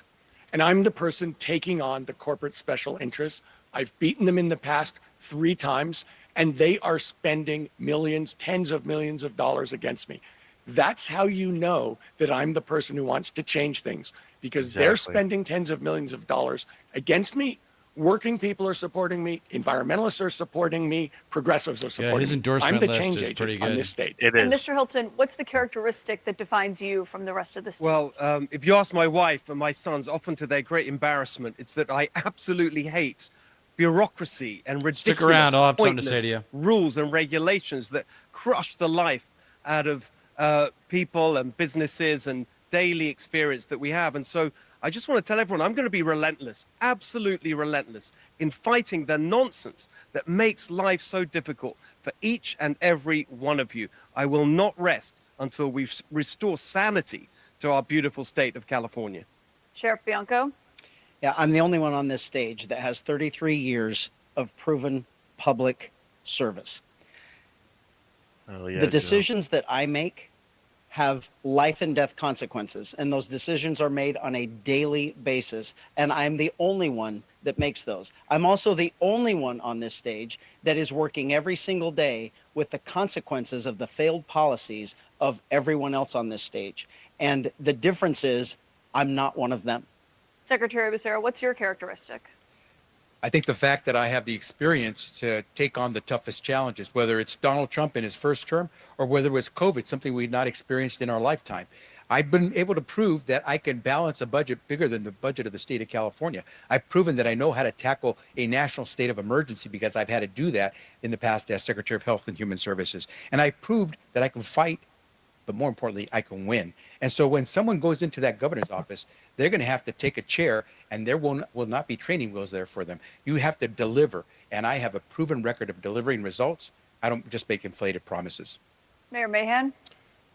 And I'm the person taking on the corporate special interests. I've beaten them in the past 3 times, and they are spending millions, tens of millions of dollars against me. That's how you know that I'm the person who wants to change things, because they're Exactly. spending tens of millions of dollars against me Working people are supporting me. Environmentalists are supporting me. Progressives are supporting his me. endorsement I'm the list change is agent pretty on good. this stage. It And is. Mr. Hilton, what's the characteristic that defines you from the rest of the state? Well, if you ask my wife and my sons, often to their great embarrassment, it's that I absolutely hate bureaucracy and ridiculous, around, I'll have something to say pointless to you. rules and regulations that crush the life out of people and businesses and daily experience that we have. And so I just want to tell everyone I'm going to be relentless, absolutely relentless, in fighting the nonsense that makes life so difficult for each and every one of you. I will not rest until we restore sanity to our beautiful state of California. Sheriff Bianco? Yeah, I'm the only one on this stage that has 33 years of proven public service. Oh, yeah, The Joe. decisions that I make have life and death consequences, and those decisions are made on a daily basis, and I'm the only one that makes those. I'm also the only one on this stage that is working every single day with the consequences of the failed policies of everyone else on this stage. And the difference is I'm not one of them. Secretary Becerra, what's your characteristic? I think the fact that I have the experience to take on the toughest challenges, whether it's Donald Trump in his first term or whether it was COVID, something we'd not experienced in our lifetime. I've been able to prove that I can balance a budget bigger than the budget of the state of California. I've proven that I know how to tackle a national state of emergency because I've had to do that in the past as Secretary of Health and Human Services. And I proved that I can fight, but more importantly, I can win. And so when someone goes into that governor's office, they're going to have to take a chair, and there will not be training wheels there for them. You have to deliver, and I have a proven record of delivering results. I don't just make inflated promises. Mayor Mahan?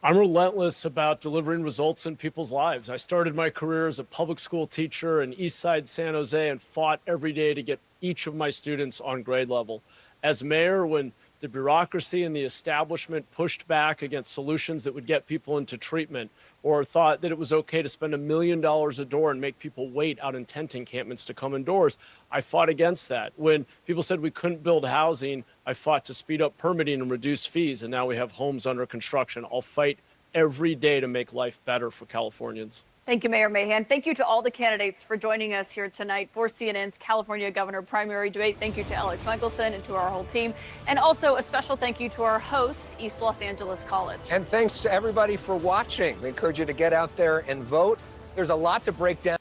I'm relentless about delivering results in people's lives. I started my career as a public school teacher in East Side San Jose and fought every day to get each of my students on grade level. As mayor, when the bureaucracy and the establishment pushed back against solutions that would get people into treatment, or thought that it was okay to spend $1 million a door and make people wait out in tent encampments to come indoors, I fought against that. When people said we couldn't build housing, I fought to speed up permitting and reduce fees, and now we have homes under construction. I'll fight every day to make life better for Californians. Thank you, Mayor Mahan. Thank you to all the candidates for joining us here tonight for CNN's California Governor Primary Debate. Thank you to Alex Michelson and to our whole team. And also a special thank you to our host, East Los Angeles College. And thanks to everybody for watching. We encourage you to get out there and vote. There's a lot to break down.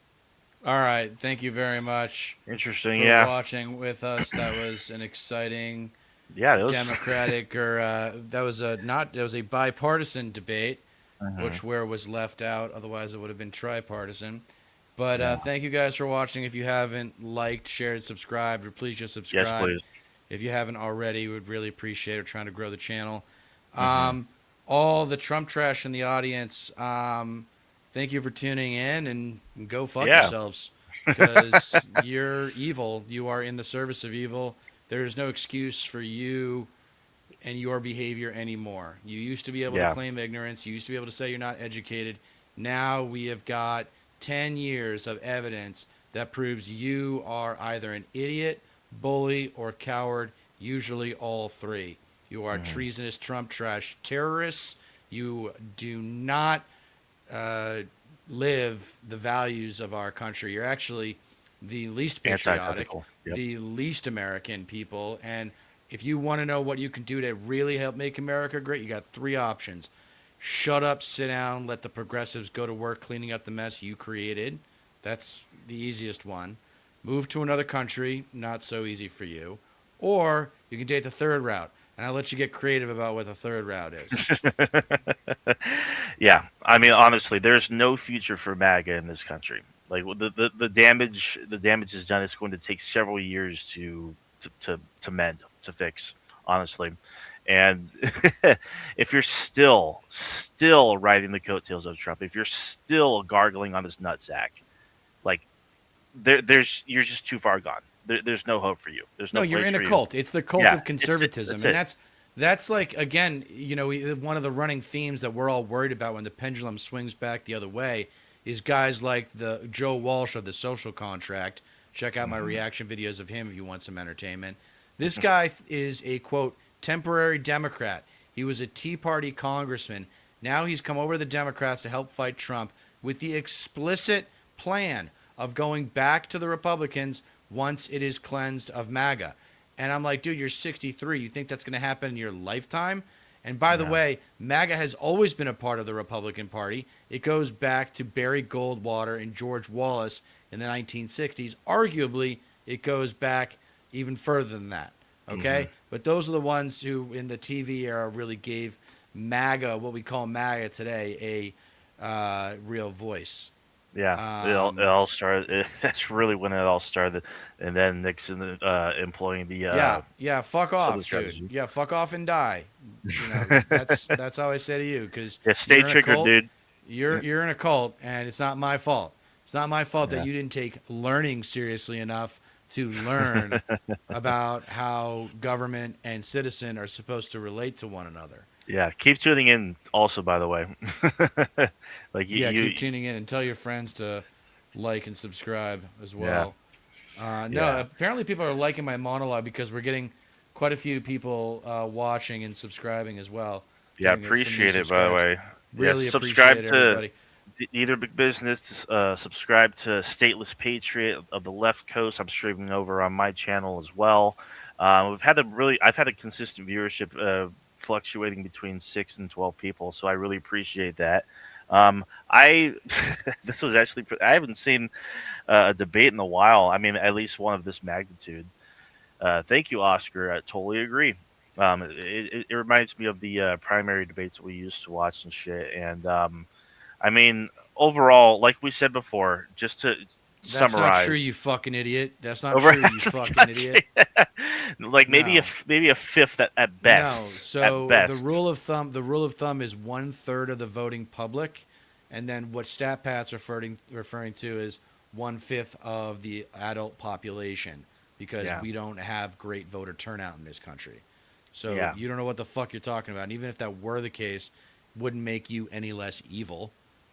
All right. Thank you very much Interesting, for yeah. watching with us. That was an exciting Yeah, that was Democratic that was a bipartisan debate, which was left out. Otherwise, it would have been tripartisan. But thank you guys for watching. If you haven't liked, shared, subscribed, or please just subscribe. Yes, please. If you haven't already, we would really appreciate it. We're trying to grow the channel. All the Trump trash in the audience, thank you for tuning in, and go fuck yourselves, because you're evil. You are in the service of evil. There is no excuse for you and your behavior anymore. You used to be able to claim ignorance. You used to be able to say you're not educated. Now we have got 10 years of evidence that proves you are either an idiot, bully, or coward, usually all three. You are treasonous Trump trash terrorists. You do not live the values of our country. You're actually the least patriotic, Antithetical. Yep. the least American people. And if you want to know what you can do to really help make America great, you got three options. Shut up, sit down, let the progressives go to work cleaning up the mess you created. That's the easiest one. Move to another country, not so easy for you. Or you can take the third route, and I'll let you get creative about what the third route is. Yeah, I mean, honestly, there's no future for MAGA in this country. Like the damage is done. It's going to take several years to mend, to fix, honestly. And if you're still riding the coattails of Trump, if you're still gargling on his nutsack, like you're just too far gone. There's no hope for you. There's no. You're place in for a you. cult. It's the cult of conservatism, that's and it. that's like, again, one of the running themes that we're all worried about when the pendulum swings back the other way is guys like the Joe Walsh of the Social Contract. Check out my reaction videos of him if you want some entertainment. This guy is a, quote, temporary Democrat. He was a Tea Party congressman. Now he's come over to the Democrats to help fight Trump with the explicit plan of going back to the Republicans once it is cleansed of MAGA. And I'm like, dude, you're 63. You think that's going to happen in your lifetime? And by the way, MAGA has always been a part of the Republican Party. It goes back to Barry Goldwater and George Wallace in the 1960s. Arguably, it goes back even further than that. Okay? But those are the ones who, in the TV era, really gave MAGA, what we call MAGA today, a real voice. Yeah, it all started. That's really when it all started, and then Nixon employing the fuck off, dude. strategy. Yeah, fuck off and die. You know, that's how I say to you, because stay triggered, dude. You're in a cult, and it's not my fault. It's not my fault that you didn't take learning seriously enough to learn about how government and citizen are supposed to relate to one another. Yeah, keep tuning in. Also, by the way, keep tuning in and tell your friends to like and subscribe as well. Apparently people are liking my monologue because we're getting quite a few people watching and subscribing as well. Yeah, appreciate it. By the way, really subscribe appreciate to everybody. Either Big Business. Subscribe to Stateless Patriot of the Left Coast. I'm streaming over on my channel as well. I've had a consistent viewership. Fluctuating between 6 and 12 people, so I really appreciate that. This was actually I haven't seen a debate in a while. I mean, at least one of this magnitude. Thank you, Oscar. I totally agree. It reminds me of the primary debates that we used to watch and shit. And I mean, overall, like we said before, just to That's summarize. not true, you fucking idiot. That's not true, you fucking idiot. Like maybe a fifth at best. No. So at best. the rule of thumb is 1/3 of the voting public, and then what StatPat's referring to is 1/5 of the adult population, because we don't have great voter turnout in this country. So you don't know what the fuck you're talking about. And even if that were the case, wouldn't make you any less evil.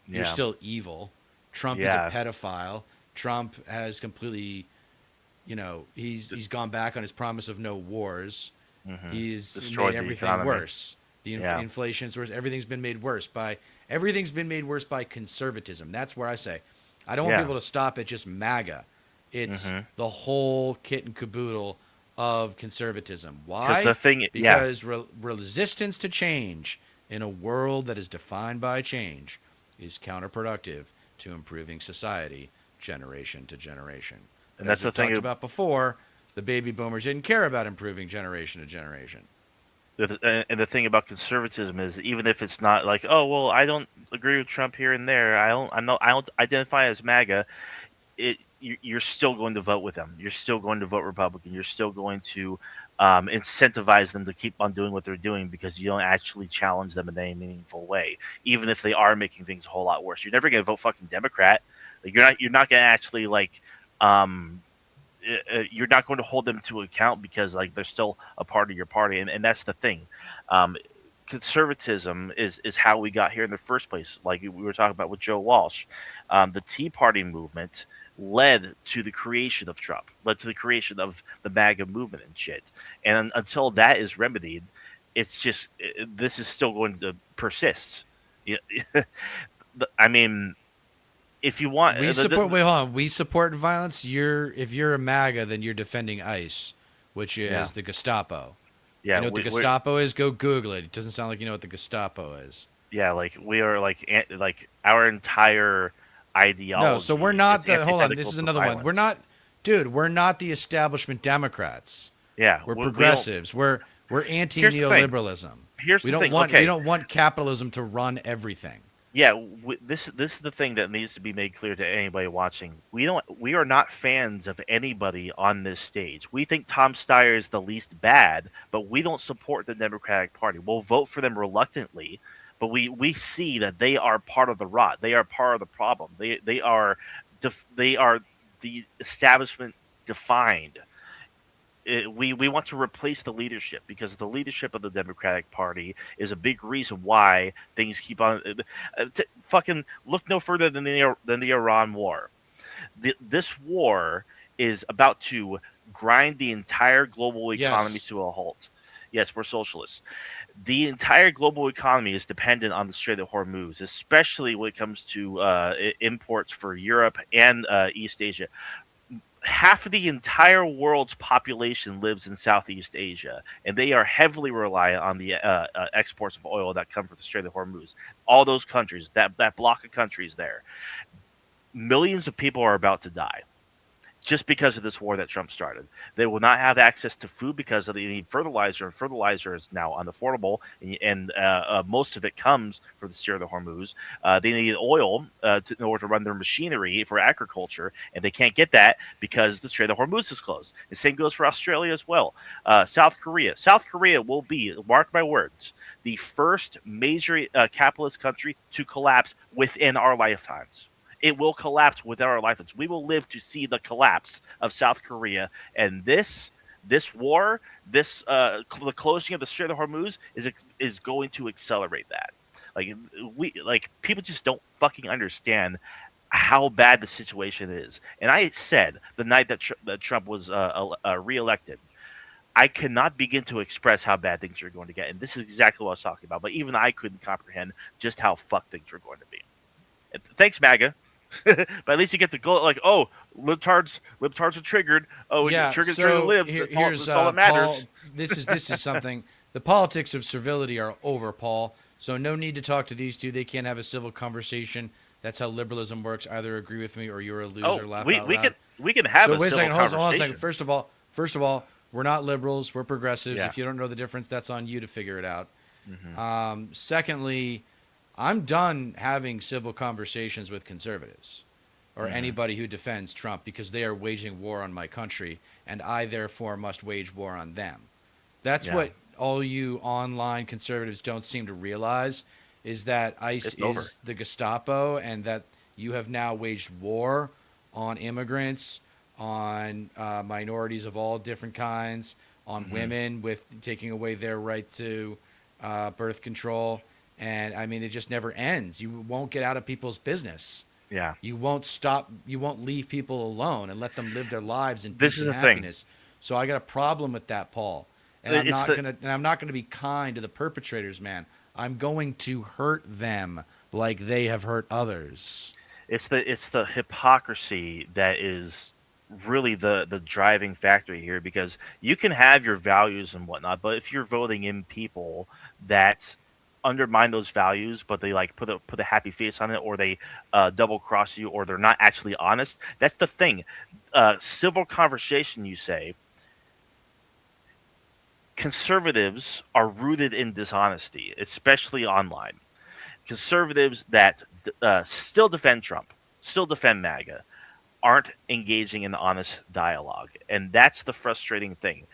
You're still evil. Trump is a pedophile. Trump has completely, he's gone back on his promise of no wars. He's destroyed made everything worse. The inflation's worse. Everything's been made worse by conservatism. That's where I say, I don't want people to stop at just MAGA. It's the whole kit and caboodle of conservatism. Why? Because resistance to change in a world that is defined by change is counterproductive to improving society generation to generation. And that's the thing talked about before. The baby boomers didn't care about improving generation to generation. And the thing about conservatism is, even if it's not like, oh well, I don't agree with Trump here and there, I don't identify as MAGA, you're still going to vote with them. You're still going to vote Republican. You're still going to incentivize them to keep on doing what they're doing, because you don't actually challenge them in any meaningful way, even if they are making things a whole lot worse. You're never going to vote fucking Democrat. Like, you're not going to actually you're not going to hold them to account, because like they're still a part of your party, and that's the thing. Conservatism is how we got here in the first place. Like we were talking about with Joe Walsh, the Tea Party movement led to the creation of Trump, led to the creation of the MAGA movement and shit. And until that is remedied, it's just this is still going to persist. I mean, if you want, we support. Wait, hold on. We support violence. If you're a MAGA, then you're defending ICE, which is the Gestapo. Yeah, you know what the Gestapo is? Go Google it. It doesn't sound like you know what the Gestapo is. Yeah, like we are like our entire ideology. No, so we're not the. Hold on, this is another one. We're not, dude. We're not the establishment Democrats. Yeah, we're progressives. We're anti-neoliberalism. We don't want capitalism to run everything. Yeah, this is the thing that needs to be made clear to anybody watching. We are not fans of anybody on this stage. We think Tom Steyer is the least bad, but we don't support the Democratic Party. We'll vote for them reluctantly, but we see that they are part of the rot. They are part of the problem. They are the establishment defined. We want to replace the leadership, because the leadership of the Democratic Party is a big reason why things keep on. Fucking look no further than the Iran war. This war is about to grind the entire global economy to a halt. Yes, we're socialists. The entire global economy is dependent on the Strait of Hormuz, especially when it comes to imports for Europe and East Asia. half of the entire world's population lives in Southeast Asia, and they are heavily reliant on the exports of oil that come from the Strait of Hormuz. All those countries, that block of countries there, millions of people are about to die just because of this war that Trump started. They will not have access to food because they need fertilizer, and fertilizer is now unaffordable, and most of it comes from the Strait of Hormuz. They need oil in order to run their machinery for agriculture, and they can't get that because the Strait of Hormuz is closed. The same goes for Australia as well. South Korea. South Korea will be, mark my words, the first major capitalist country to collapse within our lifetimes. It will collapse within our lifetimes. We will live to see the collapse of South Korea, and this war, the closing of the Strait of Hormuz is going to accelerate that. People just don't fucking understand how bad the situation is. And I said the night that Trump was reelected, I cannot begin to express how bad things are going to get, and this is exactly what I was talking about. But even I couldn't comprehend just how fucked things were going to be. And thanks, MAGA. But at least you get to go like, oh, libtards are triggered. Oh, Yeah. triggered So libs. here's That's all that matters. Paul. This is something. The politics of civility are over, Paul. So no need to talk to these two. They can't have a civil conversation. That's how liberalism works. Either agree with me or you're a loser. Laugh out loud. we can have So a wait a civil second. Hold on a conversation. second. First of all, we're not liberals. We're progressives. Yeah. If you don't know the difference, that's on you to figure it out. Mhm. Secondly, I'm done having civil conversations with conservatives or anybody who defends Trump because they are waging war on my country, and I therefore must wage war on them. That's Yeah. what all you online conservatives don't seem to realize is that ICE It's over. is the Gestapo, and that you have now waged war on immigrants, on minorities of all different kinds, on women with taking away their right to birth control. And I mean, it just never ends. You won't get out of people's business. Yeah. You won't stop. You won't leave people alone and let them live their lives in This peace is and the thing. happiness. So I got a problem with that, Paul. And I'm not gonna be kind to the perpetrators, man. I'm going to hurt them like they have hurt others. It's the hypocrisy that is really the driving factor here, because you can have your values and whatnot, but if you're voting in people that undermine those values, but they like put a happy face on it, or they double cross you, or they're not actually honest, that's the thing. Civil conversation, you say. Conservatives are rooted in dishonesty, especially online. Conservatives that still defend Trump, still defend MAGA, aren't engaging in honest dialogue, and that's the frustrating thing.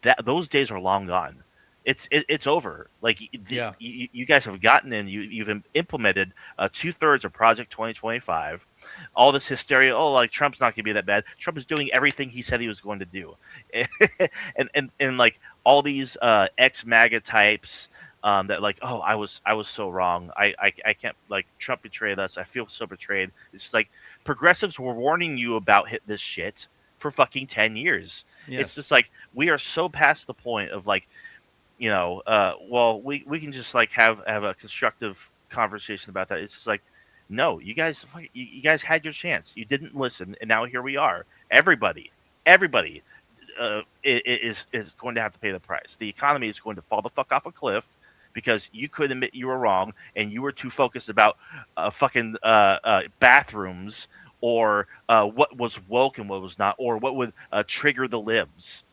That those days are long gone. It's over. Like Yeah. you guys have gotten in. You've implemented 2/3 of Project 2025. All this hysteria. Oh, like Trump's not going to be that bad. Trump is doing everything he said he was going to do, and like all these ex MAGA types. That like, oh, I was so wrong. I can't, like, Trump betrayed us. I feel so betrayed. It's just like progressives were warning you about this shit for fucking 10 years. Yes. It's just like we are so past the point of like, well, we can just like have a constructive conversation about that. It's just like, no, you guys had your chance. You didn't listen, and now here we are. Everybody is going to have to pay the price. The economy is going to fall the fuck off a cliff because you couldn't admit you were wrong, and you were too focused about fucking bathrooms, or what was woke and what was not, or what would trigger the libs.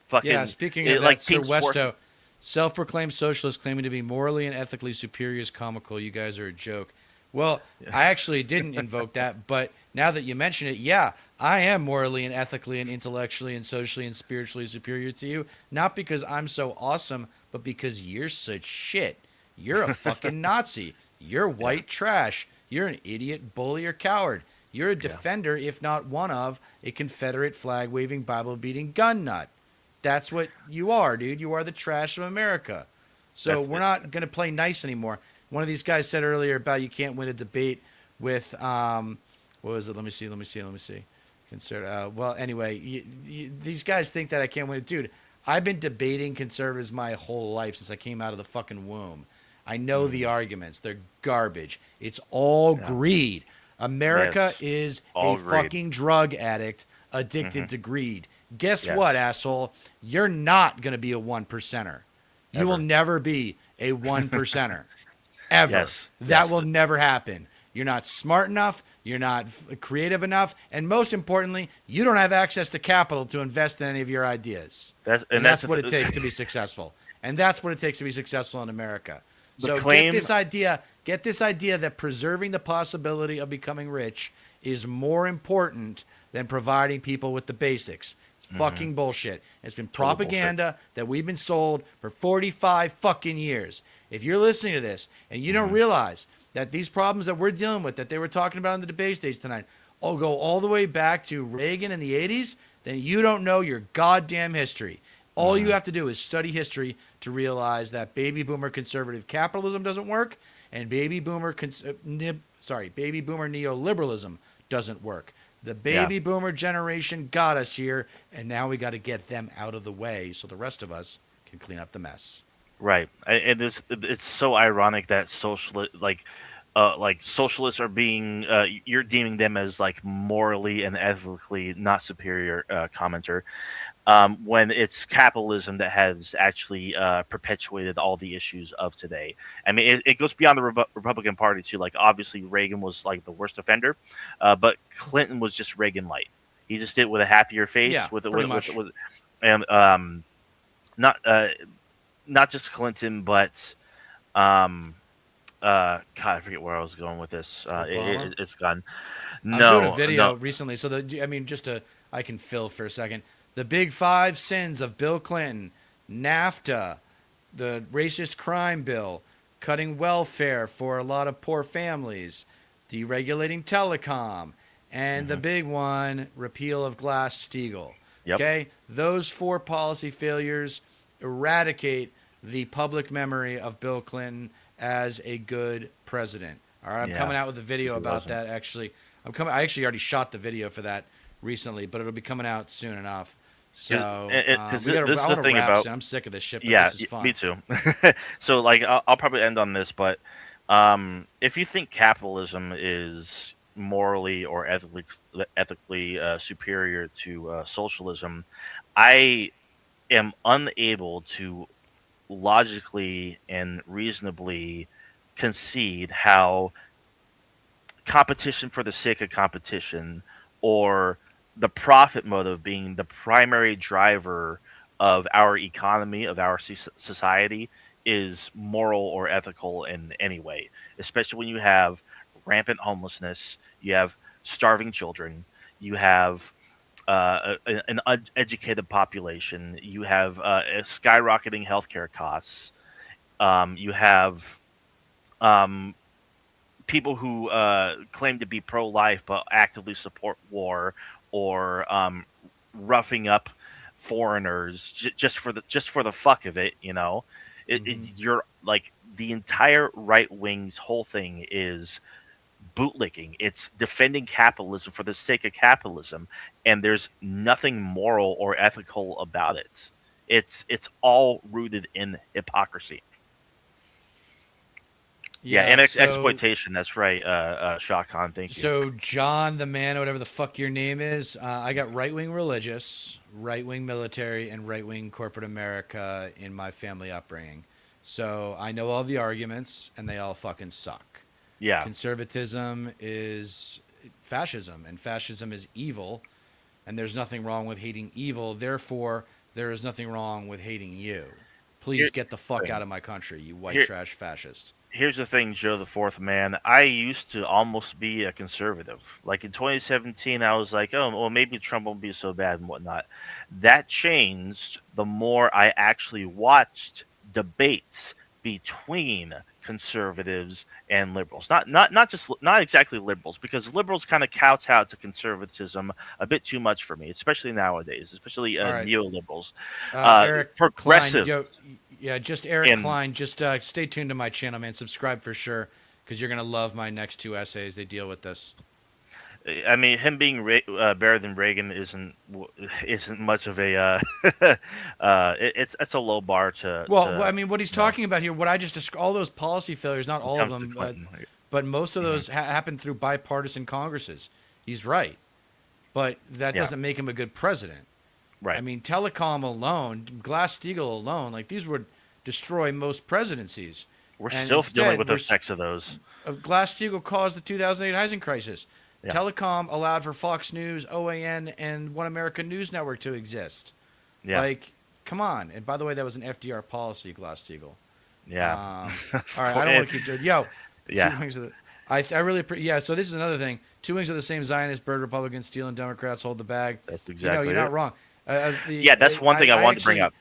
Fucking, Yeah, speaking of that, like Sir team sports. Westo, self-proclaimed socialist claiming to be morally and ethically superior is comical. You guys are a joke. Well, I actually didn't invoke that, but now that you mention it, yeah, I am morally and ethically and intellectually and socially and spiritually superior to you. Not because I'm so awesome, but because you're such shit. You're a fucking Nazi. You're white trash. You're an idiot, bully, or coward. You're a defender, if not one of, a Confederate flag-waving, Bible-beating gun nut. That's what you are, dude. You are the trash of America. So we're not going to play nice anymore. One of these guys said earlier about you can't win a debate with, what was it? Let me see. Well, anyway, these guys think that I can't win it. Dude, I've been debating conservatives my whole life since I came out of the fucking womb. I know the arguments. They're garbage. It's all greed. America Yes. is All a greed. fucking drug addict. addicted to greed. Guess Yes. what, asshole? You're not going to be a 1%er. You will Ever. never be a 1%er. Ever. Yes. That Yes. will never happen. You're not smart enough. You're not creative enough. And most importantly, you don't have access to capital to invest in any of your ideas. And that's what it takes to be successful. And that's what it takes to be successful in America. The So claim- get this idea that preserving the possibility of becoming rich is more important than providing people with the basics. It's fucking bullshit. It's been Total bullshit. propaganda that we've been sold for 45 fucking years. If you're listening to this and you don't realize that these problems that we're dealing with, that they were talking about in the debate stage tonight, all go all the way back to Reagan in the 80s, then you don't know your goddamn history. All you have to do is study history to realize that baby boomer conservative capitalism doesn't work, and baby boomer neoliberalism doesn't work. The baby boomer generation got us here, and now we got to get them out of the way so the rest of us can clean up the mess. Right, and it's so ironic that socialists are being you're deeming them as like morally and ethically not superior commenter, when it's capitalism that has actually perpetuated all the issues of today. I mean, it goes beyond the Republican Party too. Like obviously Reagan was like the worst offender, but Clinton was just Reagan light. He just did it with a happier face, Yeah, pretty much. and not just Clinton, but God, I forget where I was going with this. Obama? It's gone. I was No, doing a video no. recently, so I can fill for a second. The big 5 sins of Bill Clinton: NAFTA, the racist crime bill, cutting welfare for a lot of poor families, deregulating telecom, and the big one, repeal of Glass-Steagall. Yep. Okay, those 4 policy failures eradicate the public memory of Bill Clinton as a good president. All right, I'm Yeah, coming out with a video he about wasn't. that. Actually, I actually already shot the video for that recently, but it'll be coming out soon enough. So 'cause we gotta, this is I the wanna thing wrap about- soon. I'm sick of this shit, but Yeah, this is fun. me too. So like I'll probably end on this, but if you think capitalism is morally or ethically superior to socialism, I am unable to logically and reasonably concede how competition for the sake of competition, or the profit motive being the primary driver of our economy, of our society, is moral or ethical in any way, especially when you have rampant homelessness, you have starving children, you have an uneducated population, you have skyrocketing healthcare costs, you have people who claim to be pro-life but actively support war, or roughing up foreigners just for the fuck of it. You know, you're like, the entire right wing's whole thing is bootlicking. It's defending capitalism for the sake of capitalism, and there's nothing moral or ethical about it. It's all rooted in hypocrisy. Yeah, and so- exploitation. That's right, Shah Khan. Thank you. So John the man, whatever the fuck your name is, I got right-wing religious, right-wing military, and right-wing corporate America in my family upbringing. So I know all the arguments, and they all fucking suck. Yeah. Conservatism is fascism, and fascism is evil, and there's nothing wrong with hating evil. Therefore, there is nothing wrong with hating you. Please get the fuck out of my country, you white trash fascist. Here's the thing, Joe the Fourth Man. I used to almost be a conservative. Like in 2017, I was like, oh, well, maybe Trump won't be so bad and whatnot. That changed the more I actually watched debates between conservatives and liberals. Not exactly liberals, because liberals kind of kowtow to conservatism a bit too much for me, especially nowadays, especially right. neoliberals. Eric Progressive. Klein, just Eric Klein. Just stay tuned to my channel, man. Subscribe for sure, because you're gonna love my next 2 essays. They deal with this. I mean, him being better than Reagan isn't much of a. It's a low bar to. Well, I mean, what he's talking about here, what I just described, all those policy failures, not all of comes to them, Clinton. but most of those happened through bipartisan Congresses. He's right. but that Yeah. doesn't make him a good president. Right. I mean, telecom alone, Glass-Steagall alone, like these would destroy most presidencies. We're And still dealing instead, with the we're effects of those. Glass-Steagall caused the 2008 housing crisis. Yeah. Telecom allowed for Fox News, OAN, and One American News Network to exist. Yeah. Like, come on. And by the way, that was an FDR policy, Glass-Steagall. Yeah. All right, I don't want to keep doing. Yo, Yeah. Two wings of the, I really yeah. So this is another thing. Two wings of the same Zionist bird. Republicans stealing, Democrats hold the bag. That's exactly You're it. not wrong. Yeah, that's one thing I wanted to bring up.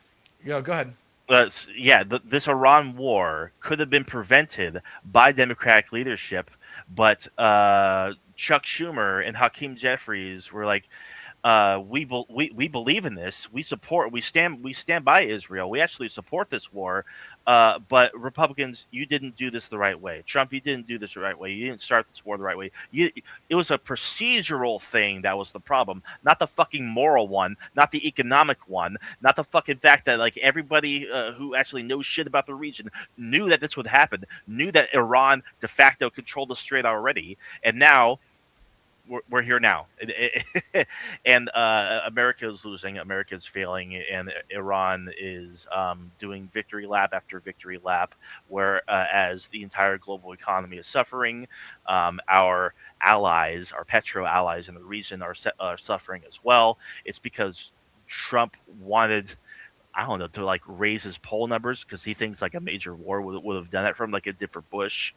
Yo, go ahead. This Iran war could have been prevented by Democratic leadership, but Chuck Schumer and Hakeem Jeffries were like, we believe in this. We stand by Israel. We actually support this war. But Republicans, you didn't do this the right way. Trump, you didn't do this the right way. You didn't start this war the right way. It was a procedural thing that was the problem, not the fucking moral one, not the economic one, not the fucking fact that like everybody who actually knows shit about the region knew that this would happen, knew that Iran de facto controlled the strait already, and now we're here now, and America is losing, America is failing, and Iran is doing victory lap after victory lap, where as the entire global economy is suffering, our allies, our petro allies in the region are suffering as well. It's because Trump wanted, I don't know, to like raise his poll numbers because he thinks like a major war would have done it from like a different Bush.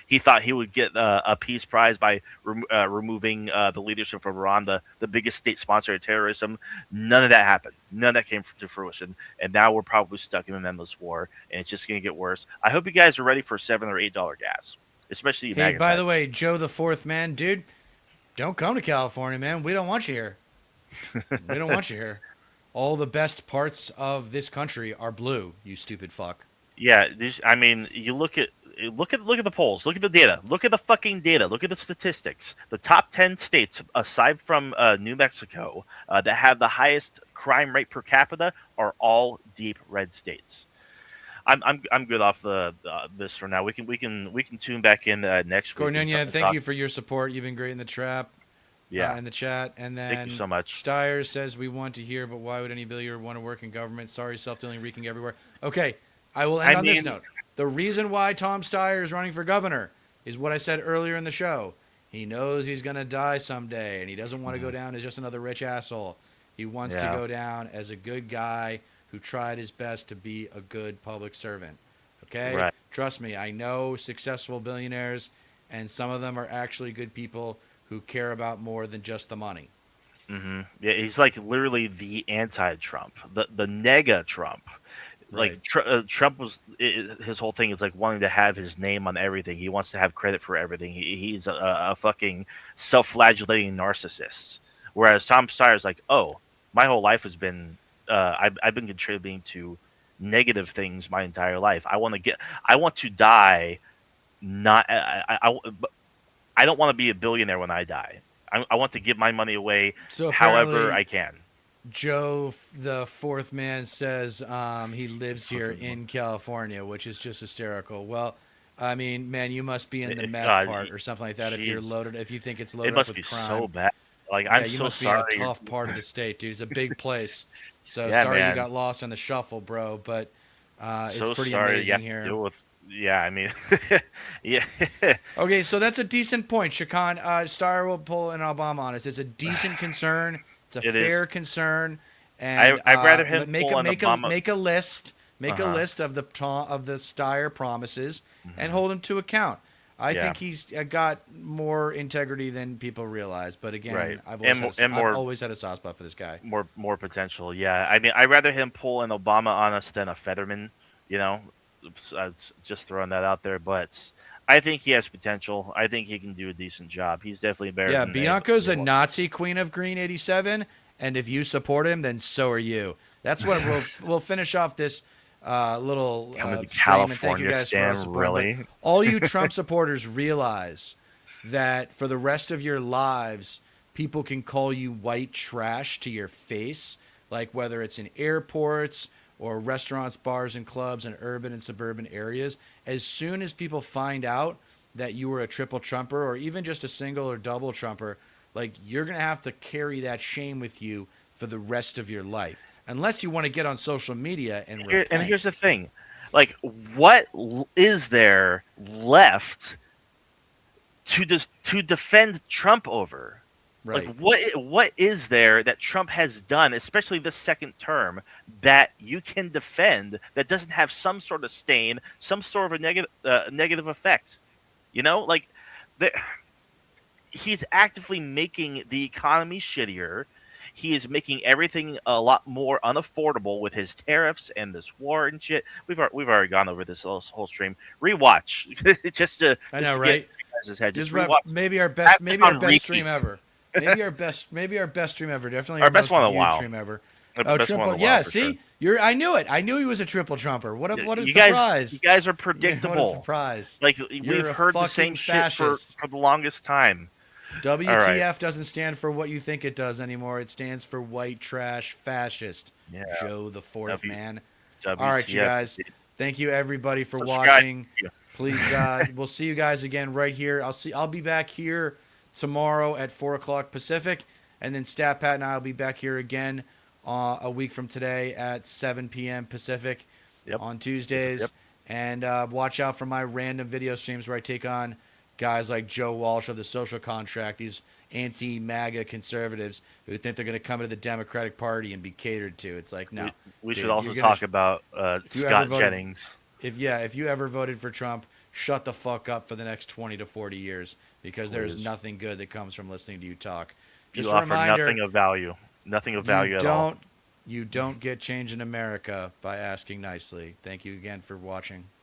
He thought he would get a peace prize by removing the leadership of Iran, the biggest state sponsor of terrorism. None of that happened. None of that came to fruition. And now we're probably stuck in an endless war, and it's just going to get worse. I hope you guys are ready for $7 or $8 gas, especially you. Hey, by the way, Joe the Fourth, man, dude, don't come to California, man. We don't want you here. We don't want you here. All the best parts of this country are blue, you stupid fuck. Yeah, I mean, you look at the polls, look at the data, look at the fucking data, look at the statistics. The top 10 states, aside from New Mexico, that have the highest crime rate per capita are all deep red states. I'm good off this for now. We can tune back in next week. Cornelia, thank you for your support. You've been great in the trap. Yeah, in the chat. And then thank you so much. Steyer says we want to hear, but why would any billionaire want to work in government? Sorry, self-dealing reeking everywhere. Okay, I will end on this note. The reason why Tom Steyer is running for governor is what I said earlier in the show. He knows he's going to die someday, and he doesn't want to go down as just another rich asshole. He wants to go down as a good guy who tried his best to be a good public servant. Okay? Right. Trust me, I know successful billionaires, and some of them are actually good people who care about more than just the money. Mm-hmm. Yeah, he's like literally the anti-Trump, the nega-Trump. Like Trump was, his whole thing is like wanting to have his name on everything. He wants to have credit for everything. He's a fucking self-flagellating narcissist. Whereas Tom Steyer's like, oh, my whole life has been, I've been contributing to negative things my entire life. I want to die. I don't want to be a billionaire when I die. I want to give my money away however I can. Joe, the fourth man, says he lives here in California, which is just hysterical. Well, I mean, man, you must be in the meth part or something like that. If you're loaded, if you think it's loaded up with crime. It must be so bad. Like, yeah, I'm you so must sorry. be in a tough part of the state, dude. It's a big place. So Yeah, sorry man. you got lost on the shuffle, bro. But it's So pretty sorry amazing you have here. to deal with. Yeah, I mean, yeah. Okay, so that's a decent point, Shakan. Steyer will pull an Obama on us. It's a decent concern. It's a fair concern. And I'd rather him make pull a an make Obama. a make a list. Make a Uh-huh. list of the Steyer promises and hold him to account. I Yeah. think he's got more integrity than people realize. But again, Right. I've And always, more- had a soft spot for this guy. More potential. Yeah, I mean, I'd rather him pull an Obama on us than a Fetterman. You know, just throwing that out there. But I think he has potential. I think he can do a decent job. He's definitely better. Yeah, than Bianco's a anyone. Nazi queen of Green 87, and if you support him, then so are you. That's what we'll finish off this little Coming to stream, and thank you California, guys for Stan, our support. really? But all you Trump supporters realize that for the rest of your lives, people can call you white trash to your face, like whether it's in airports or restaurants, bars, and clubs in urban and suburban areas. As soon as people find out that you were a triple Trumper or even just a single or double Trumper, like you're going to have to carry that shame with you for the rest of your life. Unless you want to get on social media and And repent. here's the thing, like, is there left to defend Trump over? Right. Like, what is there that Trump has done, especially this second term, that you can defend that doesn't have some sort of stain, some sort of a negative effect? You know, like, he's actively making the economy shittier. He is making everything a lot more unaffordable with his tariffs and this war and shit. We've already gone over this whole stream. Rewatch just to I know, just to right? get you guys' head. Just Just rewatch. maybe our Have best, this maybe our on best stream repeat. ever. Maybe our best stream ever. Definitely Our best most one in a viewed while. stream ever. The Oh, best one in triple. a while, Yeah, for see, sure. I knew it. I knew he was a triple Trumper. What a You surprise! you guys are What a predictable. surprise! Like, You're we've a heard the fucking same shit fascist. for the longest time. WTF doesn't stand for what you think it does anymore. It stands for white trash fascist. Yeah. Joe the Fourth W- Man. WTF. All right, you guys. Thank you everybody for Subscribe. watching. Yeah. Please, we'll see you guys again right here. I'll be back here tomorrow at 4:00 Pacific, and then Stat Pat and I will be back here again a week from today at 7 p.m. Pacific on Tuesdays. Yep. And watch out for my random video streams where I take on guys like Joe Walsh of the Social Contract, these anti-MAGA conservatives who think they're going to come into the Democratic Party and be catered to. It's like, no. We dude, should also you're gonna talk about you ever Scott voted- Jennings. If you ever voted for Trump, shut the fuck up for the next 20 to 40 years because there's Please. nothing good that comes from listening to you talk. You Just a offer reminder, nothing of value. Nothing of value at all. you don't get change in America by asking nicely. Thank you again for watching.